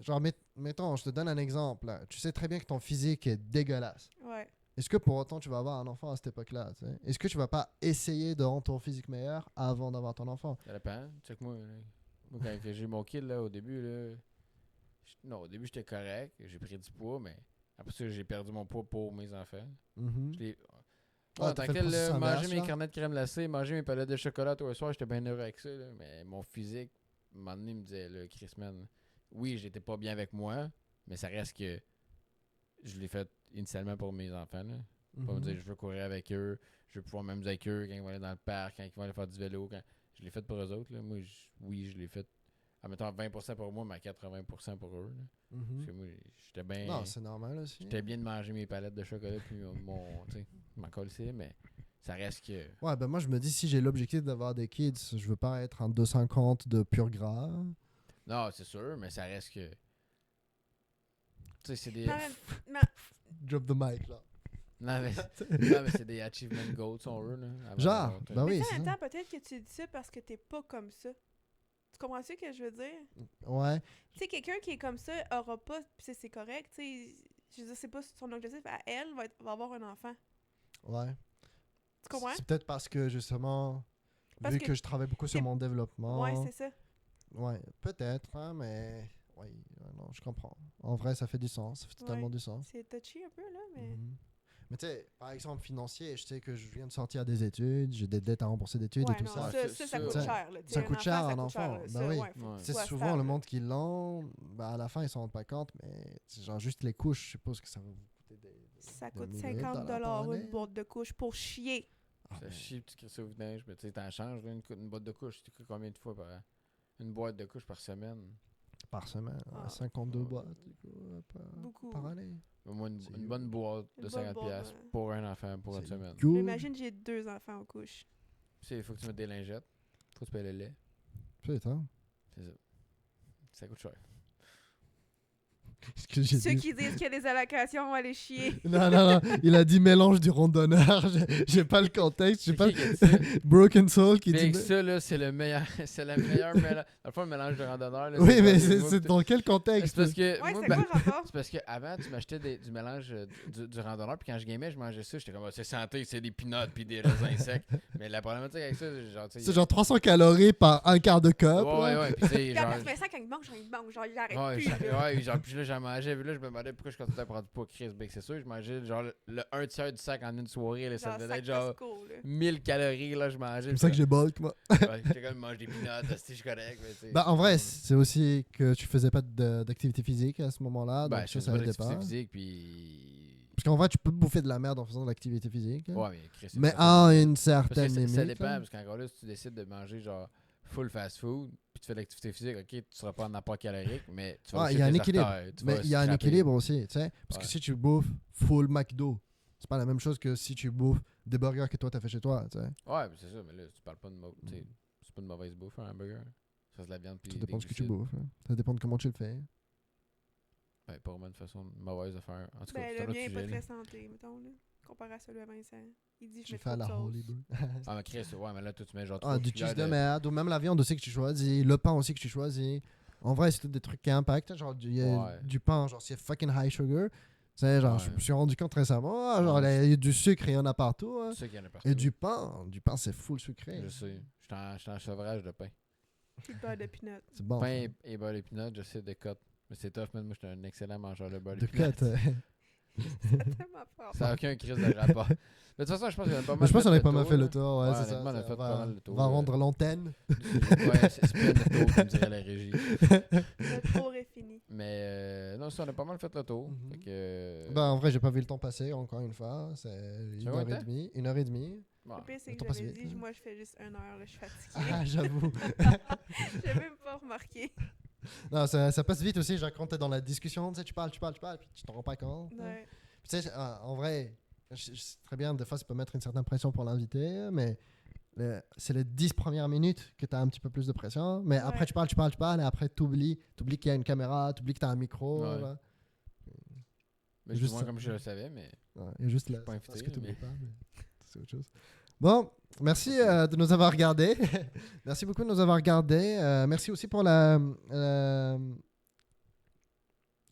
genre, mettons, je te donne un exemple. Là. Tu sais très bien que ton physique est dégueulasse. Ouais. Est-ce que pour autant tu vas avoir un enfant à cette époque-là? Tu sais? Est-ce que tu vas pas essayer de rendre ton physique meilleur avant d'avoir ton enfant? Ça dépend. Check moi. Là. Moi, quand que j'ai eu mon kid, là, au début, là. Non, au début, j'étais correct. J'ai pris du poids, mais après ça, j'ai perdu mon poids pour mes enfants. Mhm. Je l'ai- Ouais, en t'as tant fait que le tel, là, processus manger inverse, mes là. carnets de crème glacée, manger mes palettes de chocolat tous les soirs, j'étais bien heureux avec ça. Là. Mais mon physique, à un moment donné, me disait, là, Chris, man, oui, j'étais pas bien avec moi, mais ça reste que je l'ai fait initialement pour mes enfants. Là. Pas me Mhm. dire, je veux courir avec eux, je veux pouvoir m'amuser avec eux quand ils vont aller dans le parc, quand ils vont aller faire du vélo. Je l'ai fait pour eux autres. Là. Moi, oui, je l'ai fait. En mettant 20% pour moi, mais à 80% pour eux. Là. Mhm. Parce que moi, j'étais bien. Non, c'est normal aussi. J'étais bien de manger mes palettes de chocolat puis mon. Tu sais, m'en colissais, mais ça reste que. Ouais, ben moi, je me dis, si j'ai l'objectif d'avoir des kids, je veux pas être en 250 de pur gras. Non, c'est sûr, mais ça reste que. Tu sais, c'est des. Mais- Drop the mic, là. Non, mais c'est des achievement goals, sont eux, là. avant Genre, d'avoir, tu sais. ben mais oui, en c'est même ça. temps, peut-être que tu dis ça parce que t'es pas comme ça. Tu comprends ce que je veux dire? Ouais. Tu sais, quelqu'un qui est comme ça aura pas, pis c'est correct, tu sais, je veux dire, c'est pas son objectif, à elle va avoir un enfant. Ouais. Tu comprends? C'est peut-être parce que, justement, Parce vu que que je travaille beaucoup sur t'es- mon développement. Ouais, c'est ça. Ouais, peut-être, hein, mais. Oui, non, je comprends. En vrai, ça fait du sens. Ça fait totalement Ouais. du sens. C'est touchy un peu, là, mais... Mhm. Mais tu sais, par exemple, financier, je sais que je viens de sortir des études, j'ai des dettes à rembourser d'études Ouais, et tout non, ça. Ouais, ça ça- coûte ça- cher, là. Tu ça sais, coûte cher, un ça coûte enfant. là. Ben Ça, oui. ouais, faut Ouais. que tu C'est sois souvent stable, le là. monde qui l'ont, bah, à la fin, ils s'en rendent pas compte, mais c'est genre juste les couches, je suppose que ça va vous coûter Ça des coûte milliers de 50 dollars par année. une boîte de couches pour chier. Ah, Ça ben, chie, tu crées ça au vidange, mais tu sais, t'en changes, là, une boîte de couches. Tu crées combien de fois par. Une boîte de couches par semaine? par semaine, Ah. 52 Ouais. boîtes du coup, Beaucoup. par année. Au moins C'est une bonne boîte Une de bonne 50$ boîte, ouais. pour un enfant pour une C'est semaine. good. Mais imagine, j'ai 2 enfants aux couches. Il faut que tu mettes des lingettes. Faut que tu payes le lait. Putain. C'est ça. Ça coûte cher. Ce que j'ai Ceux dit. qui disent qu'il y a des allocations vont aller chier. Non, non, non, il a dit mélange du randonneur. J'ai pas le contexte. J'ai C'est pas qui qui a dit ça? Broken Soul qui Big, dit. ça, là, c'est le meilleur. C'est le meilleur mélange. Dans le fond, le mélange de randonneur. Là, Oui, mais pas- c'est dans quel contexte? C'est parce que. Ouais, moi, c'est ben, quoi le rapport? c'est parce que avant tu m'achetais du mélange du randonneur, puis quand je gamais, je mangeais ça. J'étais comme, ah, c'est santé, c'est des peanuts, puis des raisins secs. Mais la problématique avec ça, genre, tu sais. C'est genre 300 calories par un quart de cup. Ouais, là. ouais, puis tu sais, Puis genre. après Vincent, quand il mange, genre, il arrête Ouais, plus. là. ouais, genre, puis là, j'en mangeais, puis là, je me demandais pourquoi je continuais à prendre du poids Chris Big. C'est sûr, je mangeais genre le 1/3 du sac en une soirée, là, ça Genre, devait sac être genre Costco, là. 1000 calories, là, je mangeais. C'est pour ça que j'ai bulk, moi. Ouais, j'étais comme, mange des peanuts, si je suis correct, mais tu sais. Bah, en vrai, c'est aussi que tu faisais pas d'activité physique à ce moment-là. Ben, donc je ça faisais pas aidait d'activité pas. physique, puis. Parce qu'en vrai, tu peux bouffer de la merde en faisant de l'activité physique. hein. Ouais, mais Chris, c'est Mais pas à une Parce que certaine ça limite. dépend, là. parce qu'encore là, si tu décides de manger genre full fast food, puis tu fais de l'activité physique, ok, tu seras pas en apport calorique, mais tu vas Ouais, aussi il y a un tes équilibre. artères, tu Mais vas il y a un scraper. équilibre aussi, tu sais. Parce que Ouais. si tu bouffes full McDo, c'est pas la même chose que si tu bouffes des burgers que toi t'as fait chez toi, tu sais. Ouais, mais c'est ça, mais là, tu parles pas de tu sais, c'est pas une mauvaise bouffe, un hamburger. Ça, c'est de la viande, puis Ça des dépend de ce que tu glucides. bouffes. hein. Ça dépend de comment tu le fais. Ouais, pas vraiment une façon mauvaise de faire. En tout cas, Ben, c'est un le autre mien est sujet, pas là. très santé, mettons, là. Comparé à celui à Vincent. Il dit, je J'ai mets fait trop à de la sauce. Holy Burger. Ah, mais Chris, ouais, mais là, toi, tu mets genre Ah, 3 du cuillères cheese de merde, ou même la viande aussi que tu choisis, le pain aussi que tu choisis. En vrai, c'est tout des trucs qui impactent. Genre, il y a Ouais. du pain, genre, c'est fucking high sugar. Tu sais, genre, Ouais. je me suis rendu compte récemment, genre, Ouais, il y a du sucre, il y en a partout. hein. Tu sais qu'il y en a partout. Et du pain c'est full sucré. Je sais. Je suis en sevrage de pain. Puis le beurre de peanut. C'est bon. Pain et beurre et peanut, je sais de cote. Mais c'est tough, man. Moi, j'étais un excellent mangeur de beurre De et peanut. cut. C'est tellement fort. Ça n'a aucun crise de rapport. Mais de toute façon, je pense qu'on a pas mal Mais je pense fait qu'on a le pas mal tour, fait là. le tour. Ouais, Ouais, c'est ça. honnêtement, on a fait pas mal le tour, On va là. rendre l'antenne. Ouais, c'est plein de tour, comme dirait la régie. Le tour est fini. Mais non, ça, on a pas mal fait le tour. Mhm. Fait que. Ben, en vrai, j'ai pas vu le temps passer, encore une fois. C'est une combien heure de et temps? demie. 1h30. bon. Le pire, c'est le que temps passe j'avais vite, dit, hein. moi, je fais juste 1 heure, là, je suis fatiguée. Ah, j'avoue. J'ai même pas remarqué. Non, ça passe vite aussi. Genre, quand t'es dans la discussion, tu sais, tu parles, puis tu t'en rends pas compte. hein. Ouais. Puis, tu sais, en vrai, je sais très bien, des fois, ça peut mettre une certaine pression pour l'invité, mais c'est les 10 premières minutes que tu as un petit peu plus de pression. Mais après, Ouais. tu parles, et après, t'oublies qu'il y a une caméra, t'oublies que tu as un micro. Ouais. là. Mais Juste juste ça. comme je le savais, mais. Ouais, il y a juste là. pas Parce invité, que tu mais- pas, mais c'est autre chose. Bon, merci de nous avoir regardés. Merci beaucoup de nous avoir regardés. Merci aussi pour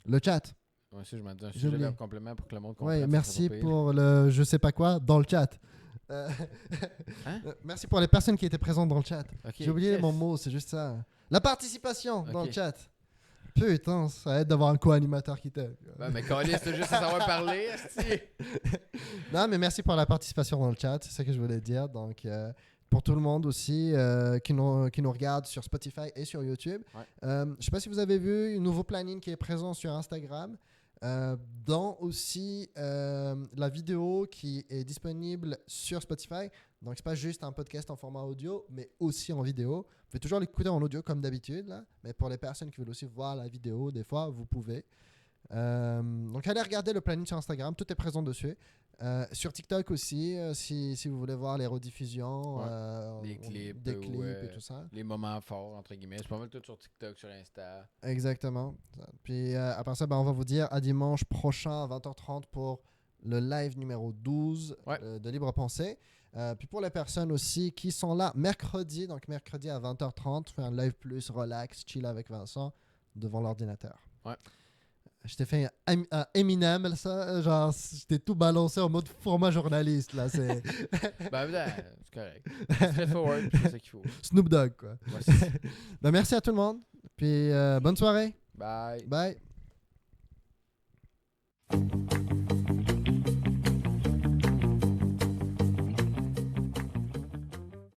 Le chat. Moi aussi, je m'en dis un J'ai sujet oublié. verbe complément pour que le monde comprenne. Oui, ça merci serait pas pire. pour le je sais pas quoi dans le chat. Euh, Hein? Merci pour les personnes qui étaient présentes dans le chat. Ok, J'ai oublié yes. mon mot, c'est juste ça. La participation dans Ok. le chat. Putain, ça aide d'avoir un co-animateur qui t'aide. Ben, mais Calis, c'est juste à savoir parler, esti. Non, mais merci pour la participation dans le chat, c'est ça que je voulais dire. Donc, pour tout le monde aussi qui nous regarde sur Spotify et sur YouTube. Ouais. Je ne sais pas si vous avez vu un nouveau planning qui est présent sur Instagram. Dont aussi la vidéo qui est disponible sur Spotify. Donc, c'est pas juste un podcast en format audio, mais aussi en vidéo. Vous pouvez toujours l'écouter en audio comme d'habitude, là. Mais pour les personnes qui veulent aussi voir la vidéo, des fois, vous pouvez. Donc, allez regarder le planning sur Instagram. Tout est présent dessus. Sur TikTok aussi, si vous voulez voir les rediffusions, Ouais. Des clips, et tout ça. Les moments forts, entre guillemets. C'est pas mal tout sur TikTok, sur Insta. Exactement. Puis à part ça, on va vous dire à dimanche prochain à 20h30 pour le live numéro 12 de Libre Pensée. Puis pour les personnes aussi qui sont là mercredi, donc mercredi à 20h30, on fait un live plus relax, chill avec Vincent devant l'ordinateur. Ouais. Je t'ai fait un Eminem, ça, genre, je t'ai tout balancé en mode format journaliste, là, c'est Ben, c'est correct. Straightforward, c'est ça qu'il faut. Snoop Dogg, quoi. Ouais, c'est- Ben, merci à tout le monde, puis bonne soirée. Bye. Bye.